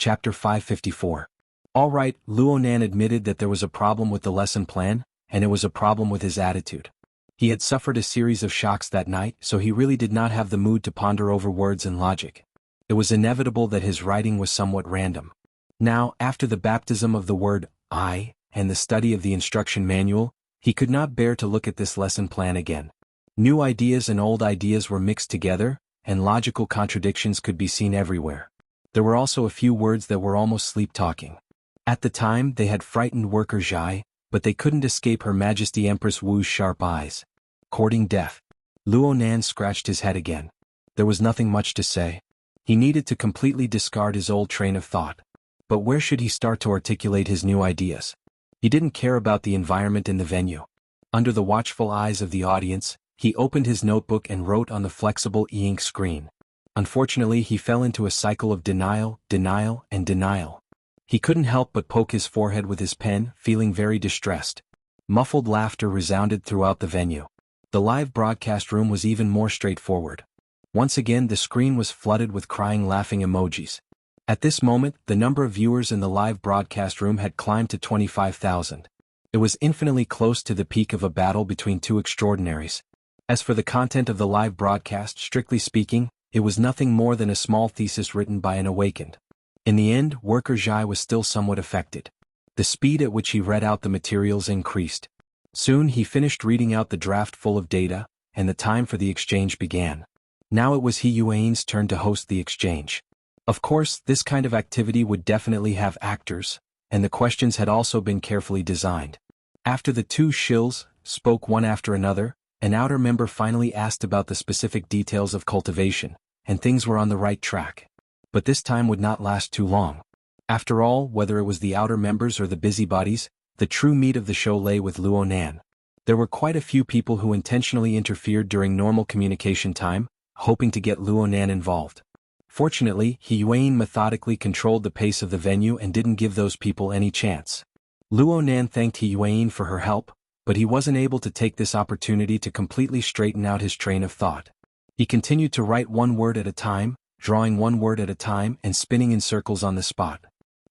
Chapter 554. All right, Luonan admitted that there was a problem with the lesson plan, and it was a problem with his attitude. He had suffered a series of shocks that night, so he really did not have the mood to ponder over words and logic. It was inevitable that his writing was somewhat random. Now, after the baptism of the word I, and the study of the instruction manual, he could not bear to look at this lesson plan again. New ideas and old ideas were mixed together, and logical contradictions could be seen everywhere. There were also a few words that were almost sleep-talking. At the time, they had frightened worker Zhai, but they couldn't escape Her Majesty Empress Wu's sharp eyes. Courting death. Luonan scratched his head again. There was nothing much to say. He needed to completely discard his old train of thought. But where should he start to articulate his new ideas? He didn't care about the environment in the venue. Under the watchful eyes of the audience, he opened his notebook and wrote on the flexible e-ink screen. Unfortunately, he fell into a cycle of denial, denial, and denial. He couldn't help but poke his forehead with his pen, feeling very distressed. Muffled laughter resounded throughout the venue. The live broadcast room was even more straightforward. Once again, the screen was flooded with crying, laughing emojis. At this moment, the number of viewers in the live broadcast room had climbed to 25,000. It was infinitely close to the peak of a battle between two extraordinaries. As for the content of the live broadcast, strictly speaking, it was nothing more than a small thesis written by an awakened. In the end, worker Zhai was still somewhat affected. The speed at which he read out the materials increased. Soon he finished reading out the draft full of data, and the time for the exchange began. Now it was He Yuan's turn to host the exchange. Of course, this kind of activity would definitely have actors, and the questions had also been carefully designed. After the two shills spoke one after another, an outer member finally asked about the specific details of cultivation, and things were on the right track. But this time would not last too long. After all, whether it was the outer members or the busybodies, the true meat of the show lay with Luonan. There were quite a few people who intentionally interfered during normal communication time, hoping to get Luonan involved. Fortunately, He Yuan methodically controlled the pace of the venue and didn't give those people any chance. Luonan thanked He Yuan for her help, but he wasn't able to take this opportunity to completely straighten out his train of thought. He continued to write one word at a time, drawing one word at a time and spinning in circles on the spot.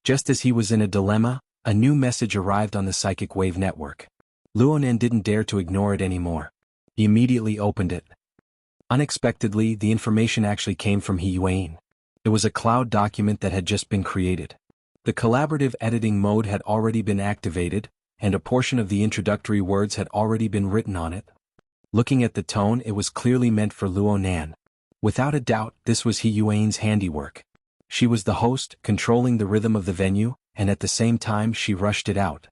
Just as he was in a dilemma, a new message arrived on the psychic wave network. Luonan didn't dare to ignore it anymore. He immediately opened it. Unexpectedly, the information actually came from He Yuan. It was a cloud document that had just been created. The collaborative editing mode had already been activated, and a portion of the introductory words had already been written on it. Looking at the tone, it was clearly meant for Luonan. Without a doubt, this was He Yuan's handiwork. She was the host, controlling the rhythm of the venue, and at the same time she rushed it out.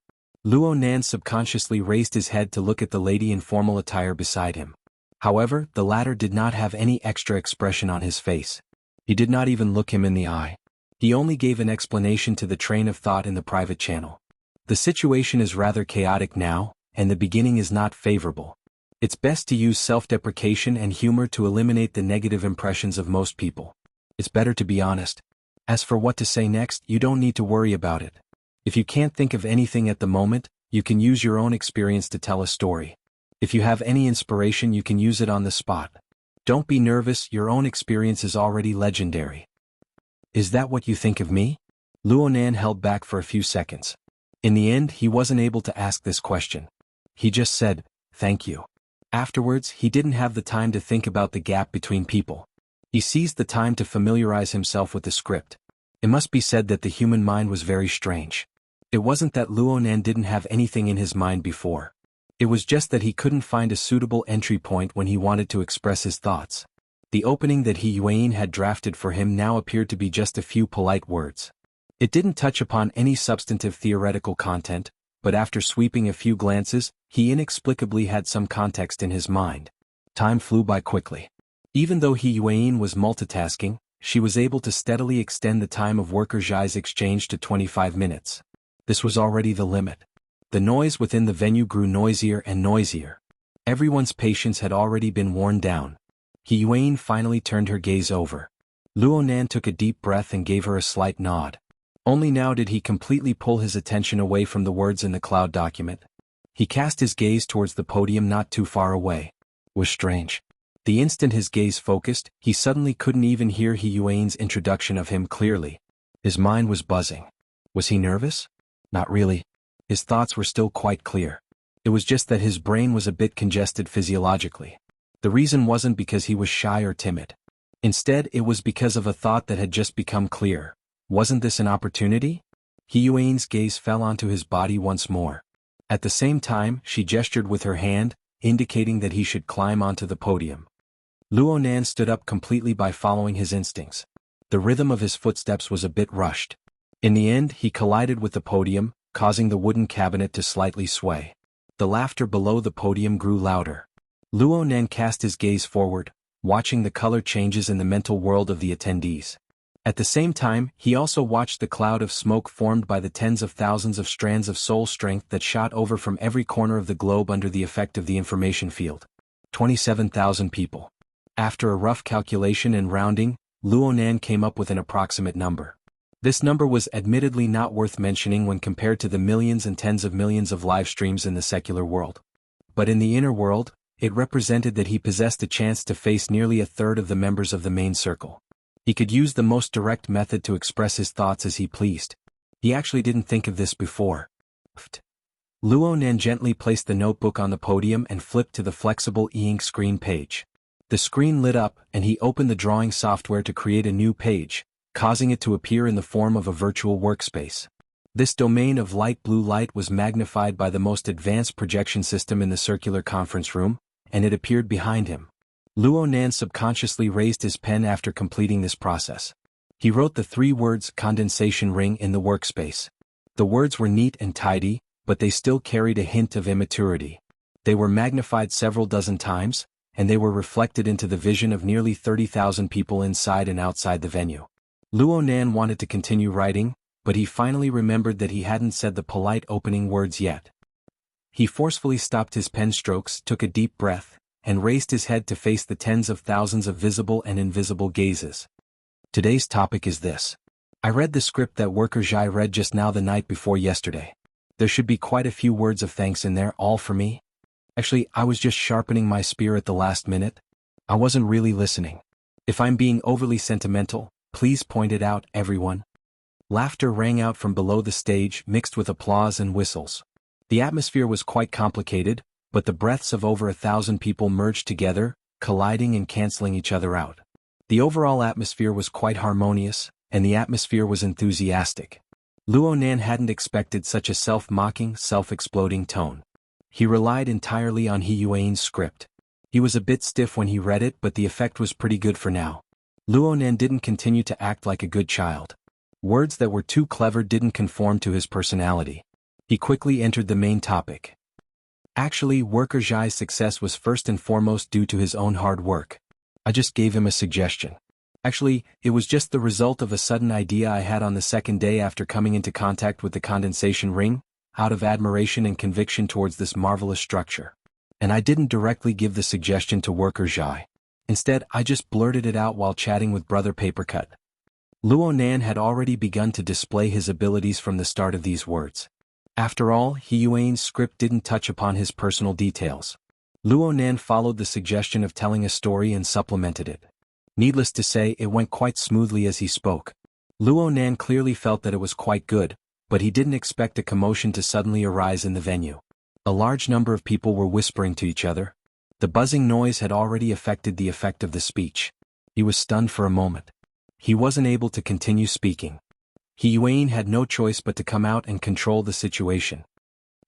Luonan subconsciously raised his head to look at the lady in formal attire beside him. However, the latter did not have any extra expression on his face. He did not even look him in the eye. He only gave an explanation to the train of thought in the private channel. The situation is rather chaotic now, and the beginning is not favorable. It's best to use self-deprecation and humor to eliminate the negative impressions of most people. It's better to be honest. As for what to say next, you don't need to worry about it. If you can't think of anything at the moment, you can use your own experience to tell a story. If you have any inspiration, you can use it on the spot. Don't be nervous, your own experience is already legendary. Is that what you think of me? Luonan held back for a few seconds. In the end, he wasn't able to ask this question. He just said, "Thank you." Afterwards, he didn't have the time to think about the gap between people. He seized the time to familiarize himself with the script. It must be said that the human mind was very strange. It wasn't that Luonan didn't have anything in his mind before. It was just that he couldn't find a suitable entry point when he wanted to express his thoughts. The opening that He Yuan had drafted for him now appeared to be just a few polite words. It didn't touch upon any substantive theoretical content, but after sweeping a few glances, he inexplicably had some context in his mind. Time flew by quickly. Even though He Yuan was multitasking, she was able to steadily extend the time of worker Zhai's exchange to 25 minutes. This was already the limit. The noise within the venue grew noisier and noisier. Everyone's patience had already been worn down. He Yuan finally turned her gaze over. Luonan took a deep breath and gave her a slight nod. Only now did he completely pull his attention away from the words in the cloud document. He cast his gaze towards the podium not too far away. It was strange. The instant his gaze focused, he suddenly couldn't even hear He Yuan's introduction of him clearly. His mind was buzzing. Was he nervous? Not really. His thoughts were still quite clear. It was just that his brain was a bit congested physiologically. The reason wasn't because he was shy or timid. Instead, it was because of a thought that had just become clear. Wasn't this an opportunity? Hiyuan's gaze fell onto his body once more. At the same time, she gestured with her hand, indicating that he should climb onto the podium. Luonan stood up completely by following his instincts. The rhythm of his footsteps was a bit rushed. In the end, he collided with the podium, causing the wooden cabinet to slightly sway. The laughter below the podium grew louder. Luonan cast his gaze forward, watching the color changes in the mental world of the attendees. At the same time, he also watched the cloud of smoke formed by the tens of thousands of strands of soul strength that shot over from every corner of the globe under the effect of the information field. 27,000 people. After a rough calculation and rounding, Luonan came up with an approximate number. This number was admittedly not worth mentioning when compared to the millions and tens of millions of live streams in the secular world. But in the inner world, it represented that he possessed a chance to face nearly a third of the members of the main circle. He could use the most direct method to express his thoughts as he pleased. He actually didn't think of this before. Luonan gently placed the notebook on the podium and flipped to the flexible e-ink screen page. The screen lit up, and he opened the drawing software to create a new page, causing it to appear in the form of a virtual workspace. This domain of light blue light was magnified by the most advanced projection system in the circular conference room, and it appeared behind him. Luonan subconsciously raised his pen after completing this process. He wrote the 3 words condensation ring in the workspace. The words were neat and tidy, but they still carried a hint of immaturity. They were magnified several dozen times, and they were reflected into the vision of nearly 30,000 people inside and outside the venue. Luonan wanted to continue writing, but he finally remembered that he hadn't said the polite opening words yet. He forcefully stopped his pen strokes, took a deep breath, and raised his head to face the tens of thousands of visible and invisible gazes. Today's topic is this. I read the script that Worker Jai read just now the night before yesterday. There should be quite a few words of thanks in there, all for me. Actually, I was just sharpening my spear at the last minute. I wasn't really listening. If I'm being overly sentimental, please point it out, everyone. Laughter rang out from below the stage, mixed with applause and whistles. The atmosphere was quite complicated, but the breaths of over 1,000 people merged together, colliding and canceling each other out. The overall atmosphere was quite harmonious, and the atmosphere was enthusiastic. Luonan hadn't expected such a self-mocking, self-exploding tone. He relied entirely on Hiyuan's script. He was a bit stiff when he read it, but the effect was pretty good for now. Luonan didn't continue to act like a good child. Words that were too clever didn't conform to his personality. He quickly entered the main topic. Actually, Worker Jai's success was first and foremost due to his own hard work. I just gave him a suggestion. Actually, it was just the result of a sudden idea I had on the second day after coming into contact with the condensation ring, out of admiration and conviction towards this marvelous structure. And I didn't directly give the suggestion to Worker Jai. Instead, I just blurted it out while chatting with Brother Papercut. Luonan had already begun to display his abilities from the start of these words. After all, Hiyuan's script didn't touch upon his personal details. Luonan followed the suggestion of telling a story and supplemented it. Needless to say, it went quite smoothly as he spoke. Luonan clearly felt that it was quite good, but he didn't expect a commotion to suddenly arise in the venue. A large number of people were whispering to each other. The buzzing noise had already affected the effect of the speech. He was stunned for a moment. He wasn't able to continue speaking. Hiyuan had no choice but to come out and control the situation.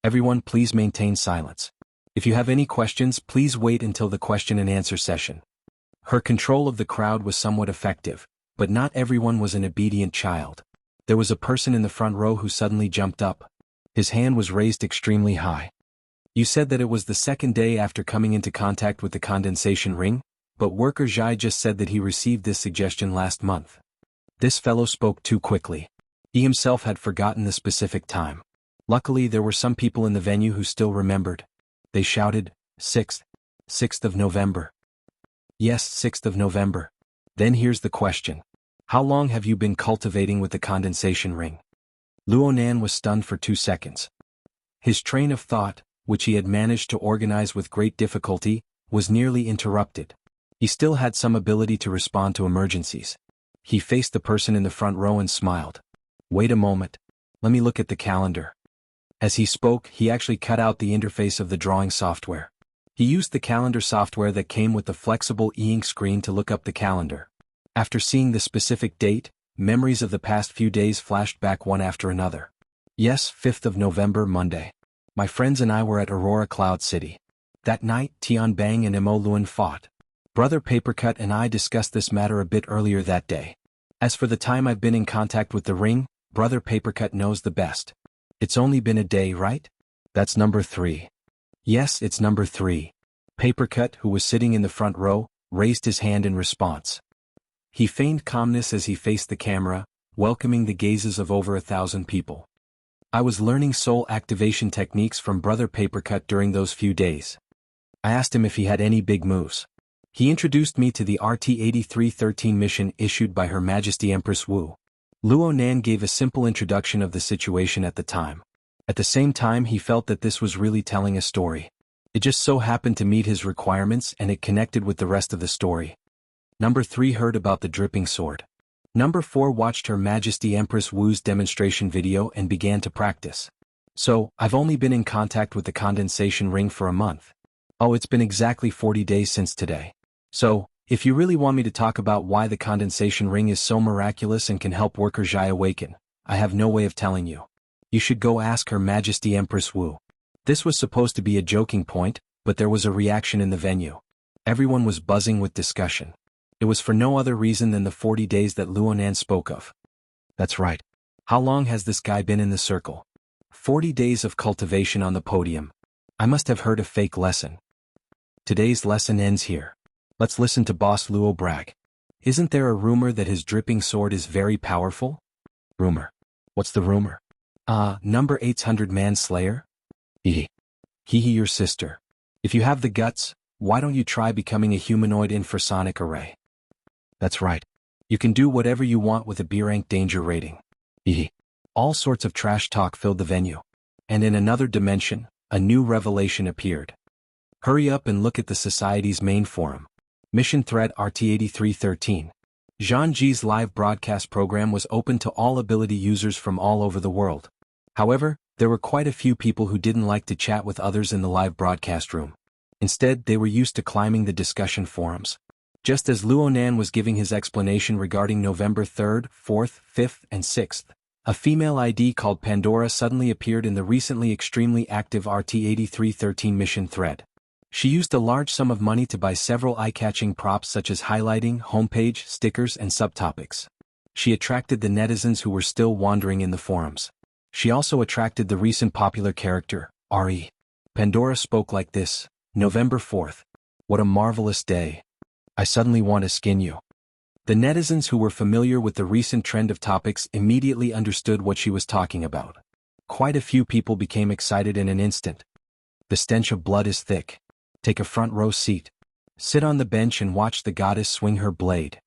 Everyone, please maintain silence. If you have any questions, please wait until the question and answer session. Her control of the crowd was somewhat effective, but not everyone was an obedient child. There was a person in the front row who suddenly jumped up. His hand was raised extremely high. You said that it was the second day after coming into contact with the condensation ring, but Worker Jai just said that he received this suggestion last month. This fellow spoke too quickly. He himself had forgotten the specific time. Luckily, there were some people in the venue who still remembered. They shouted, 6th of November. Yes, 6th of November. Then here's the question. How long have you been cultivating with the condensation ring? Luonan was stunned for 2 seconds. His train of thought, which he had managed to organize with great difficulty, was nearly interrupted. He still had some ability to respond to emergencies. He faced the person in the front row and smiled. Wait a moment. Let me look at the calendar. As he spoke, he actually cut out the interface of the drawing software. He used the calendar software that came with the flexible e-ink screen to look up the calendar. After seeing the specific date, memories of the past few days flashed back one after another. Yes, 5th of November, Monday. My friends and I were at Aurora Cloud City. That night, Tian Bang and Mo Luan fought. Brother Papercut and I discussed this matter a bit earlier that day. As for the time I've been in contact with the ring, Brother Papercut knows the best. It's only been a day, right? That's number 3. Yes, it's number 3. Papercut, who was sitting in the front row, raised his hand in response. He feigned calmness as he faced the camera, welcoming the gazes of over 1,000 people. I was learning soul activation techniques from Brother Papercut during those few days. I asked him if he had any big moves. He introduced me to the RT-8313 mission issued by Her Majesty Empress Wu. Luo Nan gave a simple introduction of the situation at the time. At the same time, he felt that this was really telling a story. It just so happened to meet his requirements and it connected with the rest of the story. Number 3 heard about the dripping sword. Number 4 watched Her Majesty Empress Wu's demonstration video and began to practice. So, I've only been in contact with the condensation ring for a month. Oh, it's been exactly 40 days since today. So, if you really want me to talk about why the condensation ring is so miraculous and can help worker Zhai awaken, I have no way of telling you. You should go ask Her Majesty Empress Wu. This was supposed to be a joking point, but there was a reaction in the venue. Everyone was buzzing with discussion. It was for no other reason than the 40 days that Luonan spoke of. That's right. How long has this guy been in the circle? 40 days of cultivation on the podium. I must have heard a fake lesson. Today's lesson ends here. Let's listen to Boss Luo brag. Isn't there a rumor that his dripping sword is very powerful? Rumor. What's the rumor? Number 800 Manslayer? Hee your sister. If you have the guts, why don't you try becoming a humanoid infrasonic array? That's right. You can do whatever you want with a B-rank danger rating. All sorts of trash talk filled the venue. And in another dimension, a new revelation appeared. Hurry up and look at the Society's main forum. Mission thread RT-8313. Jianghu's live broadcast program was open to all ability users from all over the world. However, there were quite a few people who didn't like to chat with others in the live broadcast room. Instead, they were used to climbing the discussion forums. Just as Luonan was giving his explanation regarding November 3rd, 4th, 5th, and 6th, a female ID called Pandora suddenly appeared in the recently extremely active RT-8313 mission thread. She used a large sum of money to buy several eye-catching props such as highlighting, homepage, stickers, and subtopics. She attracted the netizens who were still wandering in the forums. She also attracted the recent popular character, Re. Pandora spoke like this: November 4th. What a marvelous day. I suddenly want to skin you. The netizens who were familiar with the recent trend of topics immediately understood what she was talking about. Quite a few people became excited in an instant. The stench of blood is thick. Take a front row seat. Sit on the bench and watch the goddess swing her blade.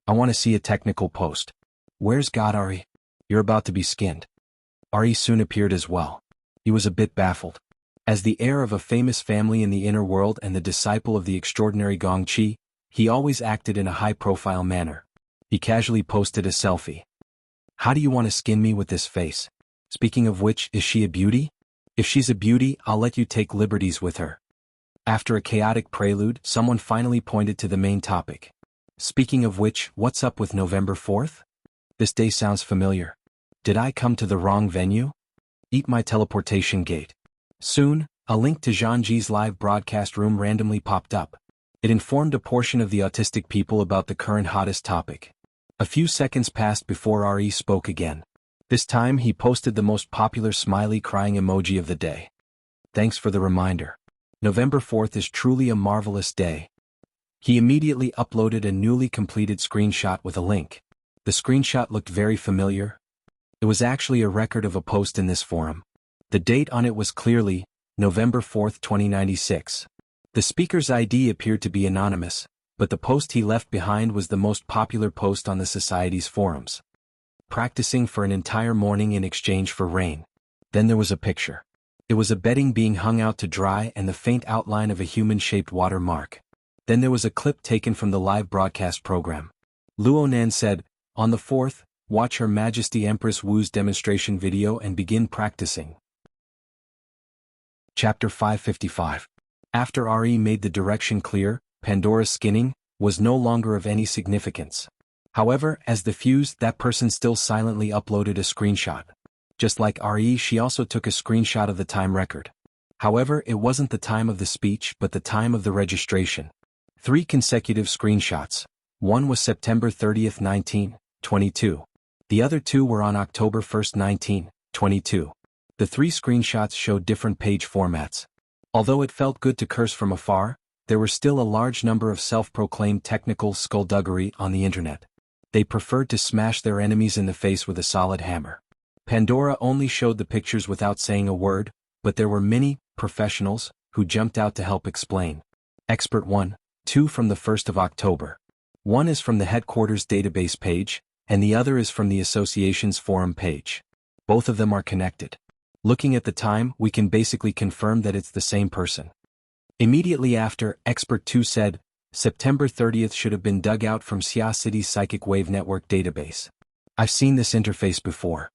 I want to see a technical post. Where's God Ari? You're about to be skinned. Ari soon appeared as well. He was a bit baffled. As the heir of a famous family in the inner world and the disciple of the extraordinary Gong Chi, he always acted in a high-profile manner. He casually posted a selfie. How do you want to skin me with this face? Speaking of which, is she a beauty? If she's a beauty, I'll let you take liberties with her. After a chaotic prelude, someone finally pointed to the main topic. Speaking of which, what's up with November 4th? This day sounds familiar. Did I come to the wrong venue? Eat my teleportation gate. Soon, a link to Jianghu's live broadcast room randomly popped up. It informed a portion of the autistic people about the current hottest topic. A few seconds passed before Re spoke again. This time he posted the most popular smiley crying emoji of the day. Thanks for the reminder. November 4th is truly a marvelous day. He immediately uploaded a newly completed screenshot with a link. The screenshot looked very familiar. It was actually a record of a post in this forum. The date on it was clearly November 4th, 2096. The speaker's ID appeared to be anonymous, but the post he left behind was the most popular post on the Society's forums. Practicing for an entire morning in exchange for rain. Then there was a picture. It was a bedding being hung out to dry and the faint outline of a human-shaped watermark. Then there was a clip taken from the live broadcast program. Luonan said, On the 4th, watch Her Majesty Empress Wu's demonstration video and begin practicing. Chapter 555. After RE made the direction clear, Pandora's skinning was no longer of any significance. However, as the fuse, that person still silently uploaded a screenshot. Just like RE, she also took a screenshot of the time record. However, it wasn't the time of the speech but the time of the registration. 3 consecutive screenshots. One was September 30th, 1922. The other 2 were on October 1st, 1922. The 3 screenshots showed different page formats. Although it felt good to curse from afar, there were still a large number of self-proclaimed technical skullduggery on the internet. They preferred to smash their enemies in the face with a solid hammer. Pandora only showed the pictures without saying a word, but there were many professionals who jumped out to help explain. Expert 1, 2 from the 1st of October. One is from the headquarters database page, and the other is from the association's forum page. Both of them are connected. Looking at the time, we can basically confirm that it's the same person. Immediately after, Expert 2 said, September 30th should have been dug out from Xia City's Psychic Wave Network database. I've seen this interface before.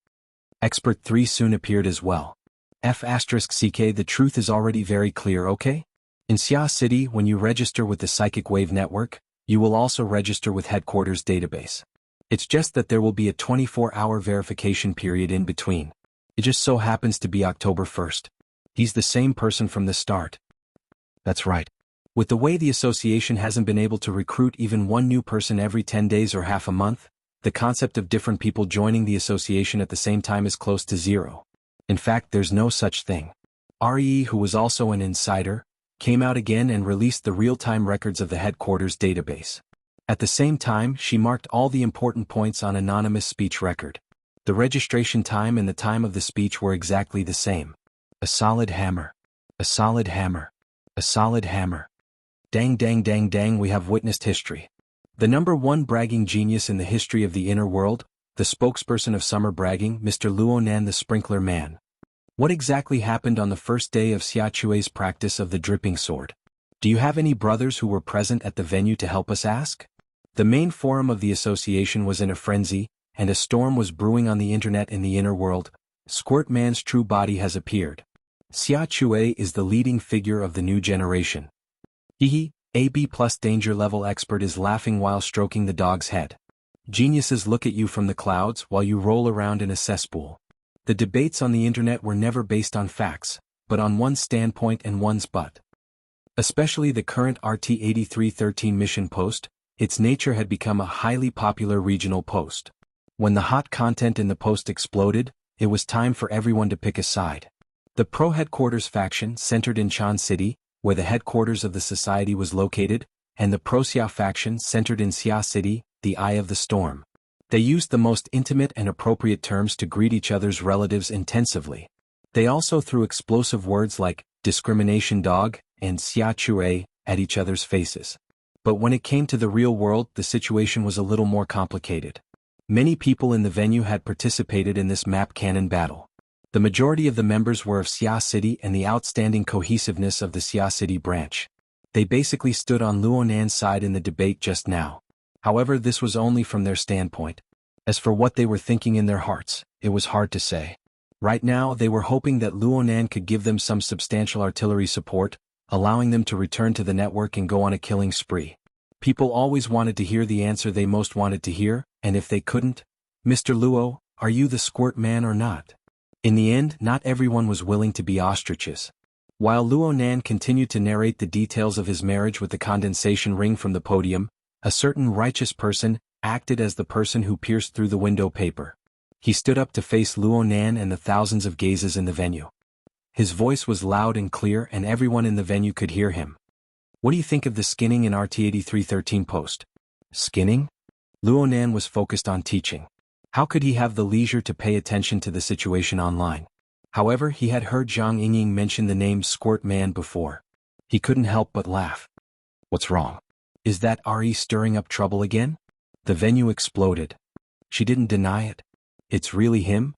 Expert 3 soon appeared as well. F*CK, the truth is already very clear, okay? In Xia City, when you register with the Psychic Wave Network, you will also register with Headquarters database. It's just that there will be a 24-hour verification period in between. It just so happens to be October 1st. He's the same person from the start. That's right. With the way the association hasn't been able to recruit even one new person every 10 days or half a month, the concept of different people joining the association at the same time is close to zero. In fact, there's no such thing. RE, who was also an insider, came out again and released the real-time records of the headquarters database. At the same time, she marked all the important points on anonymous speech record. The registration time and the time of the speech were exactly the same. A solid hammer. A solid hammer. A solid hammer. Dang dang dang dang, we have witnessed history. The #1 bragging genius in the history of the inner world, the spokesperson of summer bragging, Mr. Luonan the Sprinkler Man. What exactly happened on the first day of Xia Chue's practice of the dripping sword? Do you have any brothers who were present at the venue to help us ask? The main forum of the association was in a frenzy, and a storm was brewing on the internet in the inner world. Squirt Man's true body has appeared. Xia Chue is the leading figure of the new generation. Hehe, AB+ danger level expert is laughing while stroking the dog's head. Geniuses look at you from the clouds while you roll around in a cesspool. The debates on the internet were never based on facts, but on one's standpoint and one's butt. Especially the current RT-8313 mission post, its nature had become a highly popular regional post. When the hot content in the post exploded, it was time for everyone to pick a side. The pro-headquarters faction centered in Chan City, where the headquarters of the society was located, and the pro-Xia faction centered in Xia City, the eye of the storm. They used the most intimate and appropriate terms to greet each other's relatives intensively. They also threw explosive words like discrimination dog and Xia Chue at each other's faces. But when it came to the real world, the situation was a little more complicated. Many people in the venue had participated in this map cannon battle. The majority of the members were of Xia City and the outstanding cohesiveness of the Xia City branch. They basically stood on Luonan's side in the debate just now. However, this was only from their standpoint. As for what they were thinking in their hearts, it was hard to say. Right now, they were hoping that Luonan could give them some substantial artillery support, allowing them to return to the network and go on a killing spree. People always wanted to hear the answer they most wanted to hear, and if they couldn't, Mr. Luo, are you the squirt man or not? In the end, not everyone was willing to be ostriches. While Luonan continued to narrate the details of his marriage with the condensation ring from the podium, a certain righteous person acted as the person who pierced through the window paper. He stood up to face Luonan and the thousands of gazes in the venue. His voice was loud and clear and everyone in the venue could hear him. What do you think of the skinning in RT-8313 post? Skinning? Luonan was focused on teaching. How could he have the leisure to pay attention to the situation online? However, he had heard Zhang Yingying mention the name Squirt Man before. He couldn't help but laugh. What's wrong? Is that RE stirring up trouble again? The venue exploded. She didn't deny it. It's really him?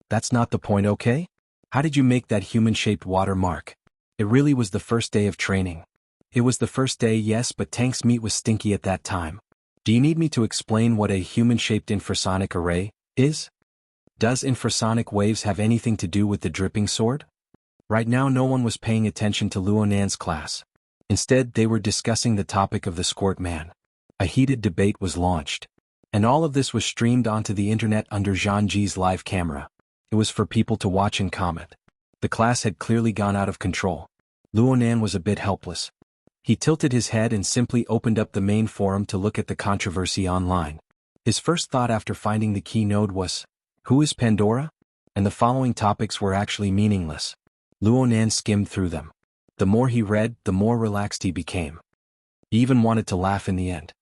That's not the point, okay? How did you make that human-shaped watermark? It really was the first day of training. It was the first day, yes, but Tank's meat was stinky at that time. Do you need me to explain what a human-shaped infrasonic array is? Does infrasonic waves have anything to do with the dripping sword? Right now no one was paying attention to Luonan's class. Instead, they were discussing the topic of the squirt man. A heated debate was launched. And all of this was streamed onto the internet under Zhangji's live camera. It was for people to watch and comment. The class had clearly gone out of control. Luonan was a bit helpless. He tilted his head and simply opened up the main forum to look at the controversy online. His first thought after finding the key node was, "Who is Pandora?" And the following topics were actually meaningless. Luonan skimmed through them. The more he read, the more relaxed he became. He even wanted to laugh in the end.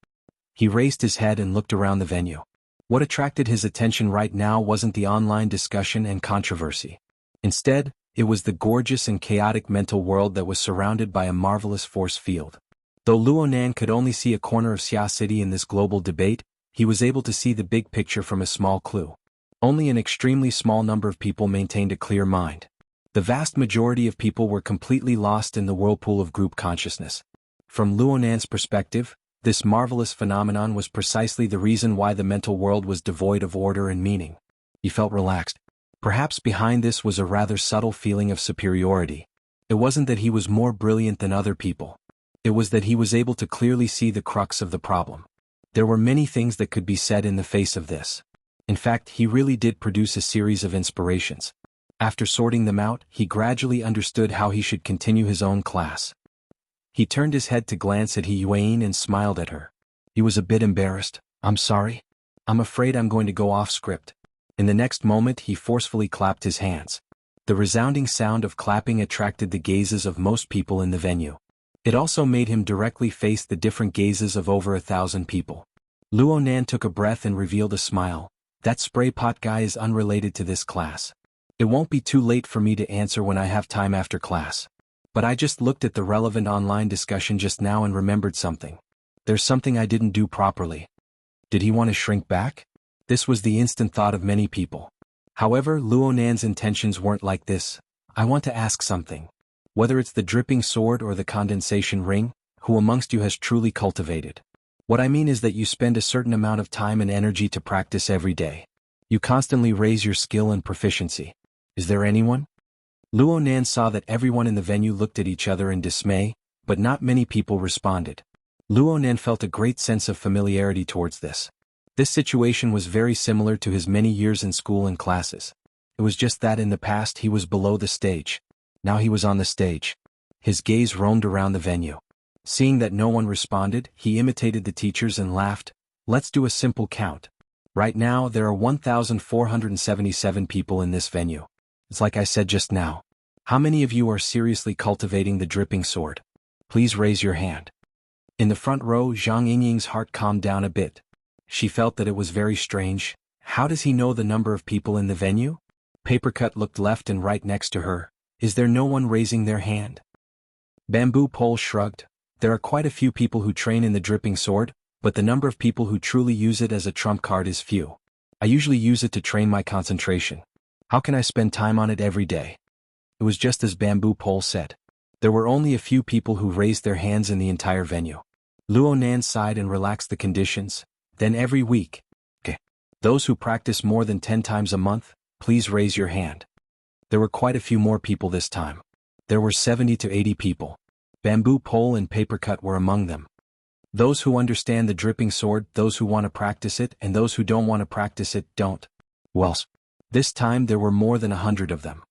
He raised his head and looked around the venue. What attracted his attention right now wasn't the online discussion and controversy. Instead, it was the gorgeous and chaotic mental world that was surrounded by a marvelous force field. Though Luonan could only see a corner of Xia City in this global debate, he was able to see the big picture from a small clue. Only an extremely small number of people maintained a clear mind. The vast majority of people were completely lost in the whirlpool of group consciousness. From Luonan's perspective, this marvelous phenomenon was precisely the reason why the mental world was devoid of order and meaning. He felt relaxed. Perhaps behind this was a rather subtle feeling of superiority. It wasn't that he was more brilliant than other people. It was that he was able to clearly see the crux of the problem. There were many things that could be said in the face of this. In fact, he really did produce a series of inspirations. After sorting them out, he gradually understood how he should continue his own class. He turned his head to glance at Yuan and smiled at her. He was a bit embarrassed. "I'm sorry. I'm afraid I'm going to go off script." In the next moment he forcefully clapped his hands. The resounding sound of clapping attracted the gazes of most people in the venue. It also made him directly face the different gazes of over 1,000 people. Luonan took a breath and revealed a smile. "That spray pot guy is unrelated to this class. It won't be too late for me to answer when I have time after class. But I just looked at the relevant online discussion just now and remembered something. There's something I didn't do properly." Did he want to shrink back? This was the instant thought of many people. However, Luonan's intentions weren't like this. "I want to ask something. Whether it's the dripping sword or the condensation ring, who amongst you has truly cultivated? What I mean is that you spend a certain amount of time and energy to practice every day. You constantly raise your skill and proficiency. Is there anyone?" Luonan saw that everyone in the venue looked at each other in dismay, but not many people responded. Luonan felt a great sense of familiarity towards this. This situation was very similar to his many years in school and classes. It was just that in the past he was below the stage. Now he was on the stage. His gaze roamed around the venue. Seeing that no one responded, he imitated the teachers and laughed. "Let's do a simple count. Right now there are 1,477 people in this venue. It's like I said just now. How many of you are seriously cultivating the dripping sword? Please raise your hand." In the front row, Zhang Yingying's heart calmed down a bit. She felt that it was very strange. How does he know the number of people in the venue? Papercut looked left and right next to her. Is there no one raising their hand? Bamboo Pole shrugged. There are quite a few people who train in the dripping sword, but the number of people who truly use it as a trump card is few. I usually use it to train my concentration. How can I spend time on it every day? It was just as Bamboo Pole said. There were only a few people who raised their hands in the entire venue. Luonan sighed and relaxed the conditions. Then every week. Okay. Those who practice more than 10 times a month, please raise your hand. There were quite a few more people this time. There were 70 to 80 people. Bamboo Pole and Papercut were among them. Those who understand the dripping sword, those who want to practice it, and those who don't want to practice it, don't. Well, this time there were more than 100 of them.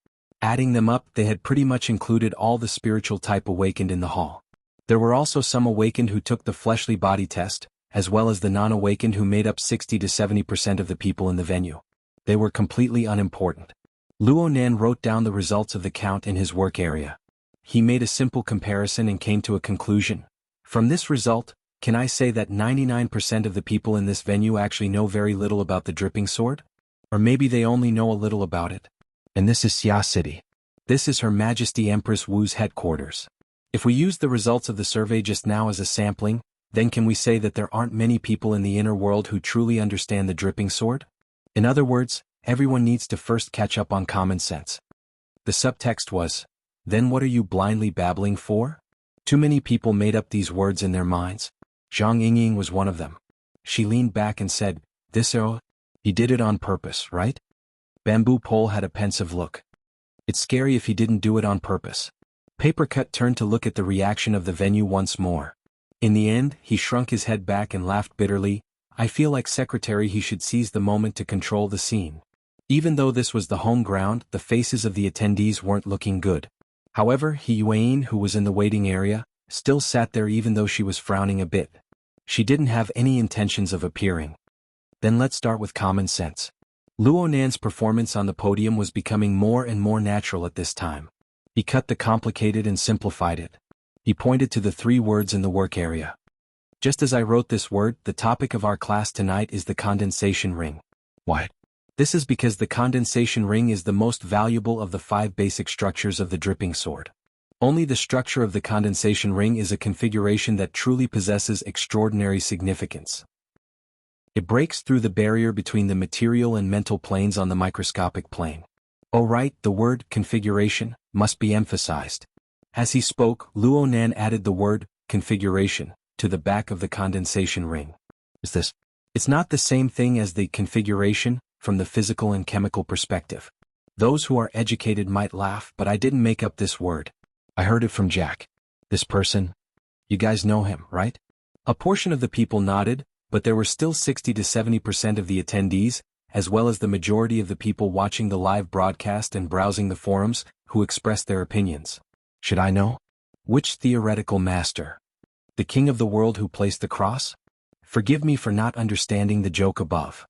Adding them up, they had pretty much included all the spiritual type awakened in the hall. There were also some awakened who took the fleshly body test, as well as the non-awakened who made up 60 to 70% of the people in the venue. They were completely unimportant. Luonan wrote down the results of the count in his work area. He made a simple comparison and came to a conclusion. From this result, can I say that 99% of the people in this venue actually know very little about the dripping sword? Or maybe they only know a little about it. And this is Xia City. This is Her Majesty Empress Wu's headquarters. If we use the results of the survey just now as a sampling, then can we say that there aren't many people in the inner world who truly understand the dripping sword? In other words, everyone needs to first catch up on common sense. The subtext was, then what are you blindly babbling for? Too many people made up these words in their minds. Zhang Yingying was one of them. She leaned back and said, "This arrow? He did it on purpose, right?" Bamboo Pole had a pensive look. "It's scary if he didn't do it on purpose." Papercut turned to look at the reaction of the venue once more. In the end, he shrunk his head back and laughed bitterly. "I feel like secretary he should seize the moment to control the scene." Even though this was the home ground, the faces of the attendees weren't looking good. However, Yuan, who was in the waiting area, still sat there even though she was frowning a bit. She didn't have any intentions of appearing. Then let's start with common sense. Luonan's performance on the podium was becoming more and more natural at this time. He cut the complicated and simplified it. He pointed to the 3 words in the work area. "Just as I wrote this word, the topic of our class tonight is the condensation ring." Why? This is because the condensation ring is the most valuable of the 5 basic structures of the dripping sword. Only the structure of the condensation ring is a configuration that truly possesses extraordinary significance. It breaks through the barrier between the material and mental planes on the microscopic plane. Oh right, the word configuration must be emphasized. As he spoke, Luonan added the word configuration to the back of the condensation ring. It's not the same thing as the configuration from the physical and chemical perspective. Those who are educated might laugh, but I didn't make up this word. I heard it from Jack. This person? You guys know him, right? A portion of the people nodded, but there were still 60 to 70% of the attendees, as well as the majority of the people watching the live broadcast and browsing the forums, who expressed their opinions. Should I know? Which theoretical master? The king of the world who placed the cross? Forgive me for not understanding the joke above.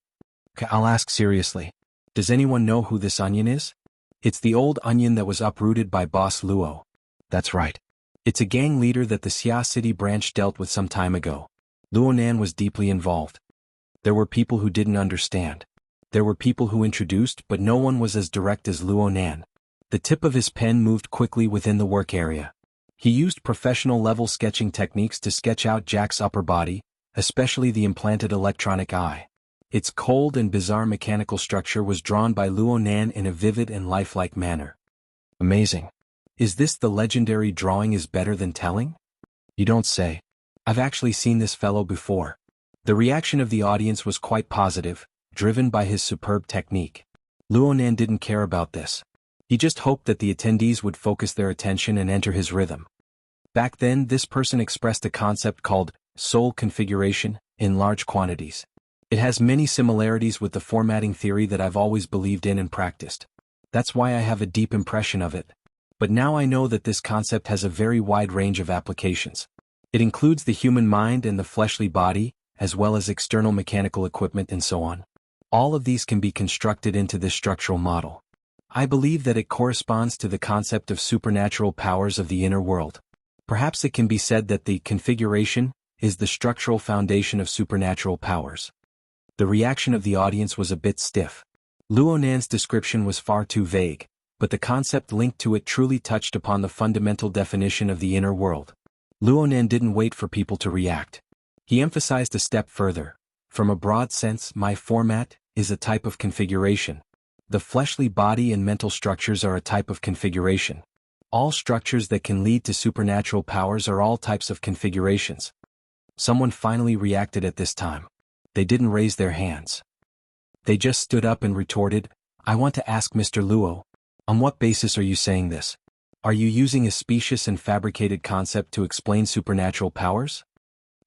I'll ask seriously. Does anyone know who this onion is? It's the old onion that was uprooted by Boss Luo. That's right. It's a gang leader that the Xia City branch dealt with some time ago. Luonan was deeply involved. There were people who didn't understand. There were people who introduced, but no one was as direct as Luonan. The tip of his pen moved quickly within the work area. He used professional-level sketching techniques to sketch out Jack's upper body, especially the implanted electronic eye. Its cold and bizarre mechanical structure was drawn by Luonan in a vivid and lifelike manner. Amazing. Is this the legendary drawing is better than telling? You don't say. I've actually seen this fellow before. The reaction of the audience was quite positive, driven by his superb technique. Luonan didn't care about this. He just hoped that the attendees would focus their attention and enter his rhythm. Back then, this person expressed a concept called soul configuration in large quantities. It has many similarities with the formatting theory that I've always believed in and practiced. That's why I have a deep impression of it. But now I know that this concept has a very wide range of applications. It includes the human mind and the fleshly body, as well as external mechanical equipment and so on. All of these can be constructed into this structural model. I believe that it corresponds to the concept of supernatural powers of the inner world. Perhaps it can be said that the configuration is the structural foundation of supernatural powers. The reaction of the audience was a bit stiff. Luonan's description was far too vague, but the concept linked to it truly touched upon the fundamental definition of the inner world. Luonan didn't wait for people to react. He emphasized a step further. From a broad sense, my format is a type of configuration. The fleshly body and mental structures are a type of configuration. All structures that can lead to supernatural powers are all types of configurations. Someone finally reacted at this time. They didn't raise their hands. They just stood up and retorted, I want to ask Mr. Luo, on what basis are you saying this? Are you using a specious and fabricated concept to explain supernatural powers?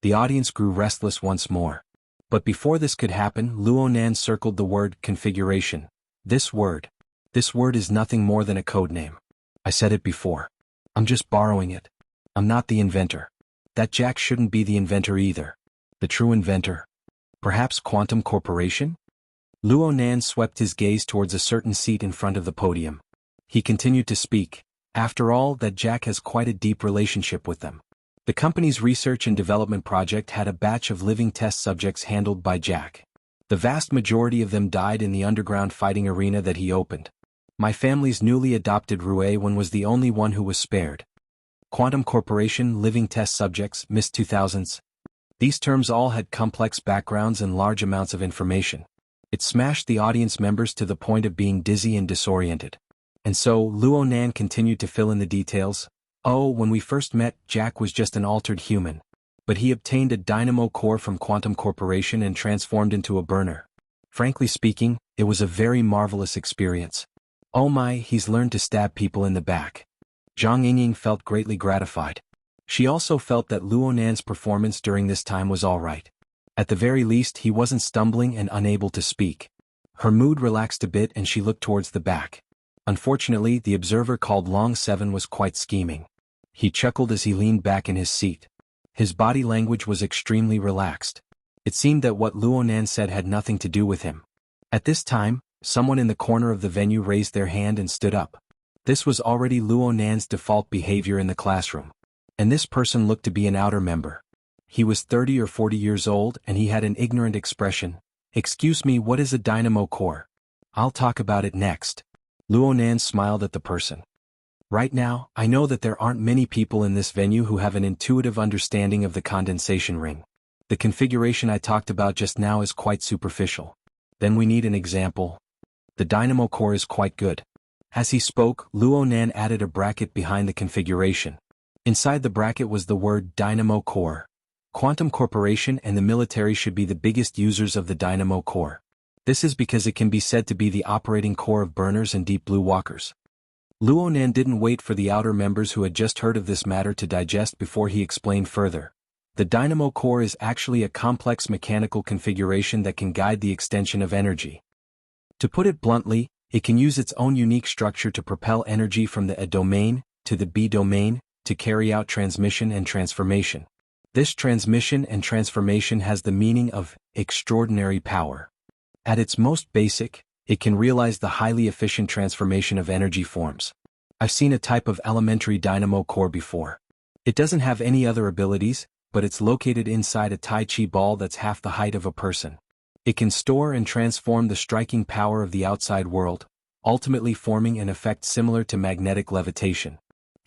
The audience grew restless once more. But before this could happen, Luonan circled the word configuration. This word is nothing more than a code name. I said it before. I'm just borrowing it. I'm not the inventor. That Jack shouldn't be the inventor either. The true inventor. Perhaps Quantum Corporation? Luonan swept his gaze towards a certain seat in front of the podium. He continued to speak. After all, that Jack has quite a deep relationship with them. The company's research and development project had a batch of living test subjects handled by Jack. The vast majority of them died in the underground fighting arena that he opened. My family's newly adopted Ruewen was the only one who was spared. Quantum Corporation, living test subjects, Miss 2000s. These terms all had complex backgrounds and large amounts of information. It smashed the audience members to the point of being dizzy and disoriented. And so, Luonan continued to fill in the details. Oh, when we first met, Jack was just an altered human. but he obtained a dynamo core from Quantum Corporation and transformed into a burner. Frankly speaking, it was a very marvelous experience. Oh my, he's learned to stab people in the back. Zhang Yingying felt greatly gratified. She also felt that Luo Nan's performance during this time was alright. At the very least he wasn't stumbling and unable to speak. Her mood relaxed a bit and she looked towards the back. Unfortunately, the observer called Long Seven was quite scheming. He chuckled as he leaned back in his seat. His body language was extremely relaxed. It seemed that what Luo Nan said had nothing to do with him. At this time, someone in the corner of the venue raised their hand and stood up. This was already Luo Nan's default behavior in the classroom. And this person looked to be an outer member. He was 30 or 40 years old and he had an ignorant expression. "Excuse me, what is a dynamo core?" "I'll talk about it next." Luo Nan smiled at the person. "Right now, I know that there aren't many people in this venue who have an intuitive understanding of the condensation ring. The configuration I talked about just now is quite superficial. Then we need an example. The dynamo core is quite good." As he spoke, Luo Nan added a bracket behind the configuration. Inside the bracket was the word Dynamo Core. Quantum Corporation and the military should be the biggest users of the Dynamo Core. This is because it can be said to be the operating core of burners and deep blue walkers. Luo Nan didn't wait for the outer members who had just heard of this matter to digest before he explained further. The Dynamo Core is actually a complex mechanical configuration that can guide the extension of energy. To put it bluntly, it can use its own unique structure to propel energy from the A domain to the B domain, to carry out transmission and transformation. This transmission and transformation has the meaning of extraordinary power. At its most basic, it can realize the highly efficient transformation of energy forms. I've seen a type of elementary dynamo core before. It doesn't have any other abilities, but it's located inside a Tai Chi ball that's half the height of a person. It can store and transform the striking power of the outside world, ultimately forming an effect similar to magnetic levitation.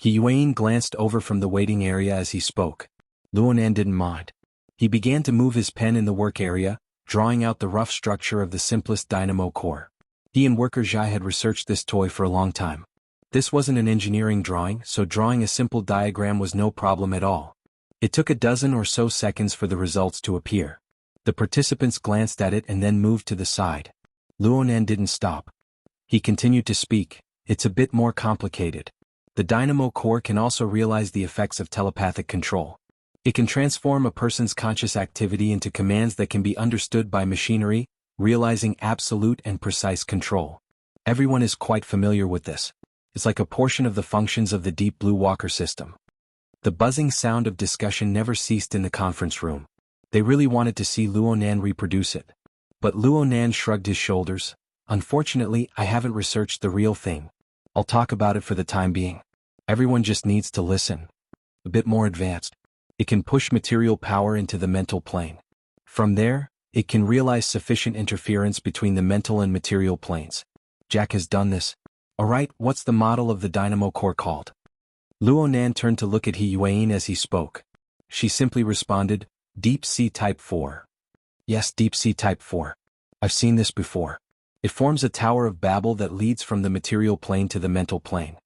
Yuan glanced over from the waiting area as he spoke. Luo Nan didn't mind. He began to move his pen in the work area, drawing out the rough structure of the simplest dynamo core. He and worker Zhai had researched this toy for a long time. This wasn't an engineering drawing, so drawing a simple diagram was no problem at all. It took a dozen or so seconds for the results to appear. The participants glanced at it and then moved to the side. Luo Nan didn't stop. He continued to speak. "It's a bit more complicated. The dynamo core can also realize the effects of telepathic control. It can transform a person's conscious activity into commands that can be understood by machinery, realizing absolute and precise control. Everyone is quite familiar with this. It's like a portion of the functions of the Deep Blue Walker system." The buzzing sound of discussion never ceased in the conference room. They really wanted to see Luo Nan reproduce it. But Luo Nan shrugged his shoulders. "Unfortunately, I haven't researched the real thing. I'll talk about it for the time being. Everyone just needs to listen." A bit more advanced. It can push material power into the mental plane. From there, it can realize sufficient interference between the mental and material planes. Jack has done this. Alright, what's the model of the dynamo core called? Luo Nan turned to look at Yuan as he spoke. She simply responded, "Deep Sea Type 4. Yes, Deep Sea Type 4. I've seen this before. It forms a Tower of Babel that leads from the material plane to the mental plane.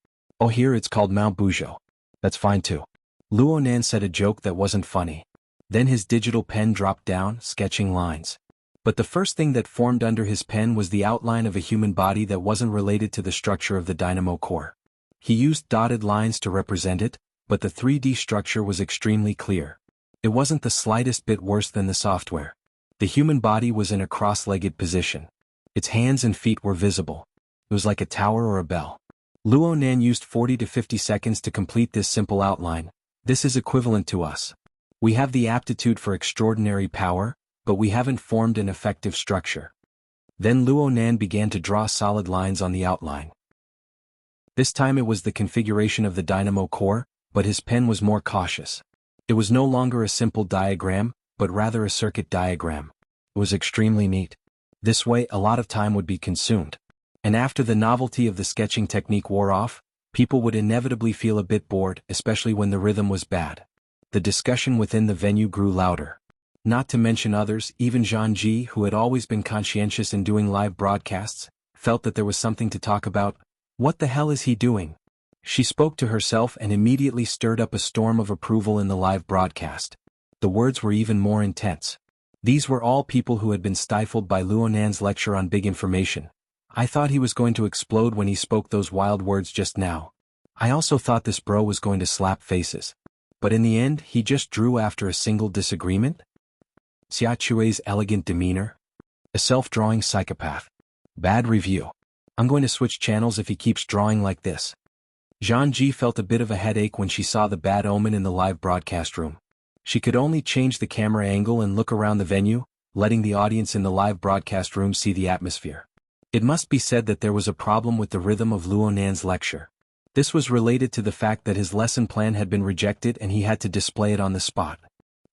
Oh, here it's called Mount Bujo. That's fine too." Luo Nan said a joke that wasn't funny. Then his digital pen dropped down, sketching lines. But the first thing that formed under his pen was the outline of a human body that wasn't related to the structure of the dynamo core. He used dotted lines to represent it, but the 3D structure was extremely clear. It wasn't the slightest bit worse than the software. The human body was in a cross-legged position. Its hands and feet were visible. It was like a tower or a bell. Luo Nan used 40 to 50 seconds to complete this simple outline. This is equivalent to us. We have the aptitude for extraordinary power, but we haven't formed an effective structure. Then Luo Nan began to draw solid lines on the outline. This time it was the configuration of the dynamo core, but his pen was more cautious. It was no longer a simple diagram, but rather a circuit diagram. It was extremely neat. This way, a lot of time would be consumed. And after the novelty of the sketching technique wore off, people would inevitably feel a bit bored, especially when the rhythm was bad. The discussion within the venue grew louder. Not to mention others, even Zhang Ji, who had always been conscientious in doing live broadcasts, felt that there was something to talk about. What the hell is he doing? She spoke to herself and immediately stirred up a storm of approval in the live broadcast. The words were even more intense. These were all people who had been stifled by Luonan's lecture on big information. I thought he was going to explode when he spoke those wild words just now. I also thought this bro was going to slap faces. But in the end, he just drew after a single disagreement? Xiachui's elegant demeanor? A self-drawing psychopath. Bad review. I'm going to switch channels if he keeps drawing like this. Jianghu felt a bit of a headache when she saw the bad omen in the live broadcast room. She could only change the camera angle and look around the venue, letting the audience in the live broadcast room see the atmosphere. It must be said that there was a problem with the rhythm of Luonan's lecture. This was related to the fact that his lesson plan had been rejected and he had to display it on the spot.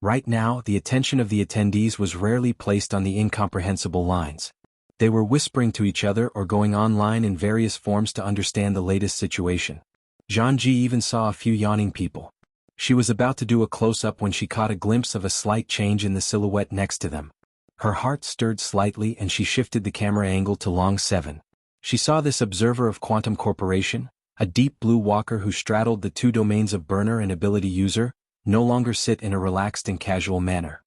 Right now, the attention of the attendees was rarely placed on the incomprehensible lines. They were whispering to each other or going online in various forms to understand the latest situation. Jianghu even saw a few yawning people. She was about to do a close-up when she caught a glimpse of a slight change in the silhouette next to them. Her heart stirred slightly and she shifted the camera angle to Long 7. She saw this observer of Quantum Corporation, a deep blue walker who straddled the two domains of burner and ability user, no longer sit in a relaxed and casual manner.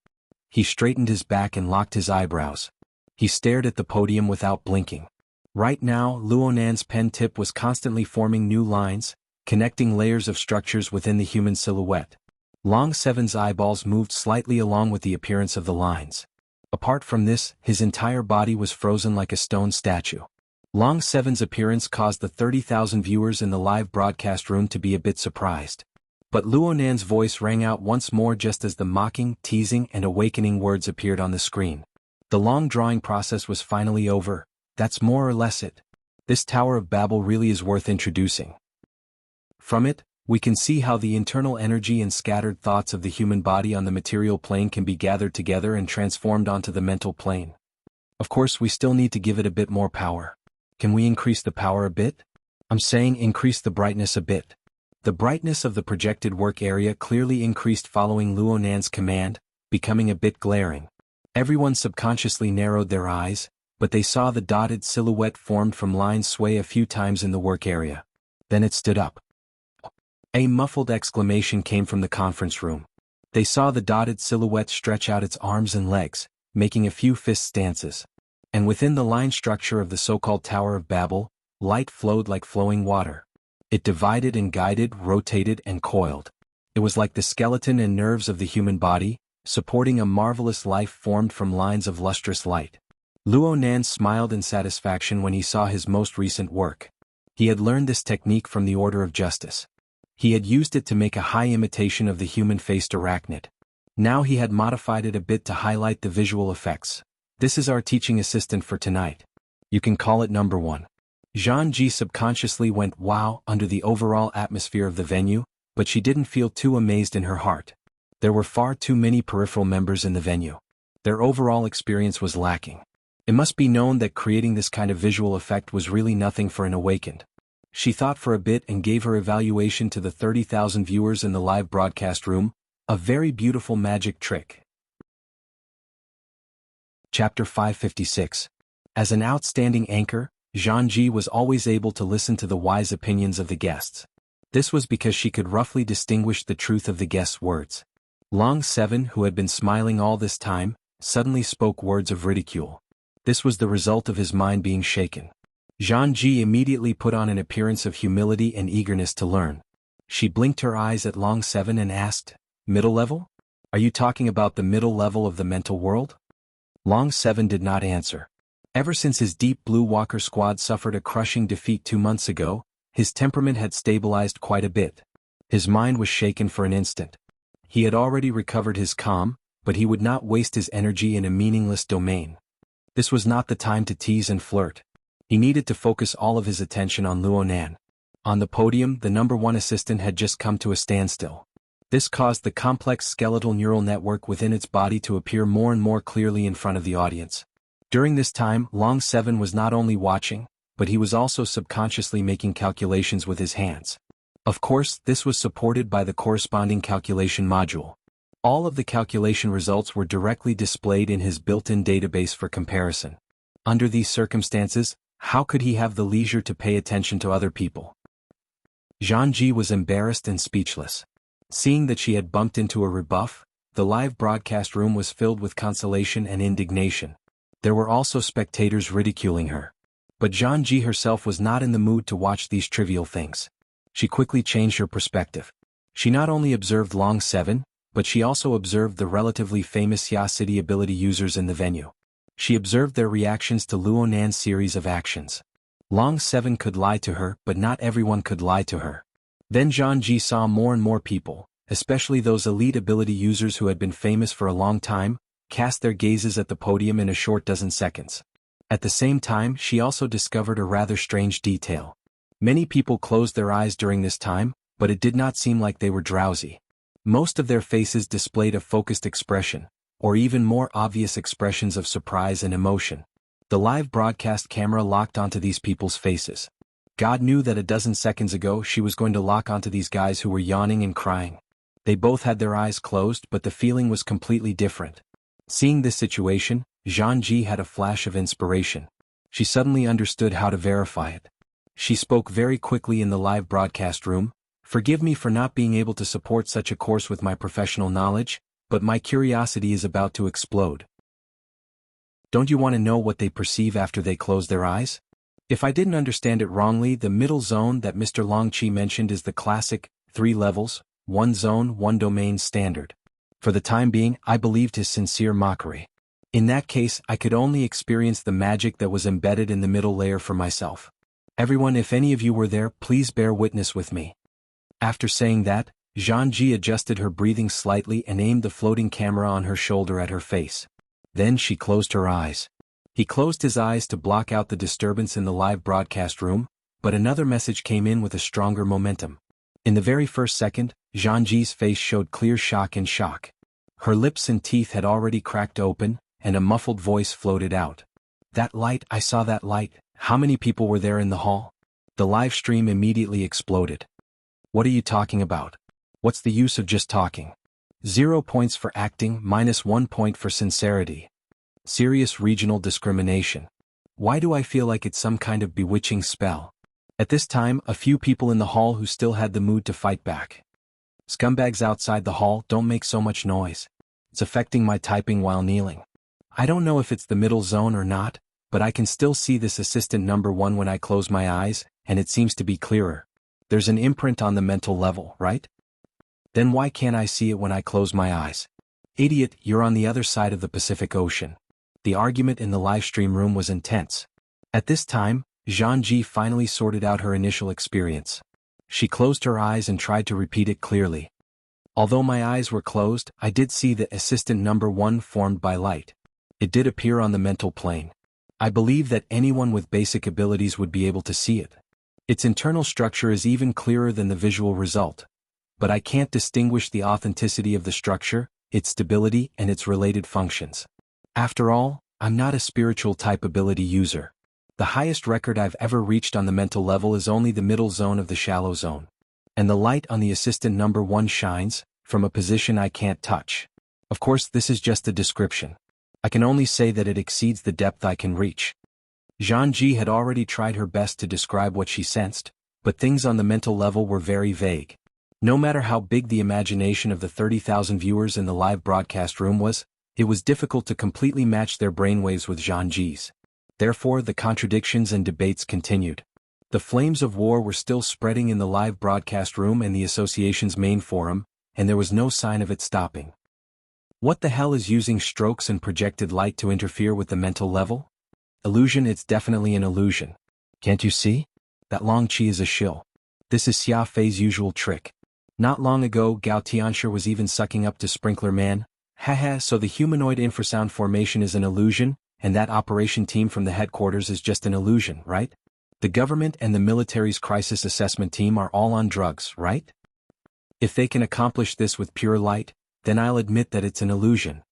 He straightened his back and locked his eyebrows. He stared at the podium without blinking. Right now, Luonan's pen tip was constantly forming new lines, connecting layers of structures within the human silhouette. Long 7's eyeballs moved slightly along with the appearance of the lines. Apart from this, his entire body was frozen like a stone statue. Long 7's appearance caused the 30,000 viewers in the live broadcast room to be a bit surprised. But Luonan's voice rang out once more just as the mocking, teasing, and awakening words appeared on the screen. The long drawing process was finally over. That's more or less it. This Tower of Babel really is worth introducing. From it, we can see how the internal energy and scattered thoughts of the human body on the material plane can be gathered together and transformed onto the mental plane. Of course, we still need to give it a bit more power. Can we increase the power a bit? I'm saying increase the brightness a bit. The brightness of the projected work area clearly increased following Luonan's command, becoming a bit glaring. Everyone subconsciously narrowed their eyes, but they saw the dotted silhouette formed from lines sway a few times in the work area. Then it stood up. A muffled exclamation came from the conference room. They saw the dotted silhouette stretch out its arms and legs, making a few fist stances. And within the line structure of the so-called Tower of Babel, light flowed like flowing water. It divided and guided, rotated and coiled. It was like the skeleton and nerves of the human body, supporting a marvelous life formed from lines of lustrous light. Luonan smiled in satisfaction when he saw his most recent work. He had learned this technique from the Order of Justice. He had used it to make a high imitation of the human-faced arachnid. Now he had modified it a bit to highlight the visual effects. This is our teaching assistant for tonight. You can call it number 1. Jianghu subconsciously went wow under the overall atmosphere of the venue, but she didn't feel too amazed in her heart. There were far too many peripheral members in the venue. Their overall experience was lacking. It must be known that creating this kind of visual effect was really nothing for an awakened. She thought for a bit and gave her evaluation to the 30,000 viewers in the live broadcast room, a very beautiful magic trick. Chapter 556. As an outstanding anchor, Jianghu was always able to listen to the wise opinions of the guests. This was because she could roughly distinguish the truth of the guests' words. Long 7, who had been smiling all this time, suddenly spoke words of ridicule. This was the result of his mind being shaken. Jianghu immediately put on an appearance of humility and eagerness to learn. She blinked her eyes at Long 7 and asked, "Middle level? Are you talking about the middle level of the mental world?" Long 7 did not answer. Ever since his Deep Blue Walker squad suffered a crushing defeat 2 months ago, his temperament had stabilized quite a bit. His mind was shaken for an instant. He had already recovered his calm, but he would not waste his energy in a meaningless domain. This was not the time to tease and flirt. He needed to focus all of his attention on Luonan. On the podium, the number 1 assistant had just come to a standstill. This caused the complex skeletal neural network within its body to appear more and more clearly in front of the audience. During this time, Long 7 was not only watching, but he was also subconsciously making calculations with his hands. Of course, this was supported by the corresponding calculation module. All of the calculation results were directly displayed in his built-in database for comparison. Under these circumstances, how could he have the leisure to pay attention to other people? Jianghu was embarrassed and speechless. Seeing that she had bumped into a rebuff, the live broadcast room was filled with consolation and indignation. There were also spectators ridiculing her. But Xianxia herself was not in the mood to watch these trivial things. She quickly changed her perspective. She not only observed Long 7, but she also observed the relatively famous Xia City ability users in the venue. She observed their reactions to Luonan's series of actions. Long 7 could lie to her, but not everyone could lie to her. Then Xianxia saw more and more people, especially those elite ability users who had been famous for a long time, cast their gazes at the podium in a short dozen seconds. At the same time, she also discovered a rather strange detail. Many people closed their eyes during this time, but it did not seem like they were drowsy. Most of their faces displayed a focused expression, or even more obvious expressions of surprise and emotion. The live broadcast camera locked onto these people's faces. God knew that a dozen seconds ago she was going to lock onto these guys who were yawning and crying. They both had their eyes closed, but the feeling was completely different. Seeing this situation, Xianxia had a flash of inspiration. She suddenly understood how to verify it. She spoke very quickly in the live broadcast room. "Forgive me for not being able to support such a course with my professional knowledge, but my curiosity is about to explode. Don't you want to know what they perceive after they close their eyes? If I didn't understand it wrongly, the middle zone that Mr. Longqi mentioned is the classic, 3 levels, 1 zone, 1 domain standard. For the time being, I believed his sincere mockery. In that case, I could only experience the magic that was embedded in the middle layer for myself. Everyone, if any of you were there, please bear witness with me." After saying that, Xianxia adjusted her breathing slightly and aimed the floating camera on her shoulder at her face. Then she closed her eyes. He closed his eyes to block out the disturbance in the live broadcast room, but another message came in with a stronger momentum. In the very first second, Xianxia's face showed clear shock and shock. Her lips and teeth had already cracked open, and a muffled voice floated out. "That light, I saw that light. How many people were there in the hall?" The live stream immediately exploded. "What are you talking about? What's the use of just talking? 0 points for acting, -1 point for sincerity. Serious regional discrimination. Why do I feel like it's some kind of bewitching spell?" At this time, a few people in the hall who still had the mood to fight back. "Scumbags outside the hall, don't make so much noise. It's affecting my typing while kneeling. I don't know if it's the middle zone or not, but I can still see this assistant number 1 when I close my eyes, and it seems to be clearer. There's an imprint on the mental level, right? Then why can't I see it when I close my eyes? Idiot, you're on the other side of the Pacific Ocean." The argument in the livestream room was intense. At this time, Xianxia finally sorted out her initial experience. She closed her eyes and tried to repeat it clearly. "Although my eyes were closed, I did see the assistant number 1 formed by light. It did appear on the mental plane. I believe that anyone with basic abilities would be able to see it. Its internal structure is even clearer than the visual result. But I can't distinguish the authenticity of the structure, its stability, and its related functions. After all, I'm not a spiritual type ability user. The highest record I've ever reached on the mental level is only the middle zone of the shallow zone. And the light on the assistant number 1 shines from a position I can't touch. Of course, this is just a description. I can only say that it exceeds the depth I can reach." Xianxia had already tried her best to describe what she sensed, but things on the mental level were very vague. No matter how big the imagination of the 30,000 viewers in the live broadcast room was, it was difficult to completely match their brainwaves with Xianxia's. Therefore, the contradictions and debates continued. The flames of war were still spreading in the live broadcast room and the association's main forum, and there was no sign of it stopping. What the hell is using strokes and projected light to interfere with the mental level? Illusion, it's definitely an illusion. Can't you see? That Longqi is a shill. This is Xia Fei's usual trick. Not long ago, Gao Tianxia was even sucking up to Sprinkler Man. Haha, so the humanoid infrasound formation is an illusion, and that operation team from the headquarters is just an illusion, right? The government and the military's crisis assessment team are all on drugs, right? If they can accomplish this with pure light, then I'll admit that it's an illusion.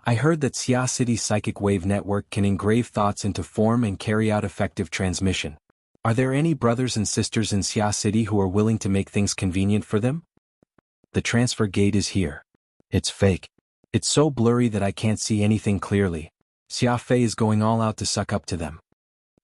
I heard that Xia City's psychic wave network can engrave thoughts into form and carry out effective transmission. Are there any brothers and sisters in Xia City who are willing to make things convenient for them? The transfer gate is here. It's fake. It's so blurry that I can't see anything clearly. Xia Fei is going all out to suck up to them.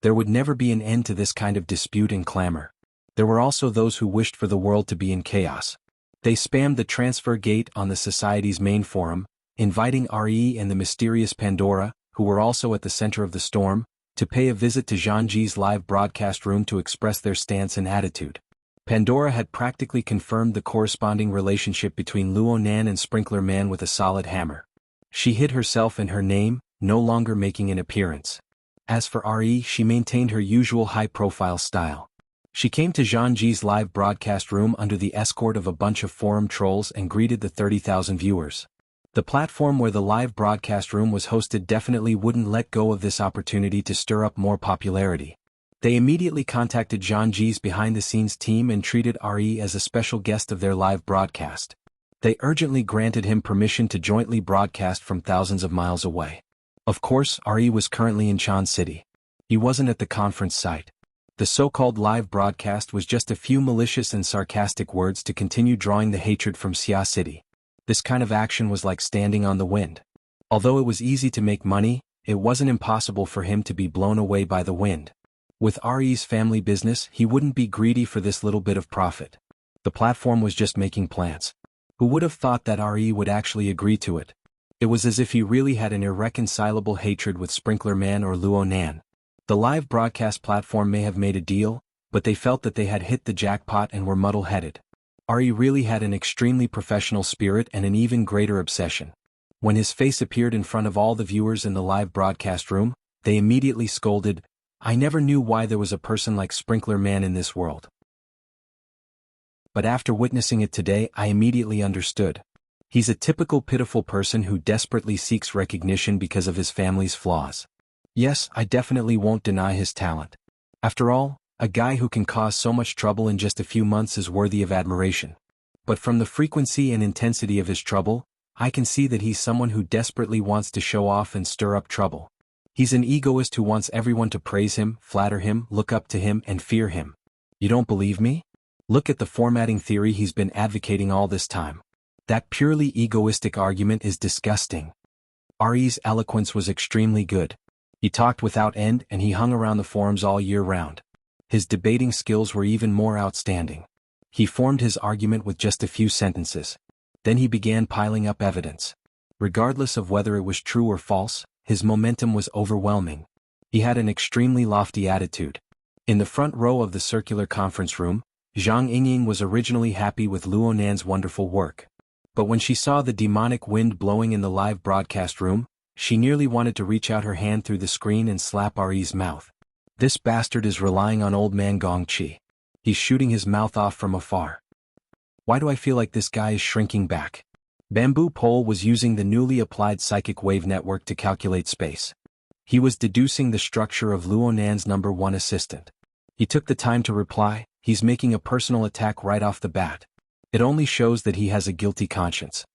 There would never be an end to this kind of dispute and clamor. There were also those who wished for the world to be in chaos. They spammed the transfer gate on the society's main forum, inviting Re and the mysterious Pandora, who were also at the center of the storm, to pay a visit to Zhangji's live broadcast room to express their stance and attitude. Pandora had practically confirmed the corresponding relationship between Luonan and Sprinkler Man with a solid hammer. She hid herself and her name, no longer making an appearance. As for Re, she maintained her usual high-profile style. She came to Zhangji's live broadcast room under the escort of a bunch of forum trolls and greeted the 30,000 viewers. The platform where the live broadcast room was hosted definitely wouldn't let go of this opportunity to stir up more popularity. They immediately contacted Zhangji's behind-the-scenes team and treated Re as a special guest of their live broadcast. They urgently granted him permission to jointly broadcast from thousands of miles away. Of course, Re was currently in Chan City. He wasn't at the conference site. The so-called live broadcast was just a few malicious and sarcastic words to continue drawing the hatred from Xia City. This kind of action was like standing on the wind. Although it was easy to make money, it wasn't impossible for him to be blown away by the wind. With Re's family business, he wouldn't be greedy for this little bit of profit. The platform was just making plans. Who would have thought that Re would actually agree to it? It was as if he really had an irreconcilable hatred with Sprinkler Man or Luonan. The live broadcast platform may have made a deal, but they felt that they had hit the jackpot and were muddle-headed. Re really had an extremely professional spirit and an even greater obsession. When his face appeared in front of all the viewers in the live broadcast room, they immediately scolded, "I never knew why there was a person like Sprinkler Man in this world. But after witnessing it today, I immediately understood. He's a typical pitiful person who desperately seeks recognition because of his family's flaws. Yes, I definitely won't deny his talent. After all, a guy who can cause so much trouble in just a few months is worthy of admiration. But from the frequency and intensity of his trouble, I can see that he's someone who desperately wants to show off and stir up trouble. He's an egoist who wants everyone to praise him, flatter him, look up to him, and fear him. You don't believe me? Look at the formatting theory he's been advocating all this time. That purely egoistic argument is disgusting." Re's eloquence was extremely good. He talked without end and he hung around the forums all year round. His debating skills were even more outstanding. He formed his argument with just a few sentences. Then he began piling up evidence. Regardless of whether it was true or false, his momentum was overwhelming. He had an extremely lofty attitude. In the front row of the circular conference room, Zhang Yingying was originally happy with Luonan's wonderful work. But when she saw the demonic wind blowing in the live broadcast room, she nearly wanted to reach out her hand through the screen and slap Re's mouth. This bastard is relying on old man Gongqi. He's shooting his mouth off from afar. Why do I feel like this guy is shrinking back? Bamboo Pole was using the newly applied psychic wave network to calculate space. He was deducing the structure of Luonan's #1 assistant. He took the time to reply, "He's making a personal attack right off the bat. It only shows that he has a guilty conscience."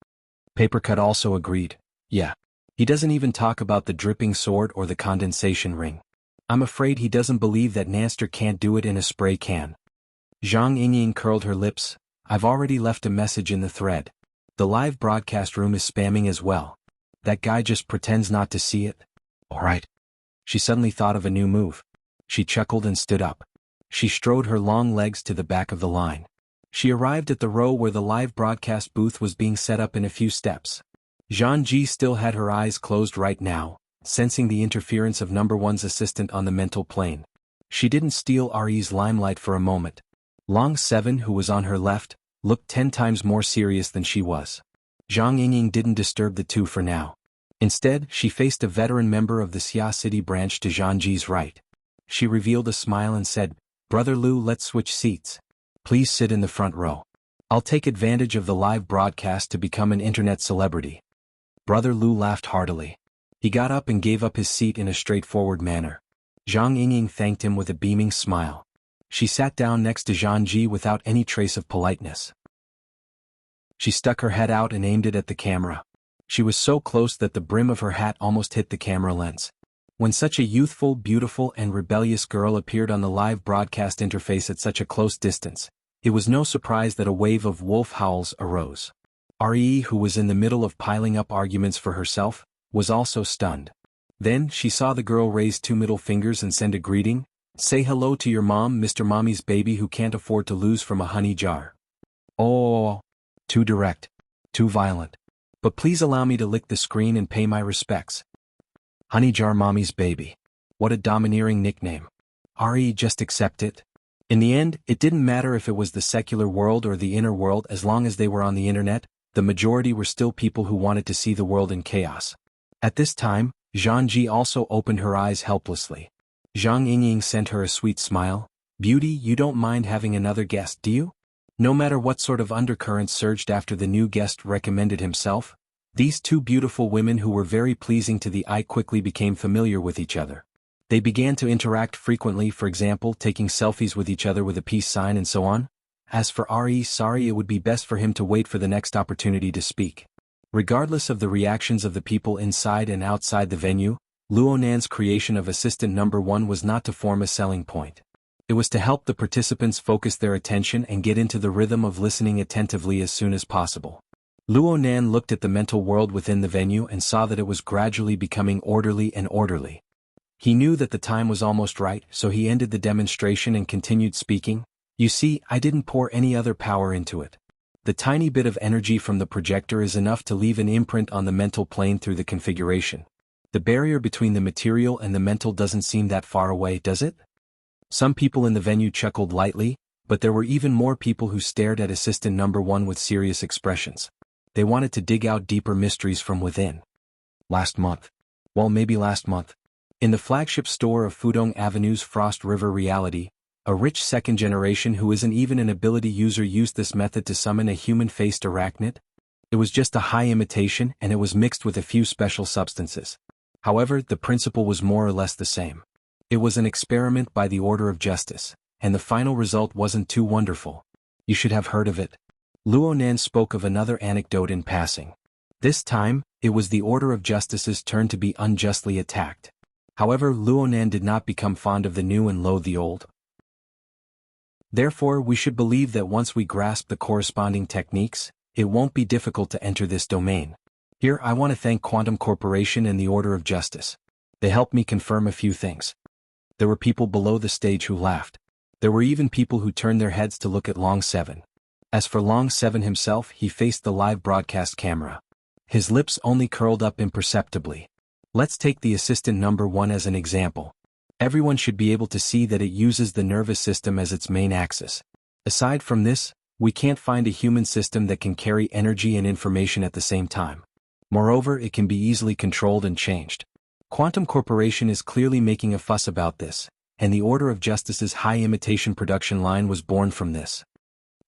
Papercut also agreed. "Yeah. He doesn't even talk about the dripping sword or the condensation ring. I'm afraid he doesn't believe that Nanster can't do it in a spray can." Zhang Yingying curled her lips. "I've already left a message in the thread. The live broadcast room is spamming as well. That guy just pretends not to see it." "Alright." She suddenly thought of a new move. She chuckled and stood up. She strode her long legs to the back of the line. She arrived at the row where the live broadcast booth was being set up in a few steps. Zhangji still had her eyes closed right now, sensing the interference of #1's assistant on the mental plane. She didn't steal Re's limelight for a moment. Long 7, who was on her left, looked 10 times more serious than she was. Zhang Yingying didn't disturb the two for now. Instead, she faced a veteran member of the Xia City branch to Zhangji's right. She revealed a smile and said, "Brother Lu, let's switch seats. Please sit in the front row. I'll take advantage of the live broadcast to become an internet celebrity." Brother Lu laughed heartily. He got up and gave up his seat in a straightforward manner. Zhang Yingying thanked him with a beaming smile. She sat down next to Zhangji without any trace of politeness. She stuck her head out and aimed it at the camera. She was so close that the brim of her hat almost hit the camera lens. When such a youthful, beautiful, and rebellious girl appeared on the live broadcast interface at such a close distance, it was no surprise that a wave of wolf howls arose. Re, who was in the middle of piling up arguments for herself, was also stunned. Then she saw the girl raise 2 middle fingers and send a greeting. "Say hello to your mom, Mr. Mommy's baby who can't afford to lose from a honey jar." "Oh." Too direct. Too violent. But please allow me to lick the screen and pay my respects. Honey Jar Mommy's baby. What a domineering nickname. Just accept it. In the end, it didn't matter if it was the secular world or the inner world as long as they were on the internet, the majority were still people who wanted to see the world in chaos. At this time, Zhang also opened her eyes helplessly. Zhang Yingying sent her a sweet smile. Beauty, you don't mind having another guest, do you? No matter what sort of undercurrents surged after the new guest recommended himself, these two beautiful women who were very pleasing to the eye quickly became familiar with each other. They began to interact frequently, for example, taking selfies with each other with a peace sign and so on. As for sorry, it would be best for him to wait for the next opportunity to speak. Regardless of the reactions of the people inside and outside the venue, Luonan's creation of Assistant Number 1 was not to form a selling point. It was to help the participants focus their attention and get into the rhythm of listening attentively as soon as possible. Luonan looked at the mental world within the venue and saw that it was gradually becoming orderly and orderly. He knew that the time was almost right, so he ended the demonstration and continued speaking. You see, I didn't pour any other power into it. The tiny bit of energy from the projector is enough to leave an imprint on the mental plane through the configuration. The barrier between the material and the mental doesn't seem that far away, does it? Some people in the venue chuckled lightly, but there were even more people who stared at Assistant Number 1 with serious expressions. They wanted to dig out deeper mysteries from within. Last month. In the flagship store of Fudong Avenue's Frost River Reality, a rich second generation who isn't even an ability user used this method to summon a human-faced arachnid. It was just a high imitation and it was mixed with a few special substances. However, the principle was more or less the same. It was an experiment by the Order of Justice, and the final result wasn't too wonderful. You should have heard of it. Luonan spoke of another anecdote in passing. This time, it was the Order of Justice's turn to be unjustly attacked. However, Luonan did not become fond of the new and loathe the old. Therefore, we should believe that once we grasp the corresponding techniques, it won't be difficult to enter this domain. Here, I want to thank Quantum Corporation and the Order of Justice. They helped me confirm a few things. There were people below the stage who laughed. There were even people who turned their heads to look at Long 7. As for Long 7 himself, he faced the live broadcast camera. His lips only curled up imperceptibly. Let's take the Assistant Number 1 as an example. Everyone should be able to see that it uses the nervous system as its main axis. Aside from this, we can't find a human system that can carry energy and information at the same time. Moreover, it can be easily controlled and changed. Quantum Corporation is clearly making a fuss about this, and the Order of Justice's high imitation production line was born from this.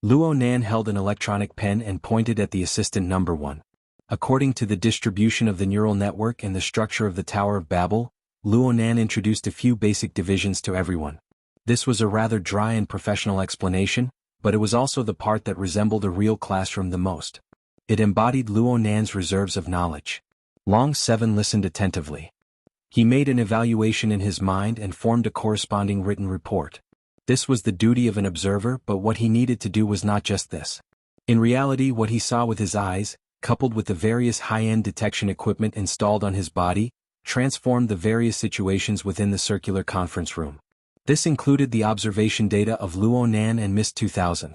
Luonan held an electronic pen and pointed at the Assistant Number 1. According to the distribution of the neural network and the structure of the Tower of Babel, Luonan introduced a few basic divisions to everyone. This was a rather dry and professional explanation, but it was also the part that resembled a real classroom the most. It embodied Luonan's reserves of knowledge. Long 7 listened attentively. He made an evaluation in his mind and formed a corresponding written report. This was the duty of an observer, but what he needed to do was not just this. In reality, what he saw with his eyes, coupled with the various high-end detection equipment installed on his body, transformed the various situations within the circular conference room. This included the observation data of Luonan and Miss 2000.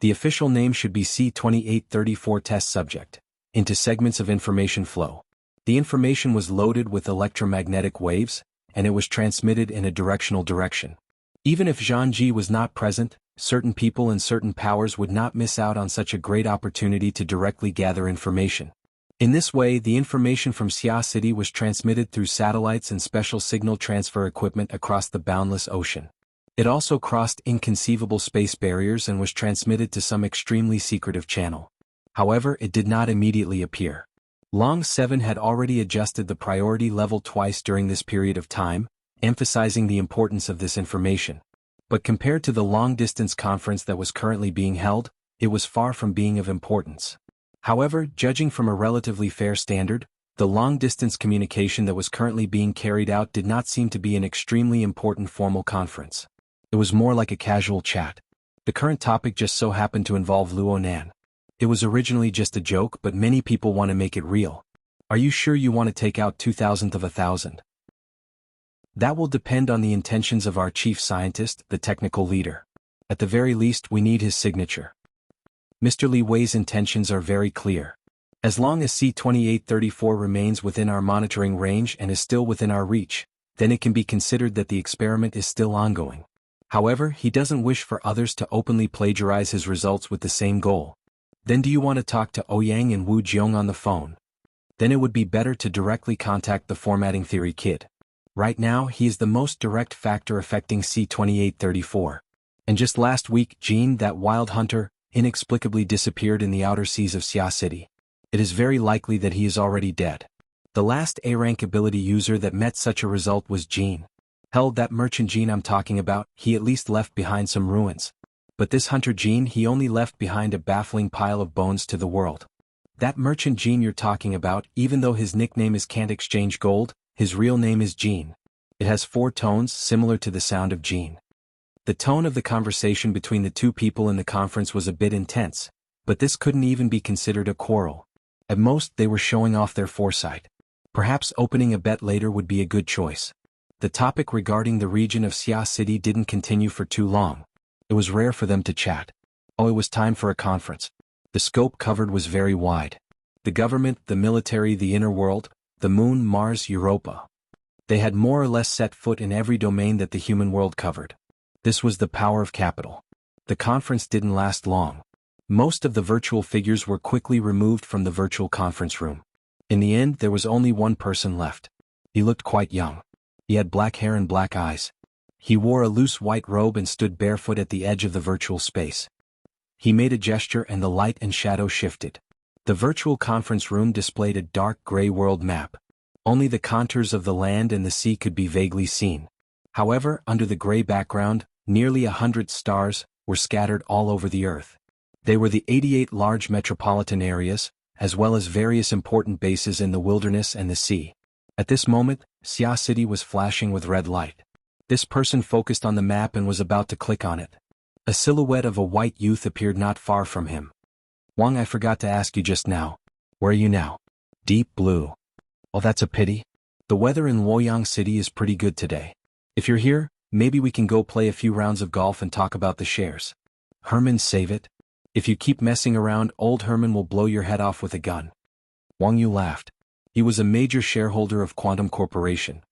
The official name should be C2834 test subject, into segments of information flow. The information was loaded with electromagnetic waves, and it was transmitted in a directional direction. Even if Zhang was not present, certain people and certain powers would not miss out on such a great opportunity to directly gather information. In this way, the information from Xia City was transmitted through satellites and special signal transfer equipment across the boundless ocean. It also crossed inconceivable space barriers and was transmitted to some extremely secretive channel. However, it did not immediately appear. Long 7 had already adjusted the priority level twice during this period of time, emphasizing the importance of this information. But compared to the long-distance conference that was currently being held, it was far from being of importance. However, judging from a relatively fair standard, the long-distance communication that was currently being carried out did not seem to be an extremely important formal conference. It was more like a casual chat. The current topic just so happened to involve Luonan. It was originally just a joke, but many people want to make it real. Are you sure you want to take out 2,000th of 1,000? That will depend on the intentions of our chief scientist, the technical leader. At the very least, we need his signature. Mr. Li Wei's intentions are very clear. As long as C-2834 remains within our monitoring range and is still within our reach, then it can be considered that the experiment is still ongoing. However, he doesn't wish for others to openly plagiarize his results with the same goal. Then do you want to talk to Ouyang and Wu Jiong on the phone? Then it would be better to directly contact the formatting theory kid. Right now he is the most direct factor affecting C-2834. And just last week Jean, that wild hunter, inexplicably disappeared in the outer seas of Xia City. It is very likely that he is already dead. The last A-rank ability user that met such a result was Jean. Hell, that merchant Jean I'm talking about, he at least left behind some ruins. But this hunter Jean, he only left behind a baffling pile of bones to the world. That merchant Jean you're talking about, even though his nickname is Can't Exchange Gold, his real name is Jean. It has 4 tones similar to the sound of Jean. The tone of the conversation between the two people in the conference was a bit intense, but this couldn't even be considered a quarrel. At most they were showing off their foresight. Perhaps opening a bet later would be a good choice. The topic regarding the region of Xia City didn't continue for too long. It was rare for them to chat. Oh, it was time for a conference. The scope covered was very wide. The government, the military, the inner world, the moon, Mars, Europa. They had more or less set foot in every domain that the human world covered. This was the power of capital. The conference didn't last long. Most of the virtual figures were quickly removed from the virtual conference room. In the end, there was only one person left. He looked quite young. He had black hair and black eyes. He wore a loose white robe and stood barefoot at the edge of the virtual space. He made a gesture and the light and shadow shifted. The virtual conference room displayed a dark gray world map. Only the contours of the land and the sea could be vaguely seen. However, under the gray background, nearly 100 stars were scattered all over the earth. They were the 88 large metropolitan areas, as well as various important bases in the wilderness and the sea. At this moment, Xia City was flashing with red light. This person focused on the map and was about to click on it. A silhouette of a white youth appeared not far from him. Wang, I forgot to ask you just now. Where are you now? Deep blue. Oh, that's a pity. The weather in Luoyang City is pretty good today. If you're here, maybe we can go play a few rounds of golf and talk about the shares. Herman, save it. If you keep messing around, old Herman will blow your head off with a gun. Wang Yu laughed. He was a major shareholder of Quantum Corporation.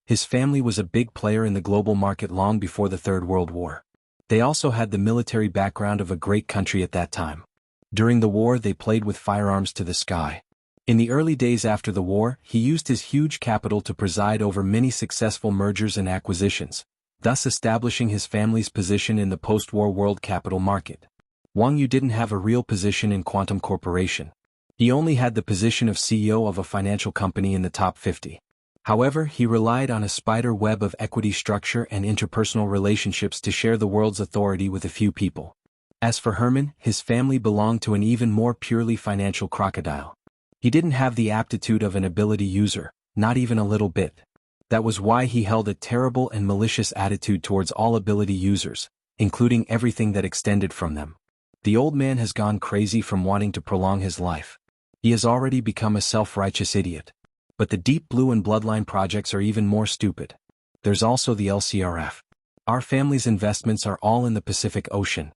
His family was a big player in the global market long before the Third World War. They also had the military background of a great country at that time. During the war they played with firearms to the sky. In the early days after the war, he used his huge capital to preside over many successful mergers and acquisitions, thus establishing his family's position in the post-war world capital market. Wang Yu didn't have a real position in Quantum Corporation. He only had the position of CEO of a financial company in the top 50. However, he relied on a spider web of equity structure and interpersonal relationships to share the world's authority with a few people. As for Herman, his family belonged to an even more purely financial crocodile. He didn't have the aptitude of an ability user, not even a little bit. That was why he held a terrible and malicious attitude towards all ability users, including everything that extended from them. The old man has gone crazy from wanting to prolong his life. He has already become a self-righteous idiot. But the Deep Blue and Bloodline projects are even more stupid. There's also the LCRF. Our family's investments are all in the Pacific Ocean.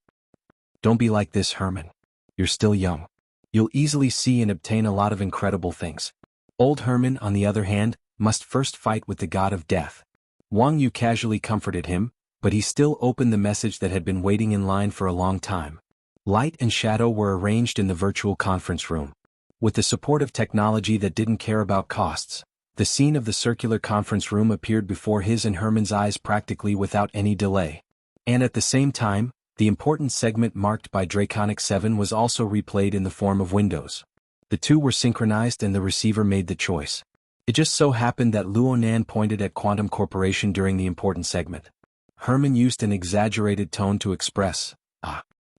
Don't be like this, Herman. You're still young. You'll easily see and obtain a lot of incredible things. Old Herman, on the other hand, must first fight with the god of death. Wang Yu casually comforted him, but he still opened the message that had been waiting in line for a long time. Light and shadow were arranged in the virtual conference room. With the support of technology that didn't care about costs, the scene of the circular conference room appeared before his and Herman's eyes practically without any delay. And at the same time, the important segment marked by Draconic 7 was also replayed in the form of windows. The two were synchronized and the receiver made the choice. It just so happened that Luonan pointed at Quantum Corporation during the important segment. Herman used an exaggerated tone to express,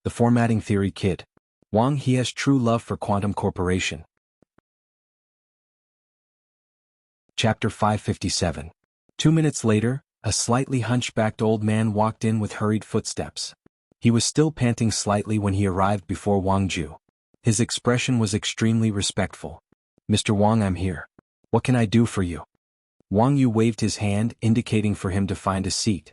the formatting theory kid. Wang, he has true love for Quantum Corporation. Chapter 557. 2 minutes later, a slightly hunchbacked old man walked in with hurried footsteps. He was still panting slightly when he arrived before Wang Ju. His expression was extremely respectful. Mr. Wang, I'm here. What can I do for you? Wang Yu waved his hand, indicating for him to find a seat.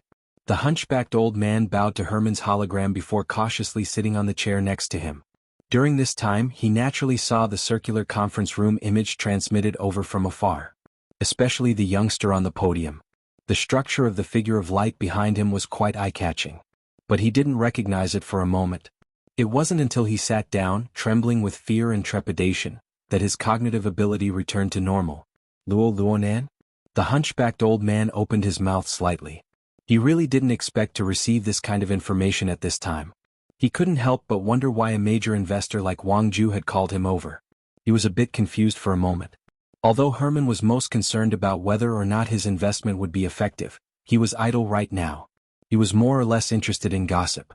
The hunchbacked old man bowed to Herman's hologram before cautiously sitting on the chair next to him. During this time, he naturally saw the circular conference room image transmitted over from afar. Especially the youngster on the podium. The structure of the figure of light behind him was quite eye-catching. But he didn't recognize it for a moment. It wasn't until he sat down, trembling with fear and trepidation, that his cognitive ability returned to normal. Luonan? The hunchbacked old man opened his mouth slightly. He really didn't expect to receive this kind of information at this time. He couldn't help but wonder why a major investor like Wang Ju had called him over. He was a bit confused for a moment. Although Herman was most concerned about whether or not his investment would be effective, he was idle right now. He was more or less interested in gossip.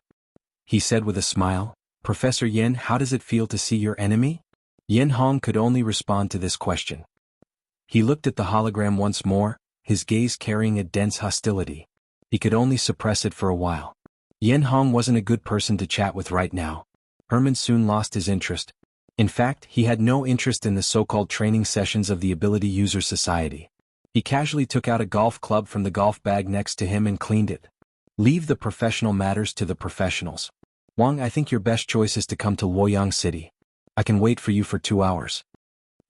He said with a smile, "Professor Yin, how does it feel to see your enemy?" Yin Hong could only respond to this question. He looked at the hologram once more, his gaze carrying a dense hostility. He could only suppress it for a while. Yin Hong wasn't a good person to chat with right now. Herman soon lost his interest. In fact, he had no interest in the so-called training sessions of the Ability User Society. He casually took out a golf club from the golf bag next to him and cleaned it. Leave the professional matters to the professionals. Wang, I think your best choice is to come to Luoyang City. I can wait for you for 2 hours.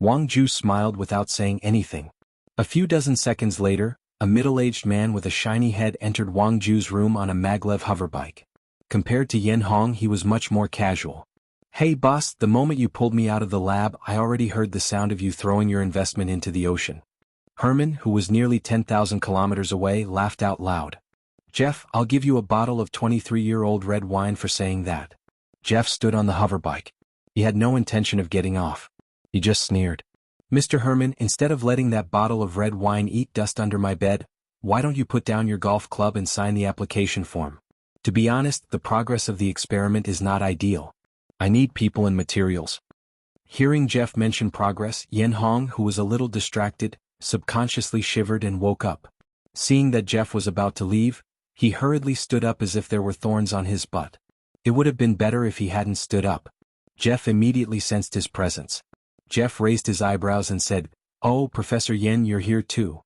Wang Ju smiled without saying anything. A few dozen seconds later, a middle-aged man with a shiny head entered Wang Ju's room on a maglev hoverbike. Compared to Yin Hong, he was much more casual. "Hey boss, the moment you pulled me out of the lab, I already heard the sound of you throwing your investment into the ocean." Herman, who was nearly 10,000 kilometers away, laughed out loud. "Jeff, I'll give you a bottle of 23-year-old red wine for saying that." Jeff stood on the hoverbike. He had no intention of getting off. He just sneered. "Mr. Herman, instead of letting that bottle of red wine eat dust under my bed, why don't you put down your golf club and sign the application form? To be honest, the progress of the experiment is not ideal. I need people and materials." Hearing Jeff mention progress, Yin Hong, who was a little distracted, subconsciously shivered and woke up. Seeing that Jeff was about to leave, he hurriedly stood up as if there were thorns on his butt. It would have been better if he hadn't stood up. Jeff immediately sensed his presence. Jeff raised his eyebrows and said, "Oh, Professor Yin, you're here too.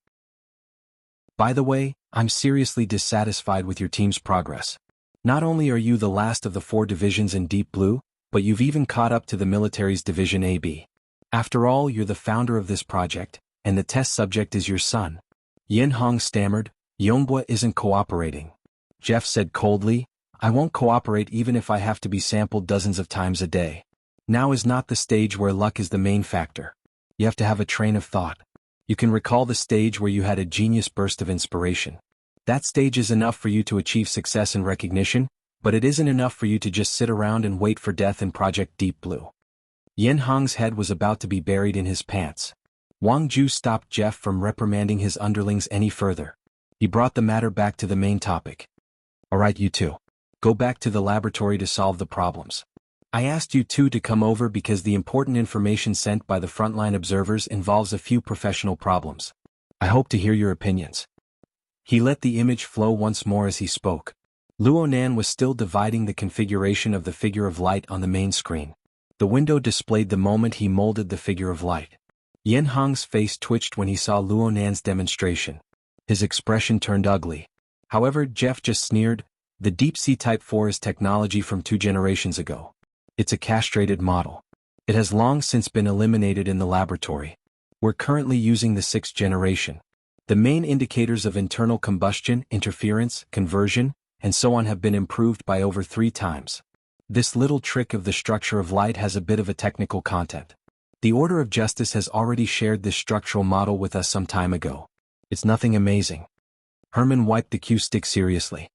By the way, I'm seriously dissatisfied with your team's progress. Not only are you the last of the 4 divisions in Deep Blue, but you've even caught up to the military's Division AB. After all, you're the founder of this project, and the test subject is your son." Yin Hong stammered, "Yongbua isn't cooperating." Jeff said coldly, "I won't cooperate even if I have to be sampled dozens of times a day. Now is not the stage where luck is the main factor. You have to have a train of thought. You can recall the stage where you had a genius burst of inspiration. That stage is enough for you to achieve success and recognition, but it isn't enough for you to just sit around and wait for death in Project Deep Blue." Yin Hong's head was about to be buried in his pants. Wang Ju stopped Jeff from reprimanding his underlings any further. He brought the matter back to the main topic. "Alright, you two. Go back to the laboratory to solve the problems. I asked you two to come over because the important information sent by the frontline observers involves a few professional problems. I hope to hear your opinions." He let the image flow once more as he spoke. Luonan was still dividing the configuration of the figure of light on the main screen. The window displayed the moment he molded the figure of light. Yin Hong's face twitched when he saw Luonan's demonstration. His expression turned ugly. However, Jeff just sneered, "The Deep Sea Type 4 is technology from 2 generations ago. It's a castrated model. It has long since been eliminated in the laboratory. We're currently using the 6th generation. The main indicators of internal combustion, interference, conversion, and so on have been improved by over 3 times. This little trick of the structure of light has a bit of a technical content. The Order of Justice has already shared this structural model with us some time ago. It's nothing amazing." Herman wiped the cue stick seriously.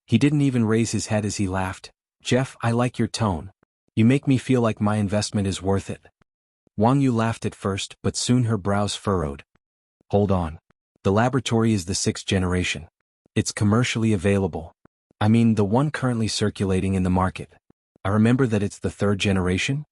He didn't even raise his head as he laughed. "Jeff, I like your tone. You make me feel like my investment is worth it." Wang Yu laughed at first, but soon her brows furrowed. "Hold on. The laboratory is the 6th generation. It's commercially available. I mean, the one currently circulating in the market. I remember that it's the 3rd generation?"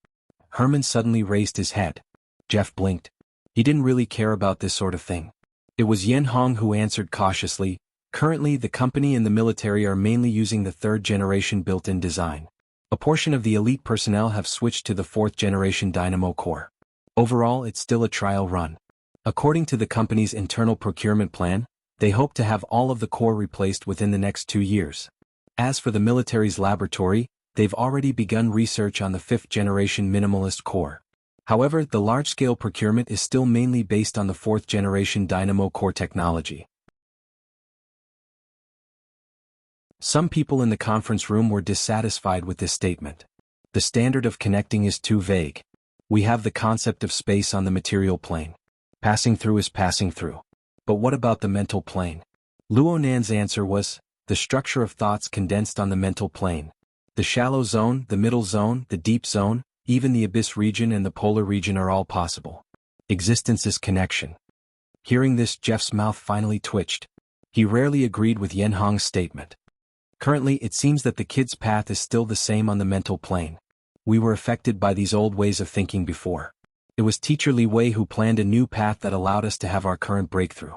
Herman suddenly raised his head. Jeff blinked. He didn't really care about this sort of thing. It was Yin Hong who answered cautiously, "Currently, the company and the military are mainly using the 3rd generation built-in design. A portion of the elite personnel have switched to the 4th generation dynamo core. Overall, it's still a trial run. According to the company's internal procurement plan, They hope to have all of the core replaced within the next 2 years. As for the military's laboratory, they've already begun research on the 5th-generation minimalist core. However, the large-scale procurement is still mainly based on the 4th-generation dynamo core technology. Some people in the conference room were dissatisfied with this statement. The standard of connecting is too vague. We have the concept of space on the material plane. Passing through is passing through. But what about the mental plane? Luonan's answer was, the structure of thoughts condensed on the mental plane. The shallow zone, the middle zone, the deep zone, even the abyss region and the polar region are all possible. Existence is connection. Hearing this, Jeff's mouth finally twitched. He rarely agreed with Xuanhuan's statement. Currently, it seems that the kid's path is still the same on the mental plane. We were affected by these old ways of thinking before. It was Teacher Li Wei who planned a new path that allowed us to have our current breakthrough.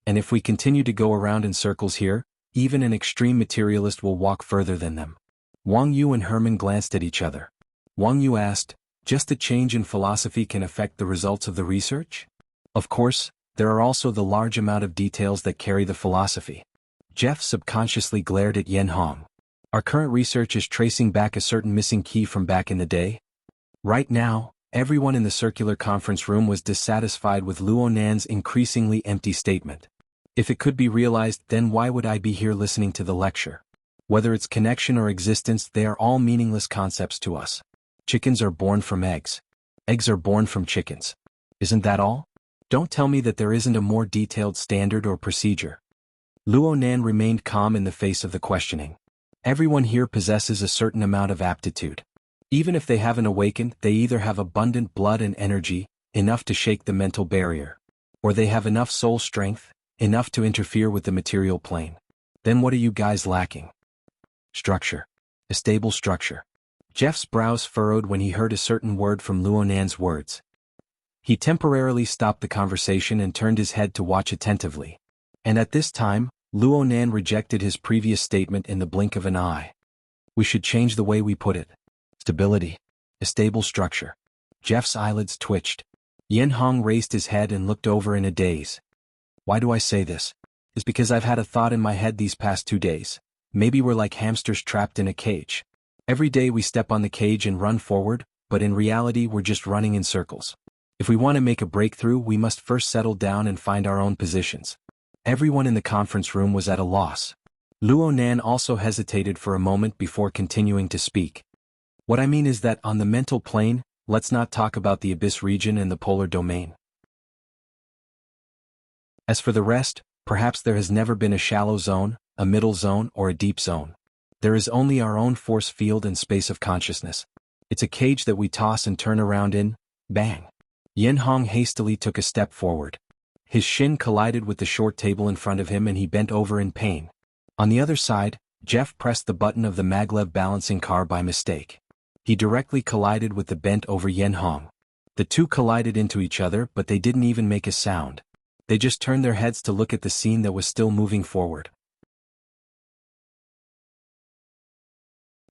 And if we continue to go around in circles here, even an extreme materialist will walk further than them. Wang Yu and Herman glanced at each other. Wang Yu asked, just a change in philosophy can affect the results of the research? Of course, there are also the large amount of details that carry the philosophy. Jeff subconsciously glared at Xuanhuan. Our current research is tracing back a certain missing key from back in the day. Right now, everyone in the circular conference room was dissatisfied with Luonan's increasingly empty statement. If it could be realized, then why would I be here listening to the lecture? Whether it's connection or existence, they are all meaningless concepts to us. Chickens are born from eggs. Eggs are born from chickens. Isn't that all? Don't tell me that there isn't a more detailed standard or procedure. Luonan remained calm in the face of the questioning. Everyone here possesses a certain amount of aptitude. Even if they haven't awakened, they either have abundant blood and energy, enough to shake the mental barrier, or they have enough soul strength, enough to interfere with the material plane. Then what are you guys lacking? Structure. A stable structure. Jeff's brows furrowed when he heard a certain word from Luonan's words. He temporarily stopped the conversation and turned his head to watch attentively. And at this time, Luonan rejected his previous statement in the blink of an eye. We should change the way we put it. Stability. A stable structure. Jeff's eyelids twitched. Xuanhuan raised his head and looked over in a daze. Why do I say this? It's because I've had a thought in my head these past 2 days. Maybe we're like hamsters trapped in a cage. Every day we step on the cage and run forward, but in reality we're just running in circles. If we want to make a breakthrough, we must first settle down and find our own positions. Everyone in the conference room was at a loss. Luonan also hesitated for a moment before continuing to speak. What I mean is that on the mental plane, let's not talk about the abyss region and the polar domain. As for the rest, perhaps there has never been a shallow zone, a middle zone, or a deep zone. There is only our own force field and space of consciousness. It's a cage that we toss and turn around in, bang. Xuanhuan hastily took a step forward. His shin collided with the short table in front of him and he bent over in pain. On the other side, Jeff pressed the button of the maglev balancing car by mistake. He directly collided with the bent-over Xuanhuan. The two collided into each other, but they didn't even make a sound. They just turned their heads to look at the scene that was still moving forward.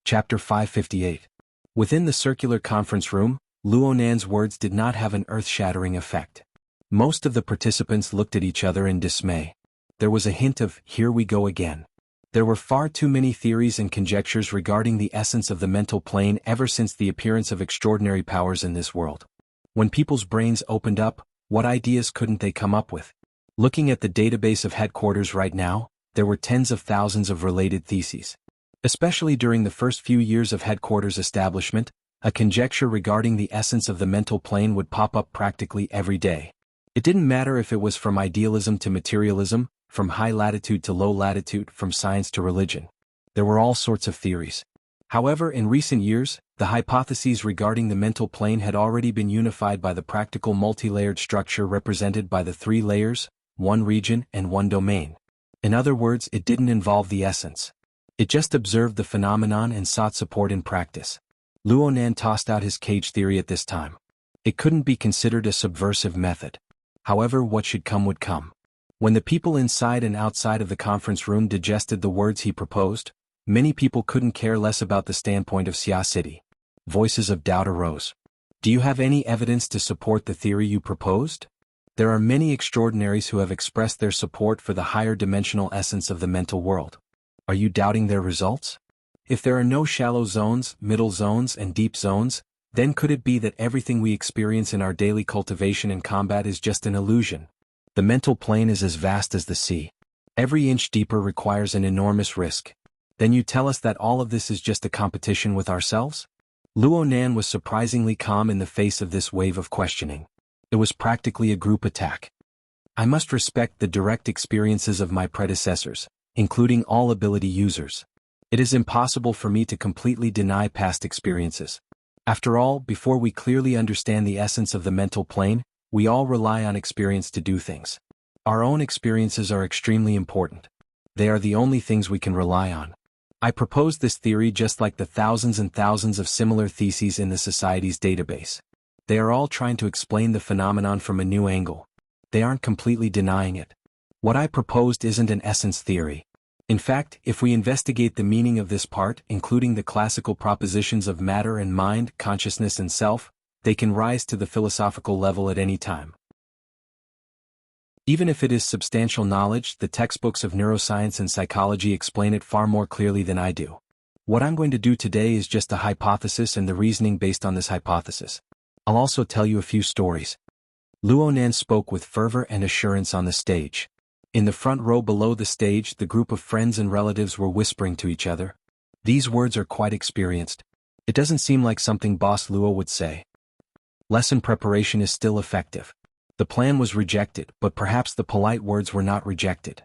Chapter 558. Within the circular conference room, Luonan's words did not have an earth-shattering effect. Most of the participants looked at each other in dismay. There was a hint of, here we go again. There were far too many theories and conjectures regarding the essence of the mental plane ever since the appearance of extraordinary powers in this world. When people's brains opened up, what ideas couldn't they come up with? Looking at the database of headquarters right now, there were tens of thousands of related theses. Especially during the first few years of headquarters establishment, a conjecture regarding the essence of the mental plane would pop up practically every day. It didn't matter if it was from idealism to materialism, from high latitude to low latitude, from science to religion. There were all sorts of theories. However, in recent years, the hypotheses regarding the mental plane had already been unified by the practical multi-layered structure represented by the 3 layers, 1 region, and 1 domain. In other words, it didn't involve the essence. It just observed the phenomenon and sought support in practice. Luonan tossed out his cage theory at this time. It couldn't be considered a subversive method. However, what should come would come. When the people inside and outside of the conference room digested the words he proposed, many people couldn't care less about the standpoint of Xia City. Voices of doubt arose. Do you have any evidence to support the theory you proposed? There are many extraordinaries who have expressed their support for the higher dimensional essence of the mental world. Are you doubting their results? If there are no shallow zones, middle zones, and deep zones, then could it be that everything we experience in our daily cultivation and combat is just an illusion? The mental plane is as vast as the sea. Every inch deeper requires an enormous risk. Then you tell us that all of this is just a competition with ourselves? Luo Nan was surprisingly calm in the face of this wave of questioning. It was practically a group attack. I must respect the direct experiences of my predecessors, including all ability users. It is impossible for me to completely deny past experiences. After all, before we clearly understand the essence of the mental plane, we all rely on experience to do things. Our own experiences are extremely important. They are the only things we can rely on. I propose this theory just like the thousands and thousands of similar theses in the Society's database. They are all trying to explain the phenomenon from a new angle. They aren't completely denying it. What I proposed isn't an essence theory. In fact, if we investigate the meaning of this part, including the classical propositions of matter and mind, consciousness and self, they can rise to the philosophical level at any time. Even if it is substantial knowledge, the textbooks of neuroscience and psychology explain it far more clearly than I do. What I'm going to do today is just a hypothesis and the reasoning based on this hypothesis. I'll also tell you a few stories. Luo Nan spoke with fervor and assurance on the stage. In the front row below the stage, the group of friends and relatives were whispering to each other. These words are quite experienced. It doesn't seem like something Boss Luo would say. Lesson preparation is still effective. The plan was rejected, but perhaps the polite words were not rejected.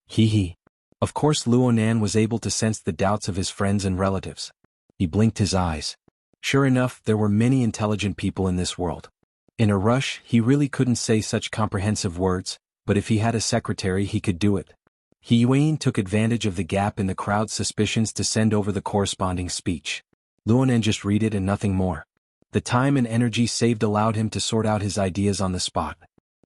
Hee. Of course Luo Nan was able to sense the doubts of his friends and relatives. He blinked his eyes. Sure enough, there were many intelligent people in this world. In a rush, he really couldn't say such comprehensive words, but if he had a secretary he could do it. Yuan took advantage of the gap in the crowd's suspicions to send over the corresponding speech. Luo Nan just read it and nothing more. The time and energy saved allowed him to sort out his ideas on the spot.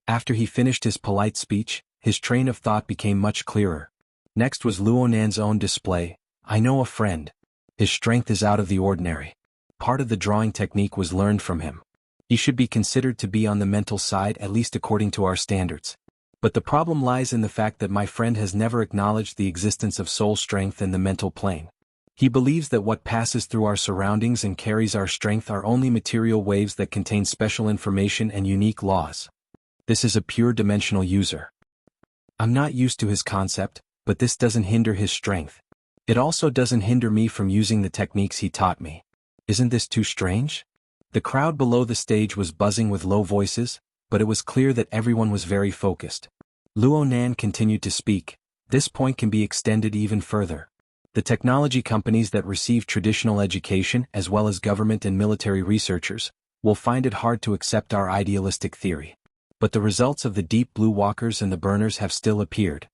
After he finished his polite speech, his train of thought became much clearer. Next was Luo Nan's own display. I know a friend. His strength is out of the ordinary. Part of the drawing technique was learned from him. He should be considered to be on the mental side, at least according to our standards. But the problem lies in the fact that my friend has never acknowledged the existence of soul strength in the mental plane. He believes that what passes through our surroundings and carries our strength are only material waves that contain special information and unique laws. This is a pure dimensional user. I'm not used to his concept, but this doesn't hinder his strength. It also doesn't hinder me from using the techniques he taught me. Isn't this too strange? The crowd below the stage was buzzing with low voices, but it was clear that everyone was very focused. Luo Nan continued to speak. This point can be extended even further. The technology companies that receive traditional education, as well as government and military researchers, will find it hard to accept our idealistic theory. But the results of the deep blue walkers and the burners have still appeared.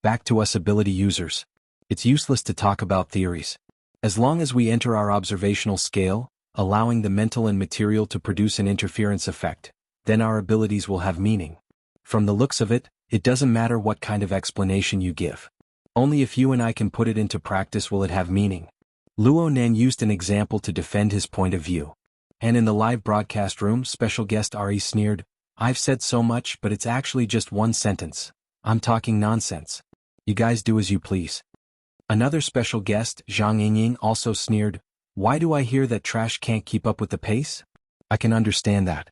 Back to us ability users. It's useless to talk about theories. As long as we enter our observational scale, allowing the mental and material to produce an interference effect, then our abilities will have meaning. From the looks of it, it doesn't matter what kind of explanation you give. Only if you and I can put it into practice will it have meaning. Luo Nan used an example to defend his point of view. And in the live broadcast room, special guest Ari sneered, I've said so much, but it's actually just one sentence. I'm talking nonsense. You guys do as you please. Another special guest, Xianxia, also sneered, why do I hear that trash can't keep up with the pace? I can understand that.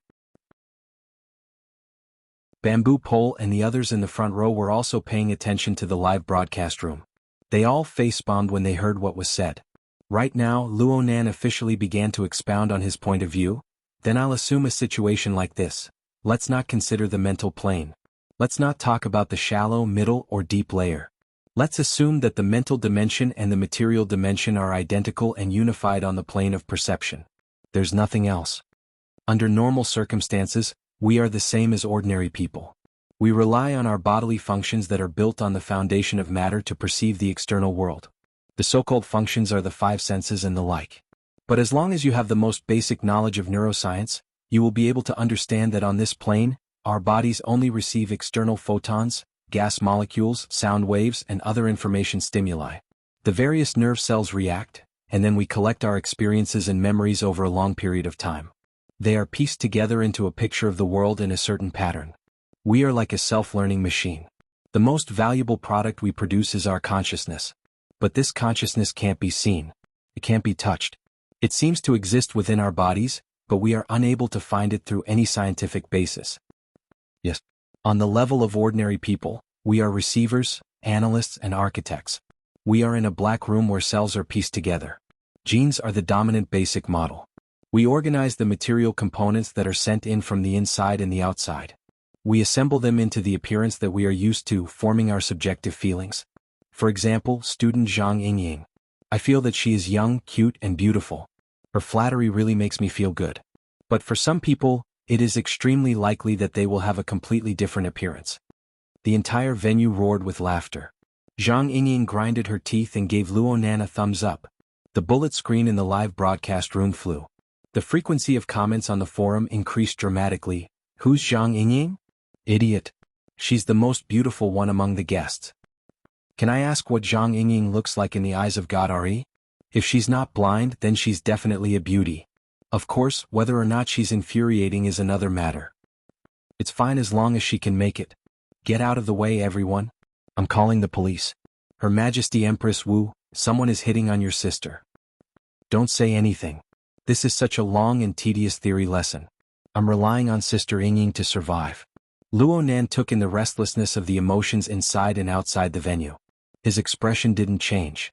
Bamboo Pole and the others in the front row were also paying attention to the live broadcast room. They all face-bombed when they heard what was said. Right now, Luo Nan officially began to expound on his point of view. Then I'll assume a situation like this. Let's not consider the mental plane. Let's not talk about the shallow, middle, or deep layer. Let's assume that the mental dimension and the material dimension are identical and unified on the plane of perception. There's nothing else. Under normal circumstances, we are the same as ordinary people. We rely on our bodily functions that are built on the foundation of matter to perceive the external world. The so-called functions are the five senses and the like. But as long as you have the most basic knowledge of neuroscience, you will be able to understand that on this plane, our bodies only receive external photons, gas molecules, sound waves, and other information stimuli. The various nerve cells react, and then we collect our experiences and memories over a long period of time. They are pieced together into a picture of the world in a certain pattern. We are like a self-learning machine. The most valuable product we produce is our consciousness. But this consciousness can't be seen. It can't be touched. It seems to exist within our bodies, but we are unable to find it through any scientific basis. Yes. On the level of ordinary people, we are receivers, analysts, and architects. We are in a black room where cells are pieced together. Genes are the dominant basic model. We organize the material components that are sent in from the inside and the outside. We assemble them into the appearance that we are used to, forming our subjective feelings. For example, student Zhang Yingying. I feel that she is young, cute, and beautiful. Her flattery really makes me feel good. But for some people, it is extremely likely that they will have a completely different appearance. The entire venue roared with laughter. Zhang Yingying grinded her teeth and gave Luonan a thumbs up. The bullet screen in the live broadcast room flew. The frequency of comments on the forum increased dramatically. Who's Zhang Yingying? Idiot. She's the most beautiful one among the guests. Can I ask what Zhang Yingying looks like in the eyes of God Re? If she's not blind, then she's definitely a beauty. Of course, whether or not she's infuriating is another matter. It's fine as long as she can make it. Get out of the way, everyone. I'm calling the police. Her Majesty Empress Wu, someone is hitting on your sister. Don't say anything. This is such a long and tedious theory lesson. I'm relying on Sister Yingying to survive. Luonan took in the restlessness of the emotions inside and outside the venue. His expression didn't change.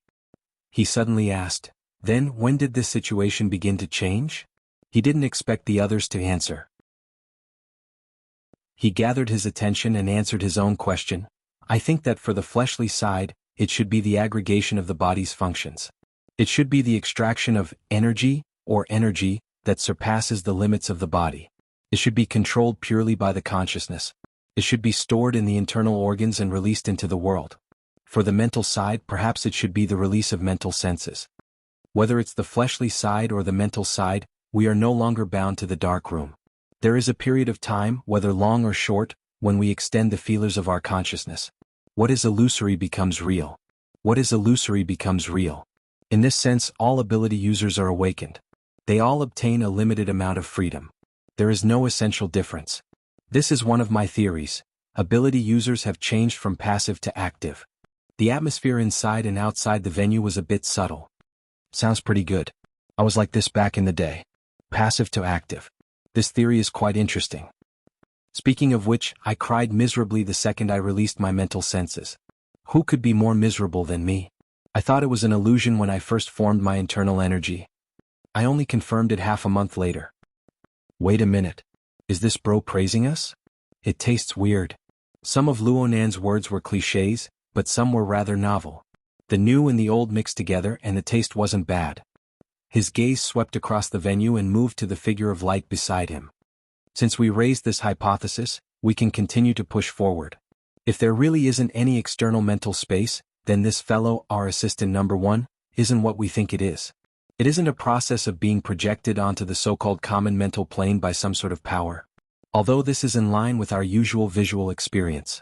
He suddenly asked, "Then when did this situation begin to change?" He didn't expect the others to answer. He gathered his attention and answered his own question. I think that for the fleshly side, it should be the aggregation of the body's functions. It should be the extraction of energy that surpasses the limits of the body. It should be controlled purely by the consciousness. It should be stored in the internal organs and released into the world. For the mental side, perhaps it should be the release of mental senses. Whether it's the fleshly side or the mental side, we are no longer bound to the dark room. There is a period of time, whether long or short, when we extend the feelers of our consciousness. What is illusory becomes real. What is illusory becomes real. In this sense, all ability users are awakened. They all obtain a limited amount of freedom. There is no essential difference. This is one of my theories. Ability users have changed from passive to active. The atmosphere inside and outside the venue was a bit subtle. Sounds pretty good. I was like this back in the day. Passive to active. This theory is quite interesting. Speaking of which, I cried miserably the second I released my mental senses. Who could be more miserable than me? I thought it was an illusion when I first formed my internal energy. I only confirmed it half a month later. Wait a minute. Is this bro praising us? It tastes weird. Some of Luonan's words were clichés, but some were rather novel. The new and the old mixed together, and the taste wasn't bad. His gaze swept across the venue and moved to the figure of light beside him. Since we raised this hypothesis, we can continue to push forward. If there really isn't any external mental space, then this fellow, our assistant number one, isn't what we think it is. It isn't a process of being projected onto the so-called common mental plane by some sort of power. Although this is in line with our usual visual experience.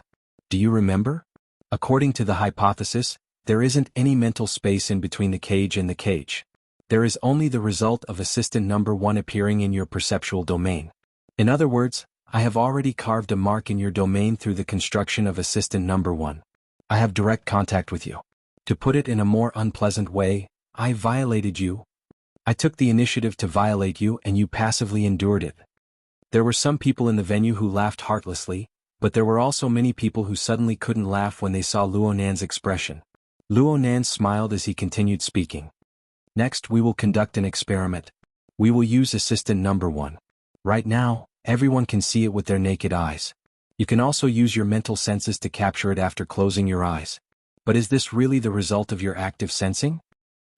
Do you remember? According to the hypothesis, there isn't any mental space in between the cage and the cage. There is only the result of assistant number one appearing in your perceptual domain. In other words, I have already carved a mark in your domain through the construction of assistant number one. I have direct contact with you. To put it in a more unpleasant way, I violated you. I took the initiative to violate you and you passively endured it. There were some people in the venue who laughed heartlessly, but there were also many people who suddenly couldn't laugh when they saw Luonan's expression. Luonan smiled as he continued speaking. Next, we will conduct an experiment. We will use assistant number one. Right now, everyone can see it with their naked eyes. You can also use your mental senses to capture it after closing your eyes. But is this really the result of your active sensing?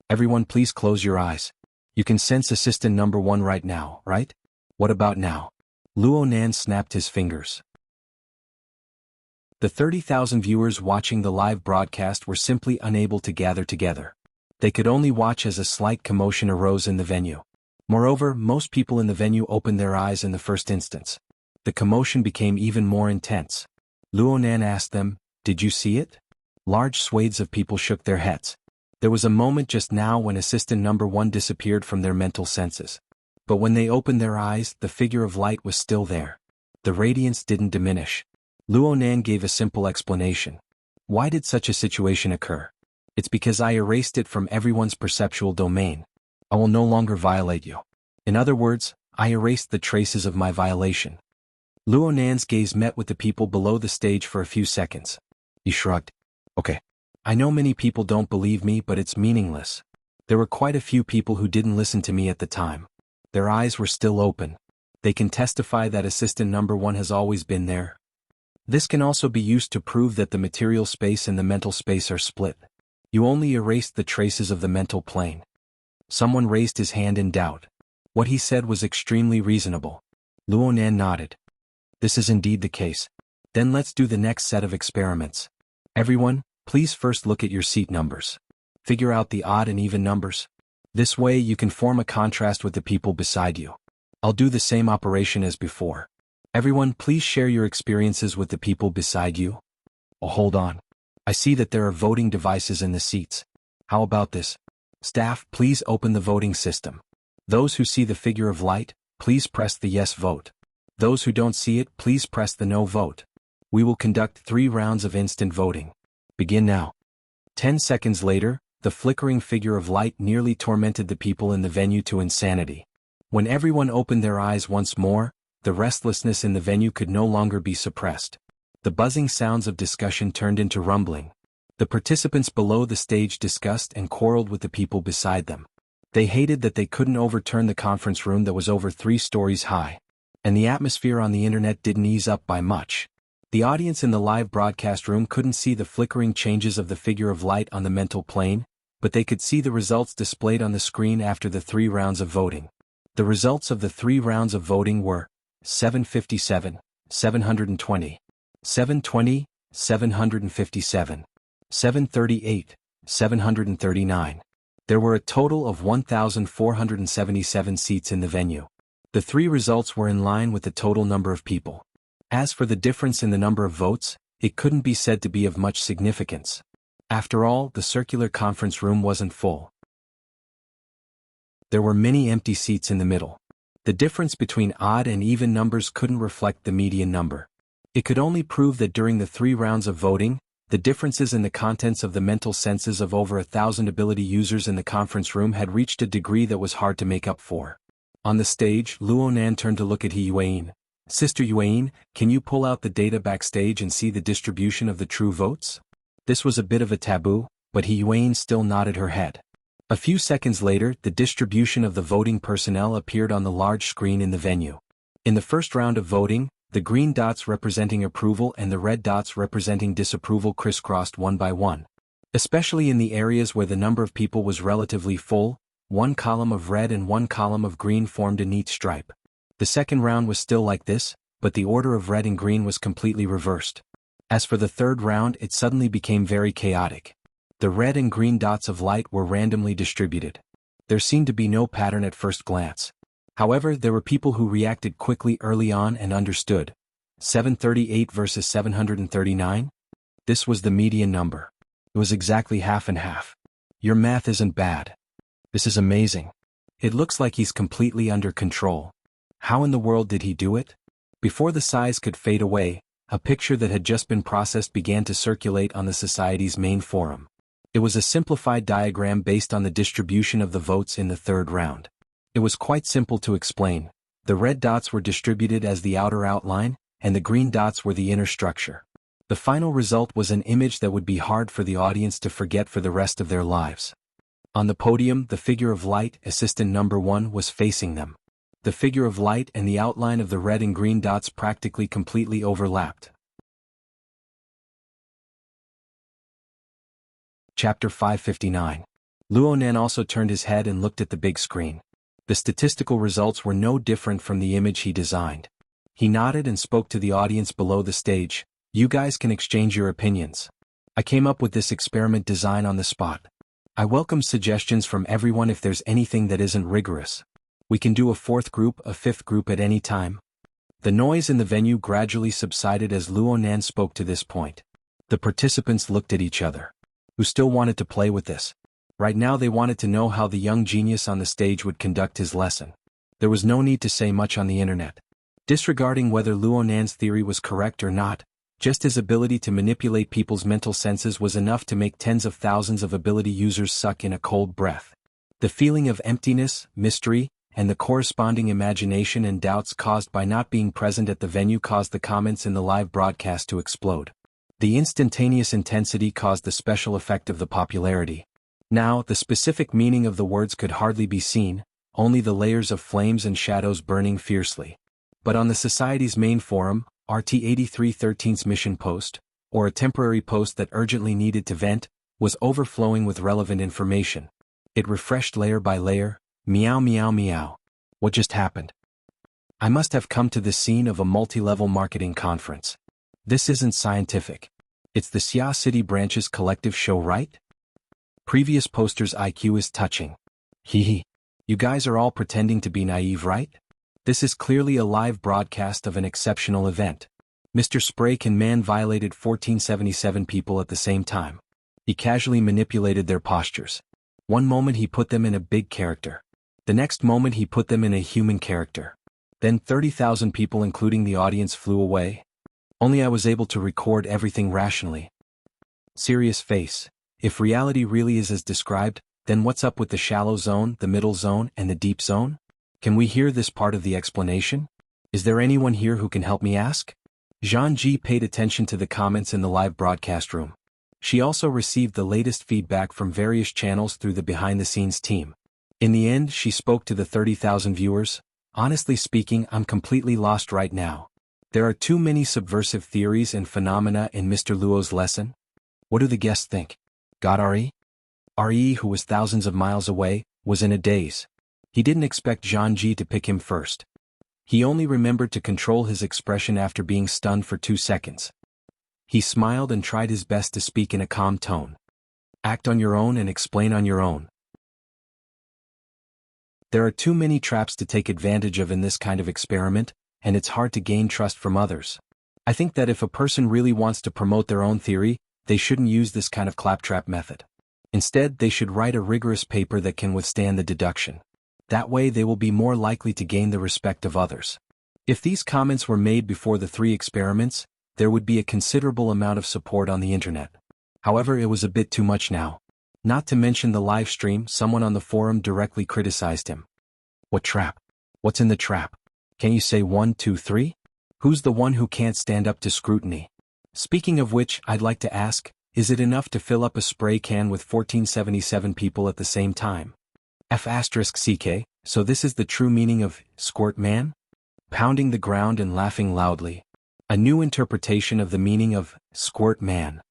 Everyone please close your eyes. You can sense assistant number one right now, right? What about now? Luonan snapped his fingers. The 30,000 viewers watching the live broadcast were simply unable to gather together. They could only watch as a slight commotion arose in the venue. Moreover, most people in the venue opened their eyes in the first instance. The commotion became even more intense. Luonan asked them, "Did you see it?" Large swathes of people shook their heads. There was a moment just now when assistant number one disappeared from their mental senses. But when they opened their eyes, the figure of light was still there. The radiance didn't diminish. Luonan gave a simple explanation. Why did such a situation occur? It's because I erased it from everyone's perceptual domain. I will no longer violate you. In other words, I erased the traces of my violation. Luonan's gaze met with the people below the stage for a few seconds. He shrugged. Okay. I know many people don't believe me, but it's meaningless. There were quite a few people who didn't listen to me at the time. Their eyes were still open. They can testify that assistant number 1 has always been there. This can also be used to prove that the material space and the mental space are split. You only erased the traces of the mental plane. Someone raised his hand in doubt. What he said was extremely reasonable. Luonan nodded. This is indeed the case. Then let's do the next set of experiments. Everyone, please first look at your seat numbers. Figure out the odd and even numbers. This way you can form a contrast with the people beside you. I'll do the same operation as before. Everyone, please share your experiences with the people beside you. Oh, hold on. I see that there are voting devices in the seats. How about this? Staff, please open the voting system. Those who see the figure of light, please press the yes vote. Those who don't see it, please press the no vote. We will conduct 3 rounds of instant voting. Begin now. 10 seconds later, the flickering figure of light nearly tormented the people in the venue to insanity. When everyone opened their eyes once more, the restlessness in the venue could no longer be suppressed. The buzzing sounds of discussion turned into rumbling. The participants below the stage discussed and quarreled with the people beside them. They hated that they couldn't overturn the conference room that was over 3 stories high. And the atmosphere on the internet didn't ease up by much. The audience in the live broadcast room couldn't see the flickering changes of the figure of light on the mental plane, but they could see the results displayed on the screen after the 3 rounds of voting. The results of the 3 rounds of voting were 757, 720, 720, 757, 738, 739. There were a total of 1,477 seats in the venue. The 3 results were in line with the total number of people. As for the difference in the number of votes, it couldn't be said to be of much significance. After all, the circular conference room wasn't full. There were many empty seats in the middle. The difference between odd and even numbers couldn't reflect the median number. It could only prove that during the 3 rounds of voting, the differences in the contents of the mental senses of over 1,000 ability users in the conference room had reached a degree that was hard to make up for. On the stage, Luonan turned to look at Yuan. Sister Yuan, can you pull out the data backstage and see the distribution of the true votes? This was a bit of a taboo, but Yuan still nodded her head. A few seconds later, the distribution of the voting personnel appeared on the large screen in the venue. In the first round of voting, the green dots representing approval and the red dots representing disapproval crisscrossed one by one. Especially in the areas where the number of people was relatively full, 1 column of red and 1 column of green formed a neat stripe. The second round was still like this, but the order of red and green was completely reversed. As for the third round, it suddenly became very chaotic. The red and green dots of light were randomly distributed. There seemed to be no pattern at first glance. However, there were people who reacted quickly early on and understood. 738 versus 739? This was the median number. It was exactly half and half. Your math isn't bad. This is amazing. It looks like he's completely under control. How in the world did he do it? Before the sighs could fade away, a picture that had just been processed began to circulate on the society's main forum. It was a simplified diagram based on the distribution of the votes in the third round. It was quite simple to explain. The red dots were distributed as the outer outline, and the green dots were the inner structure. The final result was an image that would be hard for the audience to forget for the rest of their lives. On the podium, the figure of light, assistant number 1, was facing them. The figure of light and the outline of the red and green dots practically completely overlapped. Chapter 559. Luonan also turned his head and looked at the big screen. The statistical results were no different from the image he designed. He nodded and spoke to the audience below the stage. You guys can exchange your opinions. I came up with this experiment design on the spot. I welcome suggestions from everyone if there's anything that isn't rigorous. We can do a 4th group, a 5th group at any time. The noise in the venue gradually subsided as Luonan spoke to this point. The participants looked at each other. Who still wanted to play with this? Right now they wanted to know how the young genius on the stage would conduct his lesson. There was no need to say much on the internet. Disregarding whether Luonan's theory was correct or not, Just his ability to manipulate people's mental senses was enough to make tens of thousands of ability users suck in a cold breath. The feeling of emptiness, mystery, and the corresponding imagination and doubts caused by not being present at the venue caused the comments in the live broadcast to explode. The instantaneous intensity caused the special effect of the popularity. Now, the specific meaning of the words could hardly be seen, only the layers of flames and shadows burning fiercely. But on the Society's main forum, RT-8313's mission post, or a temporary post that urgently needed to vent, was overflowing with relevant information. It refreshed layer by layer, meow meow meow. What just happened? I must have come to the scene of a multi-level marketing conference. This isn't scientific. It's the Xia City branch's collective show, right? Previous poster's IQ is touching. Hee. You guys are all pretending to be naive, right? This is clearly a live broadcast of an exceptional event. Mr. Spray Can Man violated 1477 people at the same time. He casually manipulated their postures. One moment he put them in a big character. The next moment he put them in a human character. Then 30,000 people including the audience flew away. Only I was able to record everything rationally. Serious face. If reality really is as described, then what's up with the shallow zone, the middle zone, and the deep zone? Can we hear this part of the explanation? Is there anyone here who can help me ask? Xianxia paid attention to the comments in the live broadcast room. She also received the latest feedback from various channels through the behind-the-scenes team. In the end, she spoke to the 30,000 viewers. Honestly speaking, I'm completely lost right now. There are too many subversive theories and phenomena in Mr. Luo's lesson. What do the guests think? God RE? RE, who was thousands of miles away, was in a daze. He didn't expect Xianxia to pick him first. He only remembered to control his expression after being stunned for 2 seconds. He smiled and tried his best to speak in a calm tone. Act on your own and explain on your own. There are too many traps to take advantage of in this kind of experiment, and it's hard to gain trust from others. I think that if a person really wants to promote their own theory, they shouldn't use this kind of claptrap method. Instead, they should write a rigorous paper that can withstand the deduction. That way they will be more likely to gain the respect of others. If these comments were made before the 3 experiments, there would be a considerable amount of support on the internet. However, it was a bit too much now. Not to mention the live stream, someone on the forum directly criticized him. What trap? What's in the trap? Can you say 1, 2, 3? Who's the one who can't stand up to scrutiny? Speaking of which, I'd like to ask, is it enough to fill up a spray can with 1477 people at the same time? F***CK, so this is the true meaning of squirt man? Pounding the ground and laughing loudly. A new interpretation of the meaning of squirt man.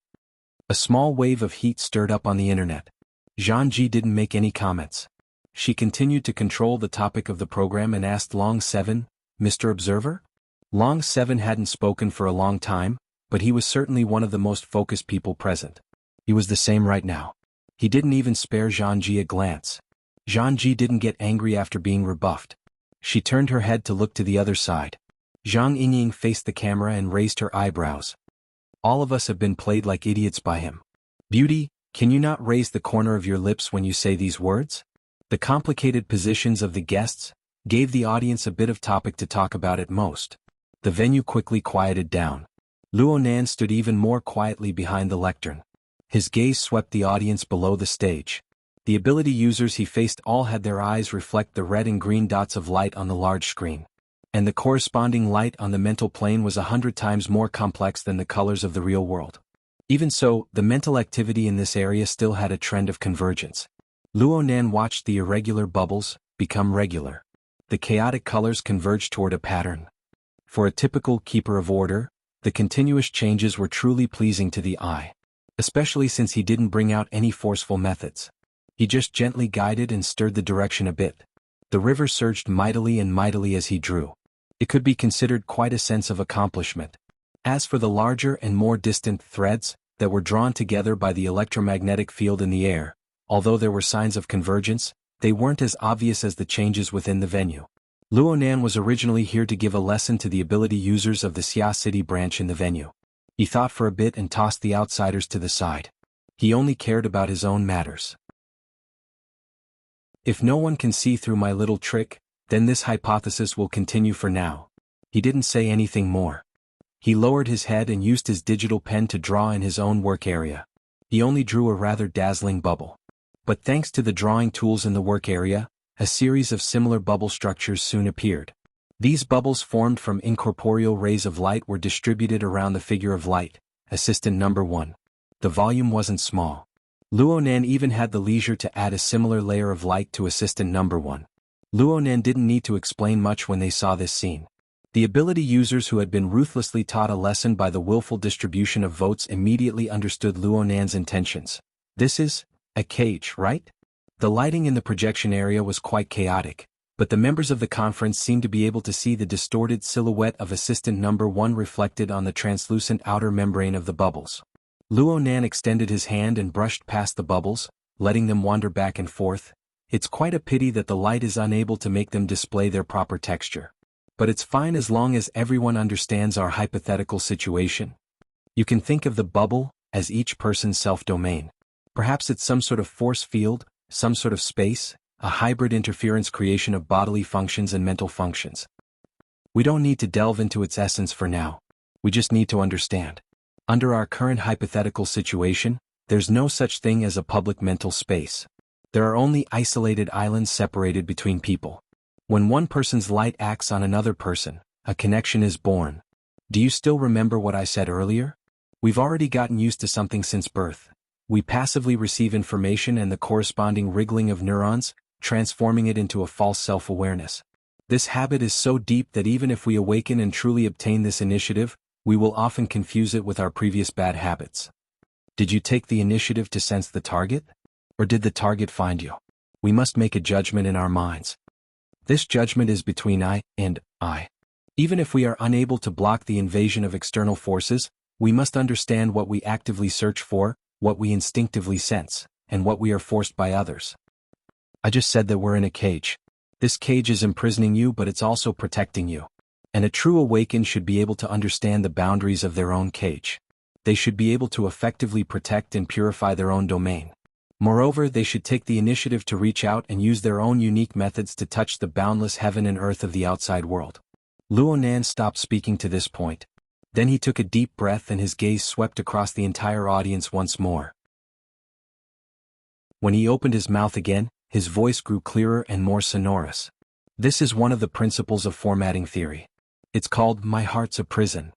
A small wave of heat stirred up on the internet. Xianxia didn't make any comments. She continued to control the topic of the program and asked Long 7, Mr. Observer? Long 7 hadn't spoken for a long time, but he was certainly one of the most focused people present. He was the same right now. He didn't even spare Xianxia a glance. Xianxia didn't get angry after being rebuffed. She turned her head to look to the other side. Zhang Yingying faced the camera and raised her eyebrows. All of us have been played like idiots by him. Beauty, can you not raise the corner of your lips when you say these words? The complicated positions of the guests gave the audience a bit of topic to talk about at most. The venue quickly quieted down. Luo Nan stood even more quietly behind the lectern. His gaze swept the audience below the stage. The ability users he faced all had their eyes reflect the red and green dots of light on the large screen. And the corresponding light on the mental plane was 100 times more complex than the colors of the real world. Even so, the mental activity in this area still had a trend of convergence. Luo Nan watched the irregular bubbles become regular. The chaotic colors converged toward a pattern. For a typical keeper of order, the continuous changes were truly pleasing to the eye. Especially since he didn't bring out any forceful methods. He just gently guided and stirred the direction a bit. The river surged mightily and mightily as he drew. It could be considered quite a sense of accomplishment. As for the larger and more distant threads that were drawn together by the electromagnetic field in the air, although there were signs of convergence, they weren't as obvious as the changes within the venue. Luo Nan was originally here to give a lesson to the ability users of the Xia City branch in the venue. He thought for a bit and tossed the outsiders to the side. He only cared about his own matters. If no one can see through my little trick, then this hypothesis will continue for now. He didn't say anything more. He lowered his head and used his digital pen to draw in his own work area. He only drew a rather dazzling bubble. But thanks to the drawing tools in the work area, a series of similar bubble structures soon appeared. These bubbles formed from incorporeal rays of light were distributed around the figure of light, assistant number 1. The volume wasn't small. Luonan even had the leisure to add a similar layer of light to assistant number 1. Luonan didn't need to explain much when they saw this scene. The ability users who had been ruthlessly taught a lesson by the willful distribution of votes immediately understood Luonan's intentions. This is a cage, right? The lighting in the projection area was quite chaotic, but the members of the conference seemed to be able to see the distorted silhouette of assistant number 1 reflected on the translucent outer membrane of the bubbles. Luonan extended his hand and brushed past the bubbles, letting them wander back and forth. It's quite a pity that the light is unable to make them display their proper texture. But it's fine as long as everyone understands our hypothetical situation. You can think of the bubble as each person's self-domain. Perhaps it's some sort of force field, some sort of space, a hybrid interference creation of bodily functions and mental functions. We don't need to delve into its essence for now. We just need to understand. Under our current hypothetical situation, there's no such thing as a public mental space. There are only isolated islands separated between people. When one person's light acts on another person, a connection is born. Do you still remember what I said earlier? We've already gotten used to something since birth. We passively receive information and the corresponding wriggling of neurons, transforming it into a false self-awareness. This habit is so deep that even if we awaken and truly obtain this initiative, we will often confuse it with our previous bad habits. Did you take the initiative to sense the target? Or did the target find you? We must make a judgment in our minds. This judgment is between I and I. Even if we are unable to block the invasion of external forces, we must understand what we actively search for, what we instinctively sense, and what we are forced by others. I just said that we're in a cage. This cage is imprisoning you, but it's also protecting you. And a true awakened should be able to understand the boundaries of their own cage. They should be able to effectively protect and purify their own domain. Moreover, they should take the initiative to reach out and use their own unique methods to touch the boundless heaven and earth of the outside world. Luonan stopped speaking to this point. Then he took a deep breath and his gaze swept across the entire audience once more. When he opened his mouth again, his voice grew clearer and more sonorous. This is one of the principles of formatting theory. It's called "My Heart's a Prison."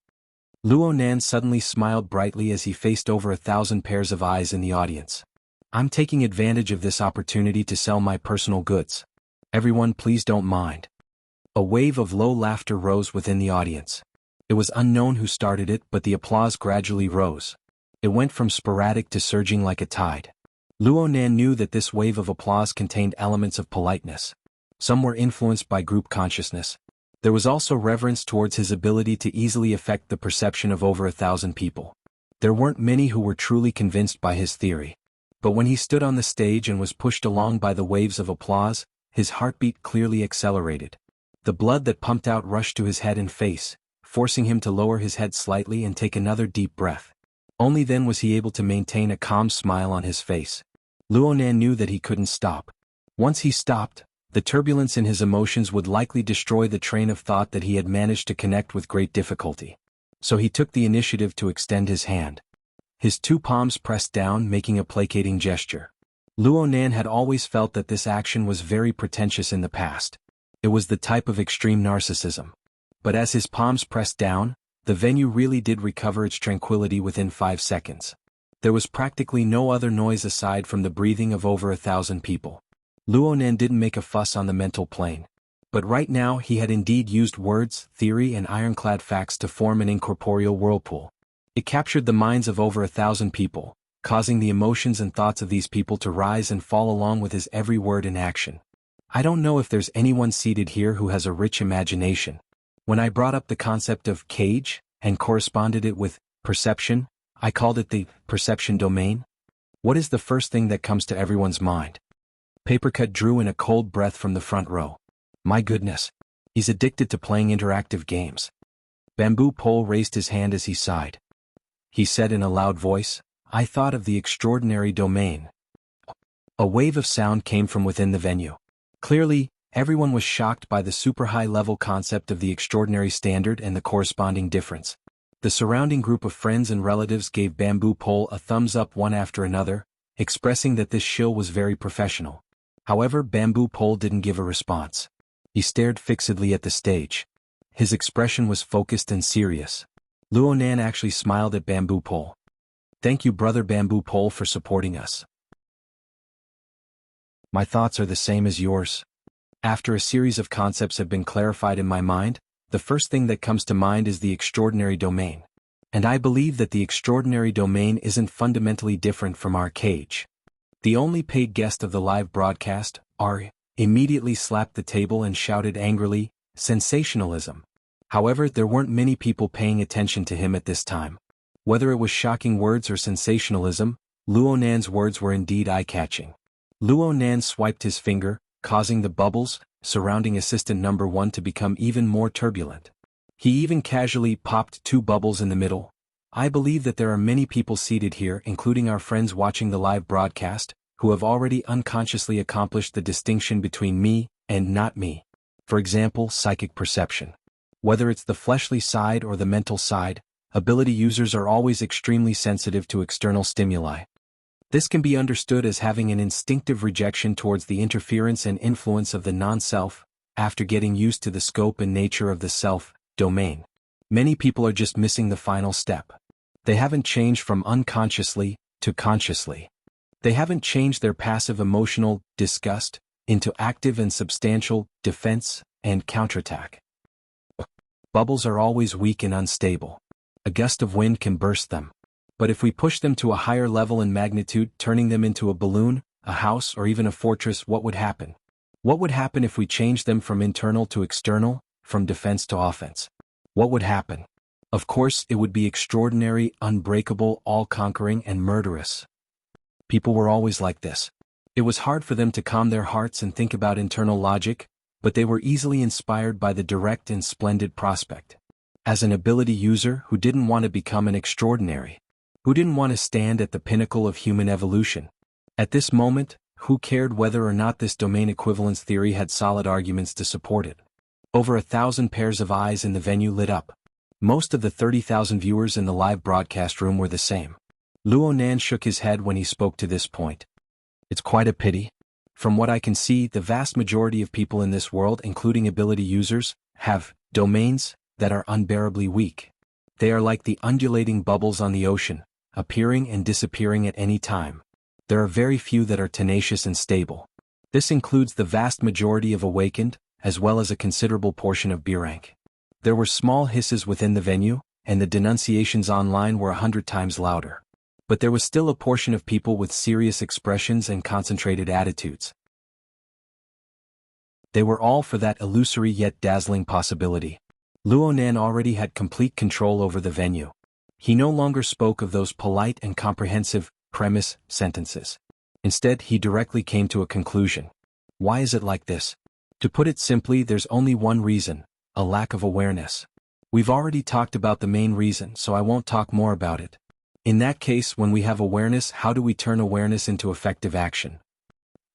Luonan suddenly smiled brightly as he faced over 1,000 pairs of eyes in the audience. I'm taking advantage of this opportunity to sell my personal goods. Everyone, please don't mind. A wave of low laughter rose within the audience. It was unknown who started it, but the applause gradually rose. It went from sporadic to surging like a tide. Luonan knew that this wave of applause contained elements of politeness. Some were influenced by group consciousness. There was also reverence towards his ability to easily affect the perception of over 1,000 people. There weren't many who were truly convinced by his theory. But when he stood on the stage and was pushed along by the waves of applause, his heartbeat clearly accelerated. The blood that pumped out rushed to his head and face, forcing him to lower his head slightly and take another deep breath. Only then was he able to maintain a calm smile on his face. Luonan knew that he couldn't stop. Once he stopped, the turbulence in his emotions would likely destroy the train of thought that he had managed to connect with great difficulty. So he took the initiative to extend his hand. His 2 palms pressed down, making a placating gesture. Luonan had always felt that this action was very pretentious in the past. It was the type of extreme narcissism. But as his palms pressed down, the venue really did recover its tranquility within 5 seconds. There was practically no other noise aside from the breathing of over 1,000 people. Luonan didn't make a fuss on the mental plane. But right now he had indeed used words, theory and ironclad facts to form an incorporeal whirlpool. It captured the minds of over 1,000 people, causing the emotions and thoughts of these people to rise and fall along with his every word and action. I don't know if there's anyone seated here who has a rich imagination. When I brought up the concept of cage, and corresponded it with perception, I called it the perception domain. What is the first thing that comes to everyone's mind? Papercut drew in a cold breath from the front row. My goodness. He's addicted to playing interactive games. Bamboo Pole raised his hand as he sighed. He said in a loud voice, I thought of the extraordinary domain. A wave of sound came from within the venue. Clearly, everyone was shocked by the super high-level concept of the extraordinary standard and the corresponding difference. The surrounding group of friends and relatives gave Bamboo Pole a thumbs up one after another, expressing that this shill was very professional. However, Bamboo Pole didn't give a response. He stared fixedly at the stage. His expression was focused and serious. Luonan actually smiled at Bamboo Pole. "Thank you, brother Bamboo Pole, for supporting us. My thoughts are the same as yours." After a series of concepts have been clarified in my mind, the first thing that comes to mind is the extraordinary domain. And I believe that the extraordinary domain isn't fundamentally different from our cage. The only paid guest of the live broadcast, Ari, immediately slapped the table and shouted angrily, "Sensationalism." However, there weren't many people paying attention to him at this time. Whether it was shocking words or sensationalism, Luonan's words were indeed eye-catching. Luonan swiped his finger, causing the bubbles surrounding assistant number 1 to become even more turbulent. He even casually popped 2 bubbles in the middle. I believe that there are many people seated here, including our friends watching the live broadcast, who have already unconsciously accomplished the distinction between me and not me. For example, psychic perception. Whether it's the fleshly side or the mental side, ability users are always extremely sensitive to external stimuli. This can be understood as having an instinctive rejection towards the interference and influence of the non-self, after getting used to the scope and nature of the self domain. Many people are just missing the final step. They haven't changed from unconsciously to consciously. They haven't changed their passive emotional disgust into active and substantial defense and counterattack. Bubbles are always weak and unstable. A gust of wind can burst them. But if we push them to a higher level in magnitude, turning them into a balloon, a house, or even a fortress, what would happen? What would happen if we changed them from internal to external, from defense to offense? What would happen? Of course, it would be extraordinary, unbreakable, all-conquering, and murderous. People were always like this. It was hard for them to calm their hearts and think about internal logic, but they were easily inspired by the direct and splendid prospect. As an ability user who didn't want to become an extraordinary, who didn't want to stand at the pinnacle of human evolution. At this moment, who cared whether or not this domain equivalence theory had solid arguments to support it? Over 1,000 pairs of eyes in the venue lit up. Most of the 30,000 viewers in the live broadcast room were the same. Luonan shook his head when he spoke to this point. It's quite a pity. From what I can see, the vast majority of people in this world, including ability users, have domains that are unbearably weak. They are like the undulating bubbles on the ocean, appearing and disappearing at any time. There are very few that are tenacious and stable. This includes the vast majority of awakened, as well as a considerable portion of B rank. There were small hisses within the venue, and the denunciations online were 100 times louder. But there was still a portion of people with serious expressions and concentrated attitudes. They were all for that illusory yet dazzling possibility. Luonan already had complete control over the venue. He no longer spoke of those polite and comprehensive premise sentences. Instead, he directly came to a conclusion. Why is it like this? To put it simply, there's only one reason: a lack of awareness. We've already talked about the main reason, so I won't talk more about it. In that case, when we have awareness, how do we turn awareness into effective action?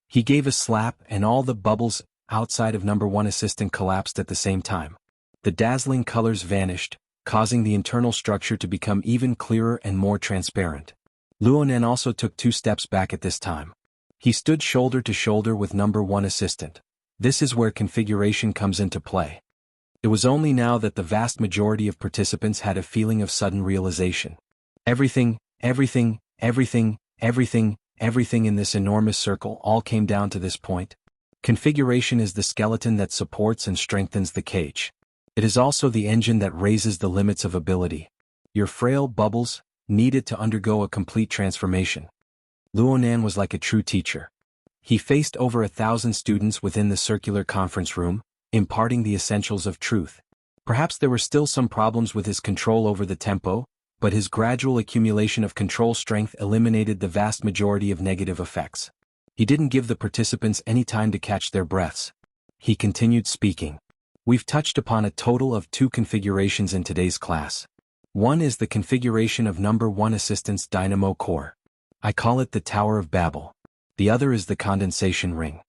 He gave a slap, and all the bubbles outside of number 1 assistant collapsed at the same time. The dazzling colors vanished, causing the internal structure to become even clearer and more transparent. Luonan also took 2 steps back at this time. He stood shoulder to shoulder with number 1 assistant. This is where configuration comes into play. It was only now that the vast majority of participants had a feeling of sudden realization. Everything in this enormous circle all came down to this point. Configuration is the skeleton that supports and strengthens the cage. It is also the engine that raises the limits of ability. Your frail bubbles needed to undergo a complete transformation. Luonan was like a true teacher. He faced over 1,000 students within the circular conference room, imparting the essentials of truth. Perhaps there were still some problems with his control over the tempo, but his gradual accumulation of control strength eliminated the vast majority of negative effects. He didn't give the participants any time to catch their breaths. He continued speaking. We've touched upon a total of 2 configurations in today's class. One is the configuration of number 1 assistant's dynamo core. I call it the Tower of Babel. The other is the condensation ring.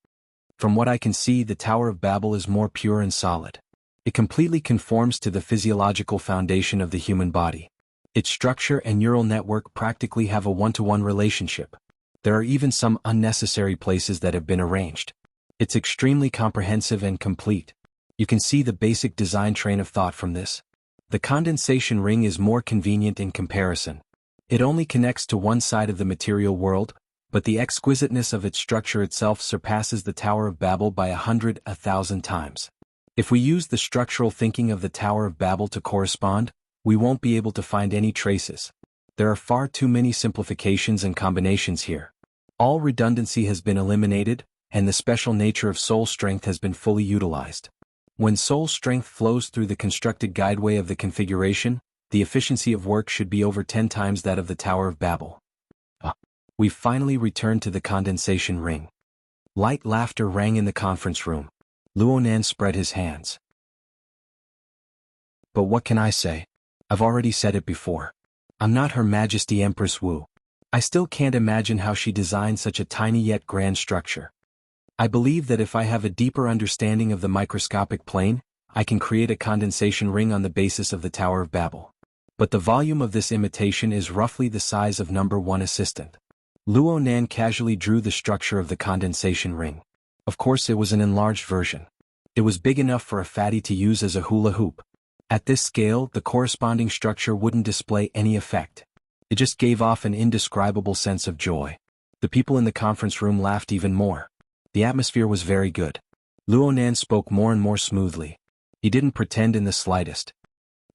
From what I can see, the Tower of Babel is more pure and solid. It completely conforms to the physiological foundation of the human body. Its structure and neural network practically have a one-to-one relationship. There are even some unnecessary places that have been arranged. It's extremely comprehensive and complete. You can see the basic design train of thought from this. The condensation ring is more convenient in comparison. It only connects to one side of the material world, but the exquisiteness of its structure itself surpasses the Tower of Babel by 100, 1,000 times. If we use the structural thinking of the Tower of Babel to correspond, we won't be able to find any traces. There are far too many simplifications and combinations here. All redundancy has been eliminated, and the special nature of soul strength has been fully utilized. When soul strength flows through the constructed guideway of the configuration, the efficiency of work should be over 10 times that of the Tower of Babel. We've finally returned to the condensation ring. Light laughter rang in the conference room. Luonan spread his hands. But what can I say? I've already said it before. I'm not Her Majesty Empress Wu. I still can't imagine how she designed such a tiny yet grand structure. I believe that if I have a deeper understanding of the microscopic plane, I can create a condensation ring on the basis of the Tower of Babel. But the volume of this imitation is roughly the size of number 1 assistant. Luonan casually drew the structure of the condensation ring. Of course, it was an enlarged version. It was big enough for a fatty to use as a hula hoop. At this scale, the corresponding structure wouldn't display any effect. It just gave off an indescribable sense of joy. The people in the conference room laughed even more. The atmosphere was very good. Luonan spoke more and more smoothly. He didn't pretend in the slightest.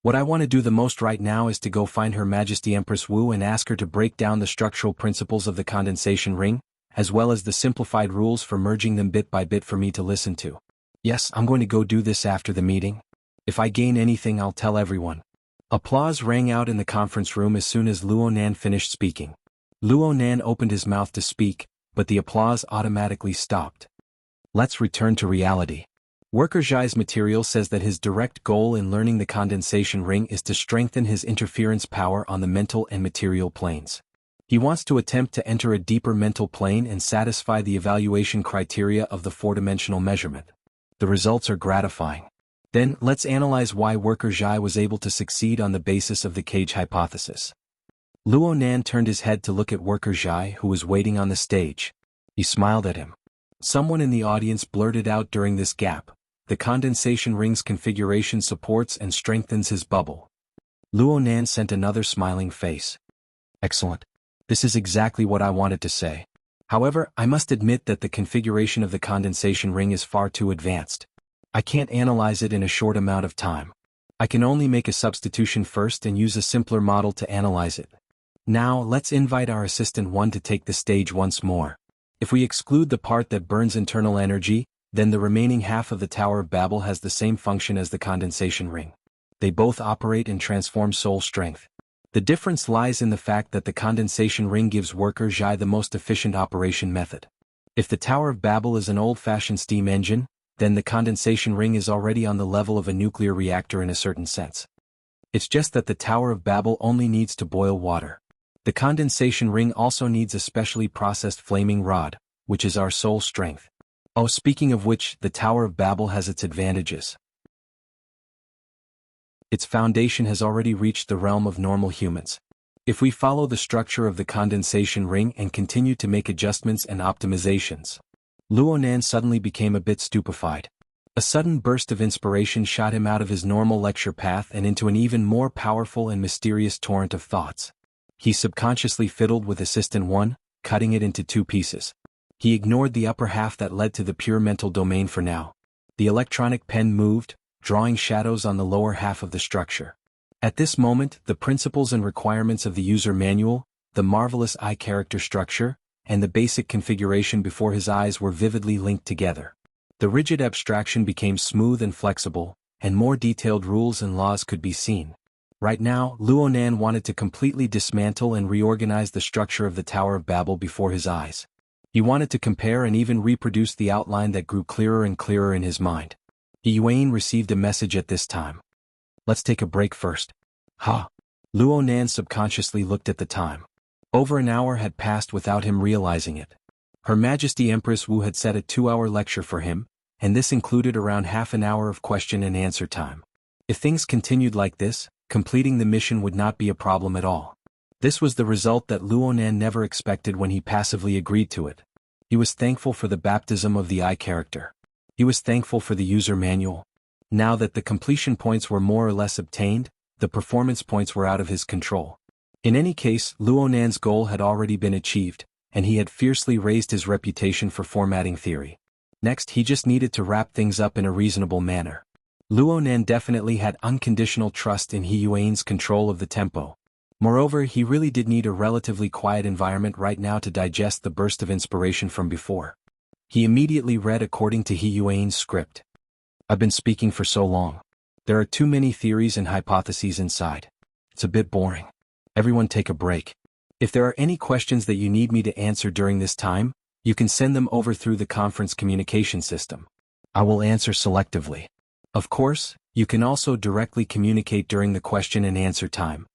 What I want to do the most right now is to go find Her Majesty Empress Wu and ask her to break down the structural principles of the condensation ring, as well as the simplified rules for merging them bit by bit for me to listen to. Yes, I'm going to go do this after the meeting. If I gain anything, I'll tell everyone. Applause rang out in the conference room as soon as Luonan finished speaking. Luonan opened his mouth to speak, but the applause automatically stopped. Let's return to reality. Worker Zhai's material says that his direct goal in learning the condensation ring is to strengthen his interference power on the mental and material planes. He wants to attempt to enter a deeper mental plane and satisfy the evaluation criteria of the four-dimensional measurement. The results are gratifying. Then, let's analyze why Worker Zhai was able to succeed on the basis of the cage hypothesis. Luonan turned his head to look at Worker Zhai, who was waiting on the stage. He smiled at him. Someone in the audience blurted out during this gap, "The condensation ring's configuration supports and strengthens his bubble." Luonan sent another smiling face. Excellent. This is exactly what I wanted to say. However, I must admit that the configuration of the condensation ring is far too advanced. I can't analyze it in a short amount of time. I can only make a substitution first and use a simpler model to analyze it. Now, let's invite our assistant 1 to take the stage once more. If we exclude the part that burns internal energy, then the remaining half of the Tower of Babel has the same function as the condensation ring. They both operate and transform soul strength. The difference lies in the fact that the condensation ring gives Worker Zhai the most efficient operation method. If the Tower of Babel is an old-fashioned steam engine, then the condensation ring is already on the level of a nuclear reactor in a certain sense. It's just that the Tower of Babel only needs to boil water. The condensation ring also needs a specially processed flaming rod, which is our soul strength. Oh, speaking of which, the Tower of Babel has its advantages. Its foundation has already reached the realm of normal humans. If we follow the structure of the condensation ring and continue to make adjustments and optimizations. Luonan suddenly became a bit stupefied. A sudden burst of inspiration shot him out of his normal lecture path and into an even more powerful and mysterious torrent of thoughts. He subconsciously fiddled with Assistant 1, cutting it into 2 pieces. He ignored the upper half that led to the pure mental domain for now. The electronic pen moved, drawing shadows on the lower half of the structure. At this moment, the principles and requirements of the user manual, the marvelous eye character structure, and the basic configuration before his eyes were vividly linked together. The rigid abstraction became smooth and flexible, and more detailed rules and laws could be seen. Right now, Luonan wanted to completely dismantle and reorganize the structure of the Tower of Babel before his eyes. He wanted to compare and even reproduce the outline that grew clearer and clearer in his mind. Yuan received a message at this time. Let's take a break first. Luonan subconsciously looked at the time. Over an hour had passed without him realizing it. Her Majesty Empress Wu had set a 2-hour lecture for him, and this included around half an hour of question and answer time. If things continued like this, completing the mission would not be a problem at all. This was the result that Luonan never expected when he passively agreed to it. He was thankful for the baptism of the I character. He was thankful for the user manual. Now that the completion points were more or less obtained, the performance points were out of his control. In any case, Luonan's goal had already been achieved, and he had fiercely raised his reputation for formatting theory. Next, he just needed to wrap things up in a reasonable manner. Luonan definitely had unconditional trust in Hiyuan's control of the tempo. Moreover, he really did need a relatively quiet environment right now to digest the burst of inspiration from before. He immediately read according to Hiyuan's script. I've been speaking for so long. There are too many theories and hypotheses inside. It's a bit boring. Everyone take a break. If there are any questions that you need me to answer during this time, you can send them over through the conference communication system. I will answer selectively. Of course, you can also directly communicate during the question and answer time.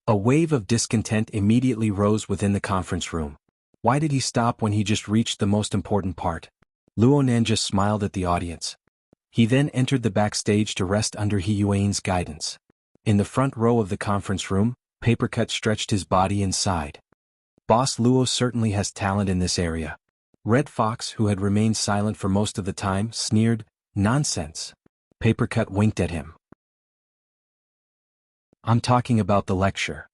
A wave of discontent immediately rose within the conference room. Why did he stop when he just reached the most important part? Luonan just smiled at the audience. He then entered the backstage to rest under Hiyuan's guidance. In the front row of the conference room, Papercut stretched his body and sighed. Boss Luo certainly has talent in this area. Red Fox, who had remained silent for most of the time, sneered, "Nonsense." Papercut winked at him. I'm talking about the lecture.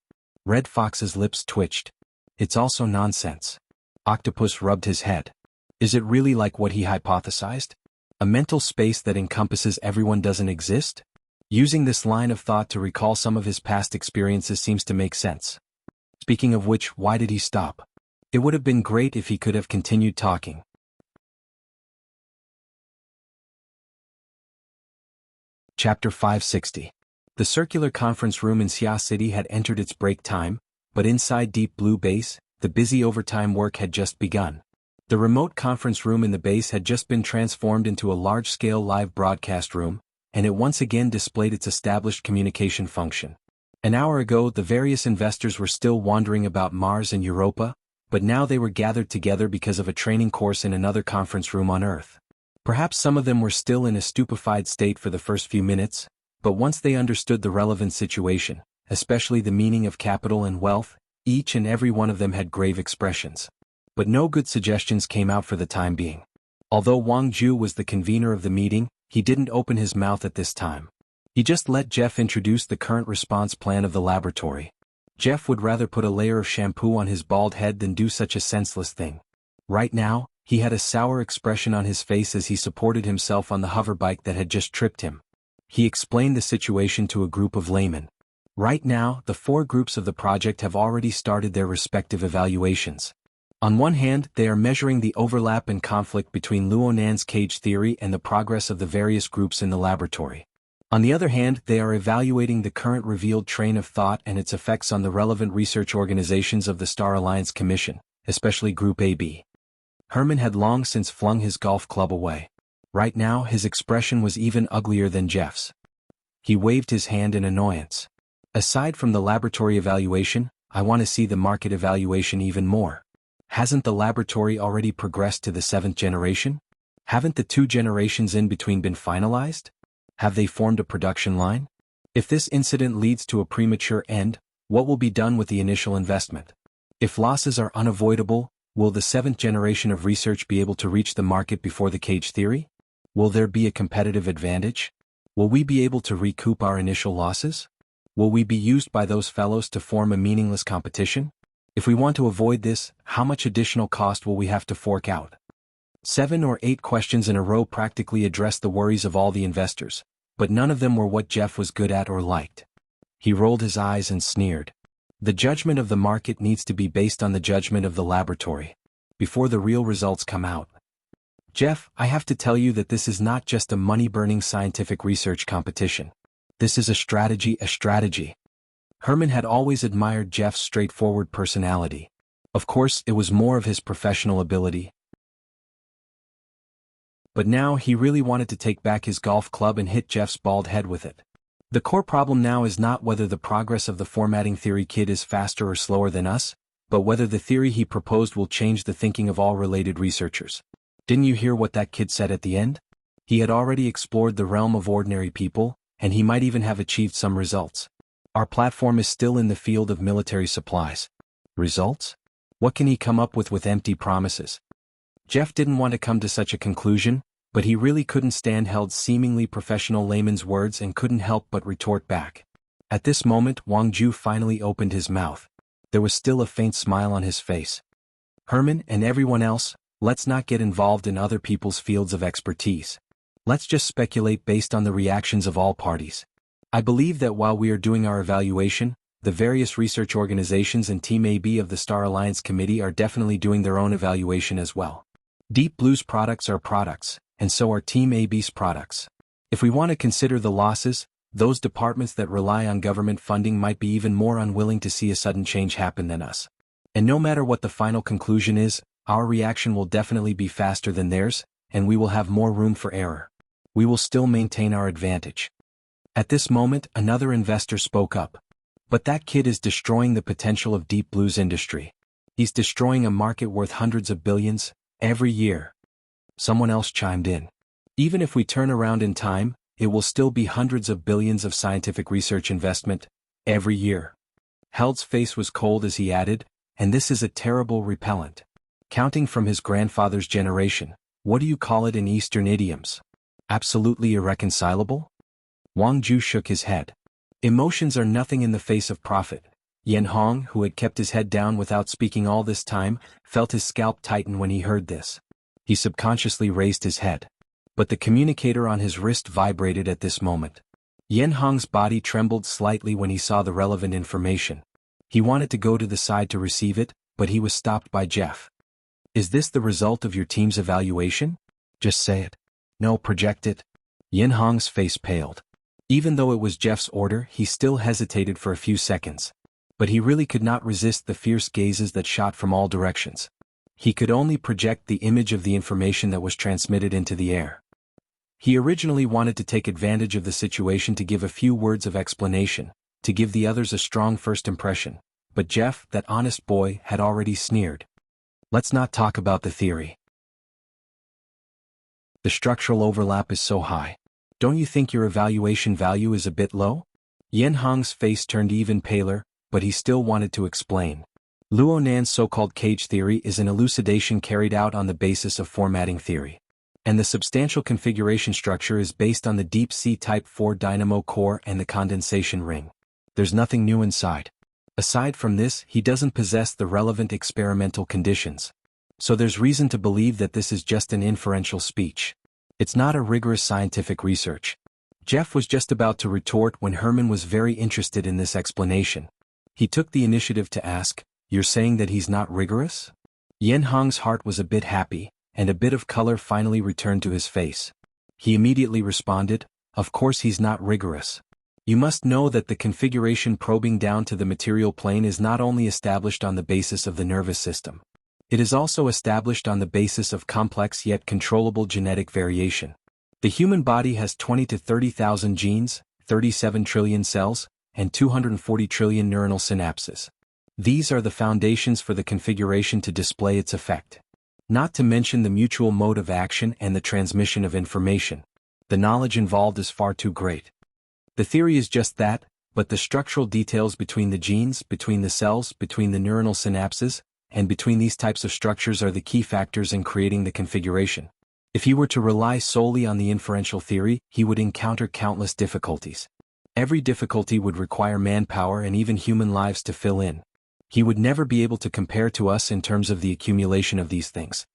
Red Fox's lips twitched. It's also nonsense. Octopus rubbed his head. Is it really like what he hypothesized? A mental space that encompasses everyone doesn't exist? Using this line of thought to recall some of his past experiences seems to make sense. Speaking of which, why did he stop? It would have been great if he could have continued talking. Chapter 560. The circular conference room in Xia City had entered its break time, but inside Deep Blue Base, the busy overtime work had just begun. The remote conference room in the base had just been transformed into a large-scale live broadcast room, and it once again displayed its established communication function. An hour ago, the various investors were still wandering about Mars and Europa, but now they were gathered together because of a training course in another conference room on Earth. Perhaps some of them were still in a stupefied state for the first few minutes, but once they understood the relevant situation, especially the meaning of capital and wealth, each and every one of them had grave expressions. But no good suggestions came out for the time being. Although Wang Ju was the convener of the meeting, he didn't open his mouth at this time. He just let Jeff introduce the current response plan of the laboratory. Jeff would rather put a layer of shampoo on his bald head than do such a senseless thing. Right now, he had a sour expression on his face as he supported himself on the hoverbike that had just tripped him. He explained the situation to a group of laymen. Right now, the 4 groups of the project have already started their respective evaluations. On one hand, they are measuring the overlap and conflict between Luonan's cage theory and the progress of the various groups in the laboratory. On the other hand, they are evaluating the current revealed train of thought and its effects on the relevant research organizations of the Star Alliance Commission, especially Group AB. Herman had long since flung his golf club away. Right now, his expression was even uglier than Jeff's. He waved his hand in annoyance. Aside from the laboratory evaluation, I want to see the market evaluation even more. Hasn't the laboratory already progressed to the 7th generation? Haven't the 2 generations in between been finalized? Have they formed a production line? If this incident leads to a premature end, what will be done with the initial investment? If losses are unavoidable, will the 7th generation of research be able to reach the market before the cage theory? Will there be a competitive advantage? Will we be able to recoup our initial losses? Will we be used by those fellows to form a meaningless competition? If we want to avoid this, how much additional cost will we have to fork out? 7 or 8 questions in a row practically addressed the worries of all the investors, but none of them were what Jeff was good at or liked. He rolled his eyes and sneered. The judgment of the market needs to be based on the judgment of the laboratory, before the real results come out. Jeff, I have to tell you that this is not just a money-burning scientific research competition. This is a strategy. Herman had always admired Jeff's straightforward personality. Of course, it was more of his professional ability. But now he really wanted to take back his golf club and hit Jeff's bald head with it. The core problem now is not whether the progress of the formatting theory kid is faster or slower than us, but whether the theory he proposed will change the thinking of all related researchers. Didn't you hear what that kid said at the end? He had already explored the realm of ordinary people, and he might even have achieved some results. Our platform is still in the field of military supplies. Results? What can he come up with empty promises? Jeff didn't want to come to such a conclusion, but he really couldn't stand Held's seemingly professional layman's words and couldn't help but retort back. At this moment, Wang Ju finally opened his mouth. There was still a faint smile on his face. Herman and everyone else, let's not get involved in other people's fields of expertise. Let's just speculate based on the reactions of all parties. I believe that while we are doing our evaluation, the various research organizations and Team AB of the Star Alliance Committee are definitely doing their own evaluation as well. Deep Blue's products are products, and so are Team AB's products. If we want to consider the losses, those departments that rely on government funding might be even more unwilling to see a sudden change happen than us. And no matter what the final conclusion is, our reaction will definitely be faster than theirs, and we will have more room for error. We will still maintain our advantage. At this moment, another investor spoke up. But that kid is destroying the potential of Deep Blue's industry. He's destroying a market worth hundreds of billions every year. Someone else chimed in. Even if we turn around in time, it will still be hundreds of billions of scientific research investment every year. Held's face was cold as he added, and this is a terrible repellent. Counting from his grandfather's generation, what do you call it in Eastern idioms? Absolutely irreconcilable? Wang Ju shook his head. Emotions are nothing in the face of profit. Xuanhuan, who had kept his head down without speaking all this time, felt his scalp tighten when he heard this. He subconsciously raised his head. But the communicator on his wrist vibrated at this moment. Xuanhuan's body trembled slightly when he saw the relevant information. He wanted to go to the side to receive it, but he was stopped by Jeff. Is this the result of your team's evaluation? Just say it. No, project it. Xuanhuan's face paled. Even though it was Jeff's order, he still hesitated for a few seconds. But he really could not resist the fierce gazes that shot from all directions. He could only project the image of the information that was transmitted into the air. He originally wanted to take advantage of the situation to give a few words of explanation, to give the others a strong first impression, but Jeff, that honest boy, had already sneered. Let's not talk about the theory. The structural overlap is so high. Don't you think your evaluation value is a bit low? Xuanhuan's face turned even paler, but he still wanted to explain. Luonan's so-called cage theory is an elucidation carried out on the basis of formatting theory. And the substantial configuration structure is based on the deep sea Type 4 dynamo core and the condensation ring. There's nothing new inside. Aside from this, he doesn't possess the relevant experimental conditions. So there's reason to believe that this is just an inferential speech. It's not a rigorous scientific research. Jeff was just about to retort when Herman was very interested in this explanation. He took the initiative to ask, "You're saying that he's not rigorous?" Xuanhuan's heart was a bit happy, and a bit of color finally returned to his face. He immediately responded, "Of course he's not rigorous. You must know that the configuration probing down to the material plane is not only established on the basis of the nervous system. It is also established on the basis of complex yet controllable genetic variation. The human body has 20 to 30,000 genes, 37 trillion cells, and 240 trillion neuronal synapses. These are the foundations for the configuration to display its effect. Not to mention the mutual mode of action and the transmission of information. The knowledge involved is far too great. The theory is just that, but the structural details between the genes, between the cells, between the neuronal synapses, and between these types of structures are the key factors in creating the configuration. If he were to rely solely on the inferential theory, he would encounter countless difficulties. Every difficulty would require manpower and even human lives to fill in. He would never be able to compare to us in terms of the accumulation of these things.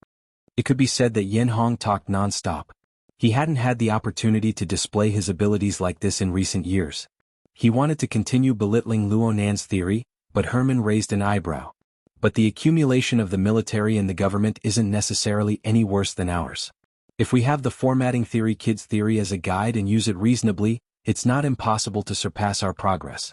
It could be said that Xuanhuan talked non-stop. He hadn't had the opportunity to display his abilities like this in recent years. He wanted to continue belittling Luonan's theory, but Herman raised an eyebrow. But the accumulation of the military and the government isn't necessarily any worse than ours. If we have the formatting theory kid's theory as a guide and use it reasonably, it's not impossible to surpass our progress.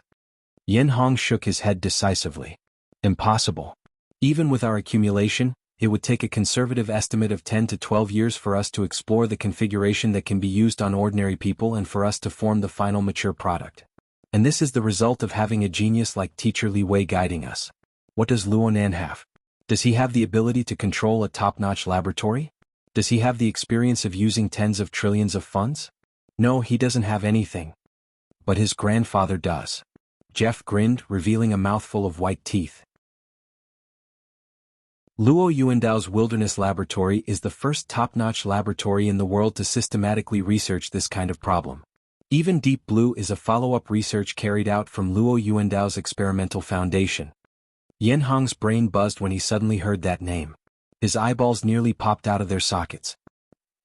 Xuanhuan shook his head decisively. Impossible. Even with our accumulation, it would take a conservative estimate of 10 to 12 years for us to explore the configuration that can be used on ordinary people and for us to form the final mature product. And this is the result of having a genius like Teacher Li Wei guiding us. What does Luonan have? Does he have the ability to control a top-notch laboratory? Does he have the experience of using tens of trillions of funds? No, he doesn't have anything. But his grandfather does. Jeff grinned, revealing a mouthful of white teeth. Luo Yuandao's Wilderness Laboratory is the first top-notch laboratory in the world to systematically research this kind of problem. Even Deep Blue is a follow-up research carried out from Luo Yuandao's experimental foundation. Yan Hong's brain buzzed when he suddenly heard that name. His eyeballs nearly popped out of their sockets.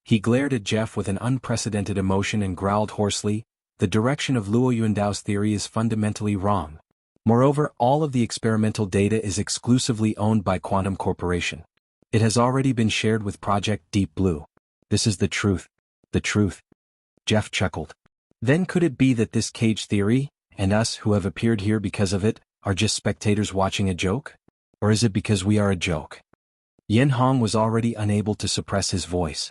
He glared at Jeff with an unprecedented emotion and growled hoarsely, "The direction of Luo Yuandao's theory is fundamentally wrong. Moreover, all of the experimental data is exclusively owned by Quantum Corporation. It has already been shared with Project Deep Blue. This is the truth. The truth." Jeff chuckled. Then could it be that this cage theory, and us who have appeared here because of it, are just spectators watching a joke? Or is it because we are a joke? Yan Hong was already unable to suppress his voice.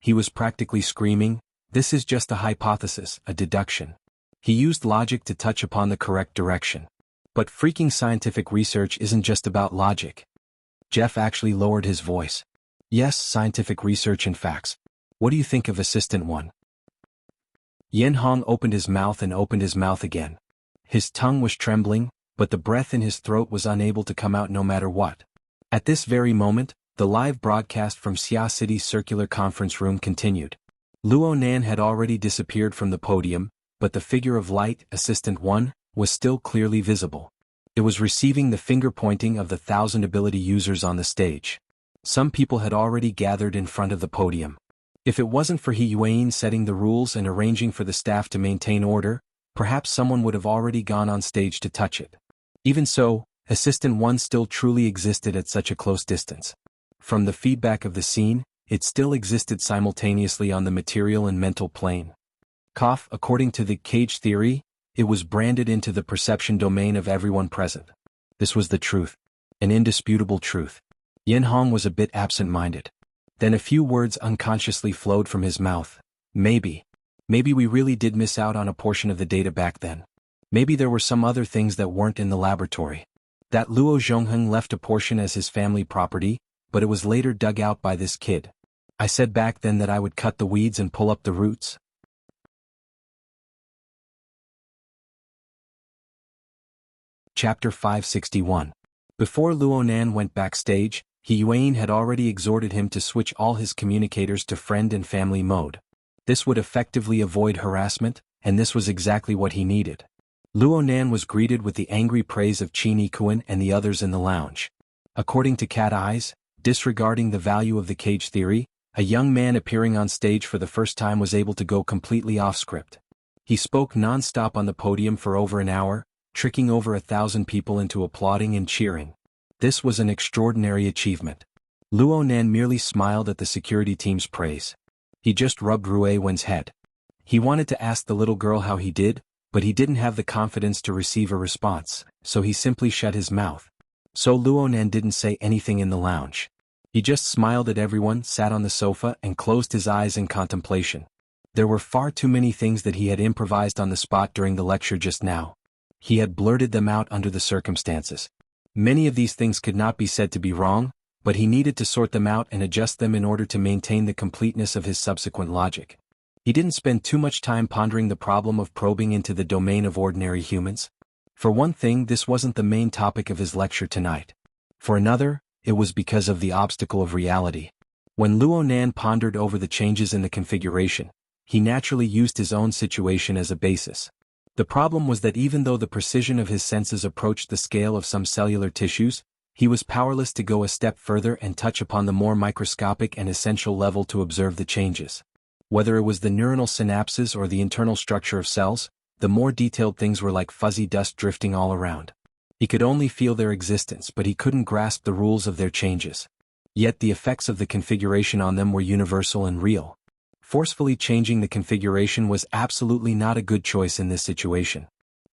He was practically screaming, "This is just a hypothesis, a deduction." He used logic to touch upon the correct direction. But freaking scientific research isn't just about logic. Jeff actually lowered his voice. "Yes, scientific research and facts. What do you think of Assistant 1? Yan Hong opened his mouth and opened his mouth again. His tongue was trembling, but the breath in his throat was unable to come out no matter what. At this very moment, the live broadcast from Xia City's circular conference room continued. Luo Nan had already disappeared from the podium, but the figure of light, Assistant 1, was still clearly visible. It was receiving the finger-pointing of the 1,000 ability users on the stage. Some people had already gathered in front of the podium. If it wasn't for He Yuan setting the rules and arranging for the staff to maintain order, perhaps someone would have already gone on stage to touch it. Even so, Assistant 1 still truly existed at such a close distance. From the feedback of the scene, it still existed simultaneously on the material and mental plane. According to the cage theory, it was branded into the perception domain of everyone present. This was the truth. An indisputable truth. Yan Hong was a bit absent-minded. Then a few words unconsciously flowed from his mouth. Maybe we really did miss out on a portion of the data back then. Maybe there were some other things that weren't in the laboratory. That Luo Zhongheng left a portion as his family property, but it was later dug out by this kid. I said back then that I would cut the weeds and pull up the roots. Chapter 561. Before Luo Nan went backstage, He Yuan had already exhorted him to switch all his communicators to friend and family mode. This would effectively avoid harassment, and this was exactly what he needed. Luo Nan was greeted with the angry praise of Qin Yikuan and the others in the lounge. According to Cat Eyes, disregarding the value of the cage theory, a young man appearing on stage for the first time was able to go completely off script. He spoke non-stop on the podium for over an hour, tricking over 1,000 people into applauding and cheering. This was an extraordinary achievement. Luo Nan merely smiled at the security team's praise. He just rubbed Rue Wen's head. He wanted to ask the little girl how he did, but he didn't have the confidence to receive a response, so he simply shut his mouth. So Luo Nan didn't say anything in the lounge. He just smiled at everyone, sat on the sofa, and closed his eyes in contemplation. There were far too many things that he had improvised on the spot during the lecture just now. He had blurted them out under the circumstances. Many of these things could not be said to be wrong, but he needed to sort them out and adjust them in order to maintain the completeness of his subsequent logic. He didn't spend too much time pondering the problem of probing into the domain of ordinary humans. For one thing, this wasn't the main topic of his lecture tonight. For another, it was because of the obstacle of reality. When Luo Nan pondered over the changes in the configuration, he naturally used his own situation as a basis. The problem was that even though the precision of his senses approached the scale of some cellular tissues, he was powerless to go a step further and touch upon the more microscopic and essential level to observe the changes. Whether it was the neuronal synapses or the internal structure of cells, the more detailed things were like fuzzy dust drifting all around. He could only feel their existence, but he couldn't grasp the rules of their changes. Yet the effects of the configuration on them were universal and real. Forcefully changing the configuration was absolutely not a good choice in this situation.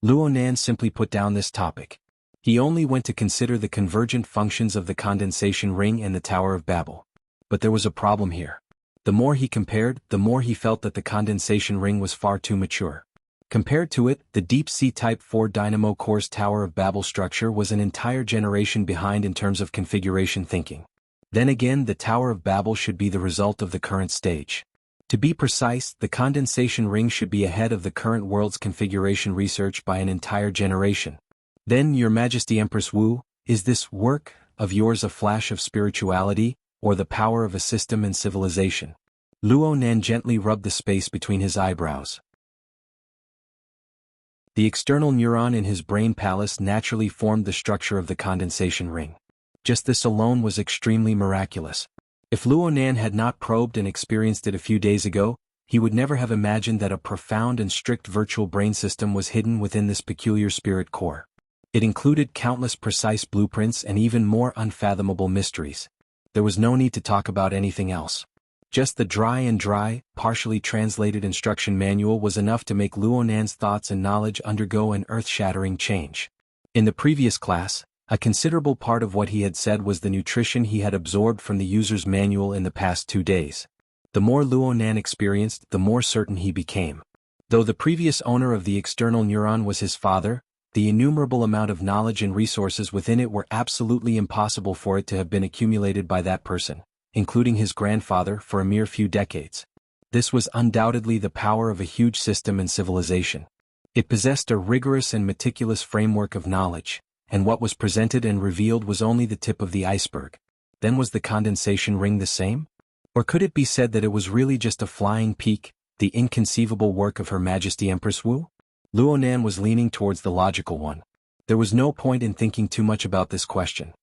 Luo Nan simply put down this topic. He only went to consider the convergent functions of the condensation ring and the Tower of Babel. But there was a problem here. The more he compared, the more he felt that the condensation ring was far too mature. Compared to it, the Deep Sea Type 4 Dynamo Core's Tower of Babel structure was an entire generation behind in terms of configuration thinking. Then again, the Tower of Babel should be the result of the current stage. To be precise, the condensation ring should be ahead of the current world's configuration research by an entire generation. Then, Your Majesty Empress Wu, is this work of yours a flash of spirituality, or the power of a system and civilization? Luo Nan gently rubbed the space between his eyebrows. The external neuron in his brain palace naturally formed the structure of the condensation ring. Just this alone was extremely miraculous. If Luo Nan had not probed and experienced it a few days ago, he would never have imagined that a profound and strict virtual brain system was hidden within this peculiar spirit core. It included countless precise blueprints and even more unfathomable mysteries. There was no need to talk about anything else. Just the dry, partially translated instruction manual was enough to make Luo Nan's thoughts and knowledge undergo an earth-shattering change. In the previous class, a considerable part of what he had said was the nutrition he had absorbed from the user's manual in the past 2 days. The more Luo Nan experienced, the more certain he became. Though the previous owner of the external neuron was his father, the innumerable amount of knowledge and resources within it were absolutely impossible for it to have been accumulated by that person, including his grandfather, for a mere few decades. This was undoubtedly the power of a huge system and civilization. It possessed a rigorous and meticulous framework of knowledge, and what was presented and revealed was only the tip of the iceberg. Then was the condensation ring the same? Or could it be said that it was really just a flying peak, the inconceivable work of Her Majesty Empress Wu? Luo Nan was leaning towards the logical one. There was no point in thinking too much about this question.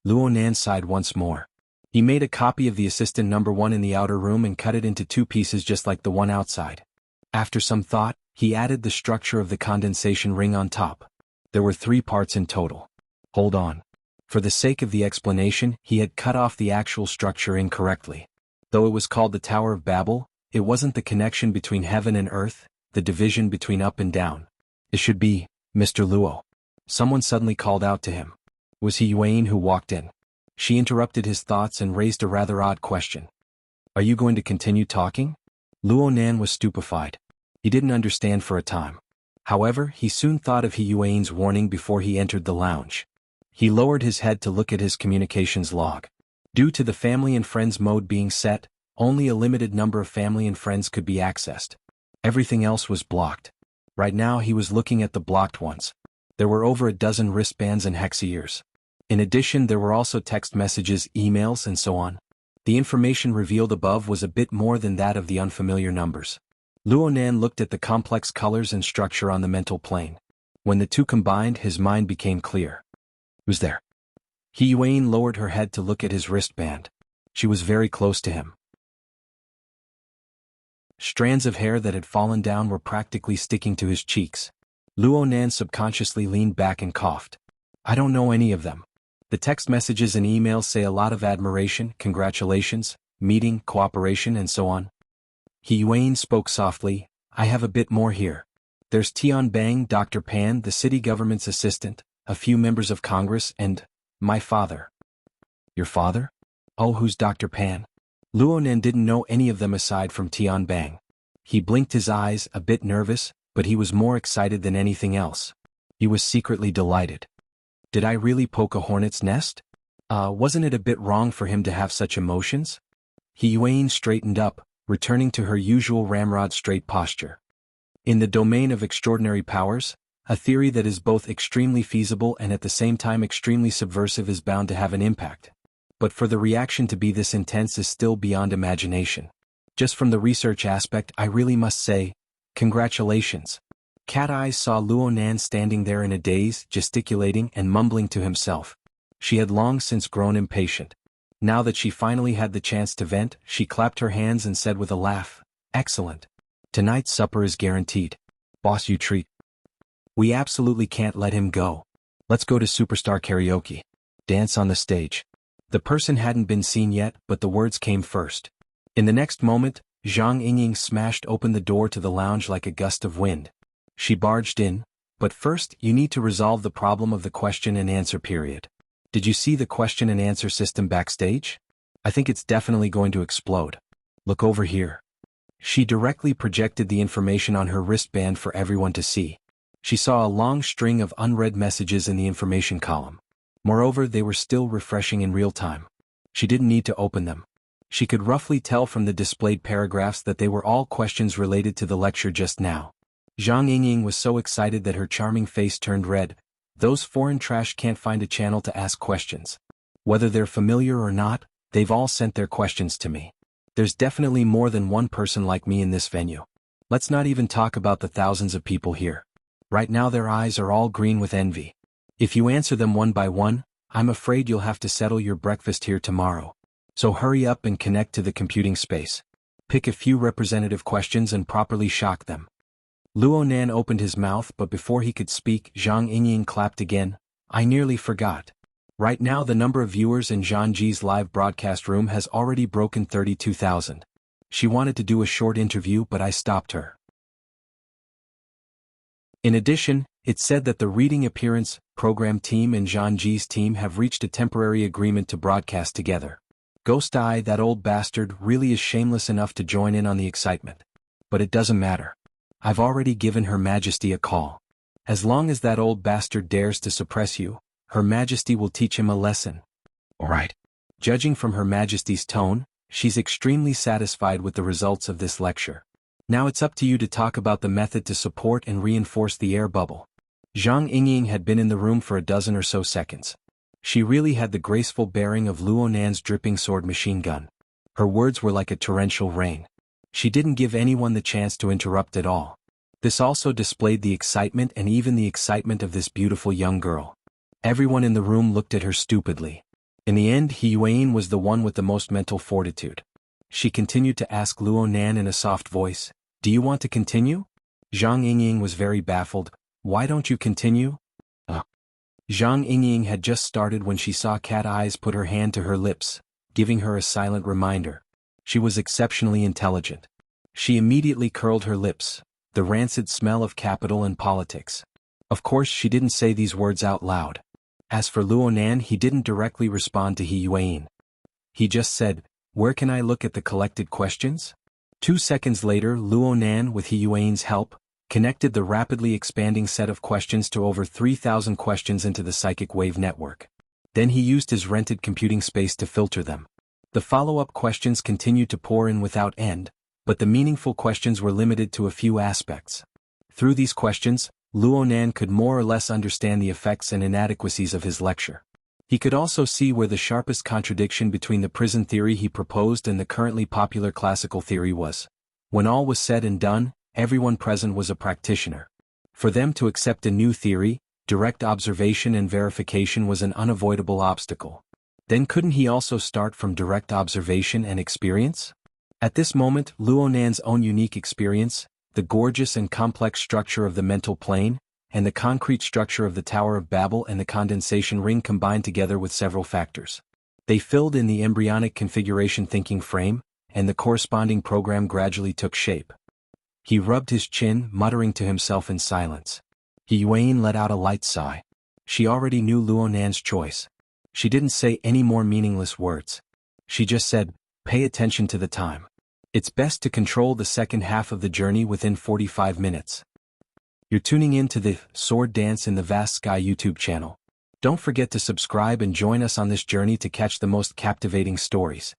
Luo Nan sighed once more. He made a copy of the assistant number 1 in the outer room and cut it into 2 pieces just like the one outside. After some thought, he added the structure of the condensation ring on top. There were 3 parts in total. Hold on. For the sake of the explanation, he had cut off the actual structure incorrectly. Though it was called the Tower of Babel, it wasn't the connection between heaven and earth, the division between up and down. It should be, Mr. Luo. Someone suddenly called out to him. Was he Yuan who walked in? She interrupted his thoughts and raised a rather odd question. Are you going to continue talking? Luo Nan was stupefied. He didn't understand for a time. However, he soon thought of He Yuan's warning before he entered the lounge. He lowered his head to look at his communications log. Due to the family and friends mode being set, only a limited number of family and friends could be accessed. Everything else was blocked. Right now he was looking at the blocked ones. There were over a dozen wristbands and hexiers. In addition, there were also text messages, emails, and so on. The information revealed above was a bit more than that of the unfamiliar numbers. Luo Nan looked at the complex colors and structure on the mental plane. When the two combined, his mind became clear. Who's there? He Yuan lowered her head to look at his wristband. She was very close to him. Strands of hair that had fallen down were practically sticking to his cheeks. Luo Nan subconsciously leaned back and coughed. I don't know any of them. The text messages and emails say a lot of admiration, congratulations, meeting, cooperation, and so on. He Yuan spoke softly. I have a bit more here. There's Tian Bang, Dr. Pan, the city government's assistant, a few members of Congress, and my father. Your father? Oh, who's Dr. Pan? Luo Nan didn't know any of them aside from Tian Bang. He blinked his eyes, a bit nervous, but he was more excited than anything else. He was secretly delighted. Did I really poke a hornet's nest? Wasn't it a bit wrong for him to have such emotions? He Yuan straightened up, returning to her usual ramrod straight posture. In the domain of extraordinary powers, a theory that is both extremely feasible and at the same time extremely subversive is bound to have an impact. But for the reaction to be this intense is still beyond imagination. Just from the research aspect, I really must say, congratulations. Cat Eyes saw Luo Nan standing there in a daze, gesticulating and mumbling to himself. She had long since grown impatient. Now that she finally had the chance to vent, she clapped her hands and said with a laugh, Excellent. Tonight's supper is guaranteed. Boss, you treat. We absolutely can't let him go. Let's go to Superstar Karaoke. Dance on the stage. The person hadn't been seen yet, but the words came first. In the next moment, Zhang Yingying smashed open the door to the lounge like a gust of wind. She barged in, but first you need to resolve the problem of the question and answer period. Did you see the question and answer system backstage? I think it's definitely going to explode. Look over here. She directly projected the information on her wristband for everyone to see. She saw a long string of unread messages in the information column. Moreover, they were still refreshing in real time. She didn't need to open them. She could roughly tell from the displayed paragraphs that they were all questions related to the lecture just now. Zhang Yingying was so excited that her charming face turned red. Those foreign trash can't find a channel to ask questions. Whether they're familiar or not, they've all sent their questions to me. There's definitely more than one person like me in this venue. Let's not even talk about the thousands of people here. Right now their eyes are all green with envy. If you answer them one by one, I'm afraid you'll have to settle your breakfast here tomorrow. So hurry up and connect to the computing space. Pick a few representative questions and properly shock them. Luonan opened his mouth, but before he could speak, Zhang Yingying clapped again. I nearly forgot. Right now the number of viewers in Zhangji's live broadcast room has already broken 32,000. She wanted to do a short interview, but I stopped her. In addition, it said that the reading appearance program team and Zhangji's team have reached a temporary agreement to broadcast together. Ghost Eye, that old bastard, really is shameless enough to join in on the excitement. But it doesn't matter. I've already given Her Majesty a call. As long as that old bastard dares to suppress you, Her Majesty will teach him a lesson. Alright. Judging from Her Majesty's tone, she's extremely satisfied with the results of this lecture. Now it's up to you to talk about the method to support and reinforce the air bubble. Zhang Yingying had been in the room for a dozen or so seconds. She really had the graceful bearing of Luonan's dripping sword machine gun. Her words were like a torrential rain. She didn't give anyone the chance to interrupt at all. This also displayed the excitement and even the excitement of this beautiful young girl. Everyone in the room looked at her stupidly. In the end, Hiyuan was the one with the most mental fortitude. She continued to ask Luonan in a soft voice, "Do you want to continue?" Zhang Yingying was very baffled. "Why don't you continue?" Zhang Yingying had just started when she saw Cat Eyes put her hand to her lips, giving her a silent reminder. She was exceptionally intelligent. She immediately curled her lips, the rancid smell of capital and politics. Of course she didn't say these words out loud. As for Luonan, he didn't directly respond to Hiyuan. He just said, "Where can I look at the collected questions?" 2 seconds later, Luonan, with Hiyuan's help, connected the rapidly expanding set of questions to over 3,000 questions into the psychic wave network. Then he used his rented computing space to filter them. The follow-up questions continued to pour in without end, but the meaningful questions were limited to a few aspects. Through these questions, Luonan could more or less understand the effects and inadequacies of his lecture. He could also see where the sharpest contradiction between the prison theory he proposed and the currently popular classical theory was. When all was said and done, everyone present was a practitioner. For them to accept a new theory, direct observation and verification was an unavoidable obstacle. Then couldn't he also start from direct observation and experience? At this moment, Luonan's own unique experience, the gorgeous and complex structure of the mental plane, and the concrete structure of the Tower of Babel and the condensation ring combined together with several factors. They filled in the embryonic configuration thinking frame, and the corresponding program gradually took shape. He rubbed his chin, muttering to himself in silence. Hiyuan let out a light sigh. She already knew Luonan's choice. She didn't say any more meaningless words. She just said, "Pay attention to the time. It's best to control the second half of the journey within 45 minutes. You're tuning in to the Sword Dance in the Vast Sky YouTube channel. Don't forget to subscribe and join us on this journey to catch the most captivating stories.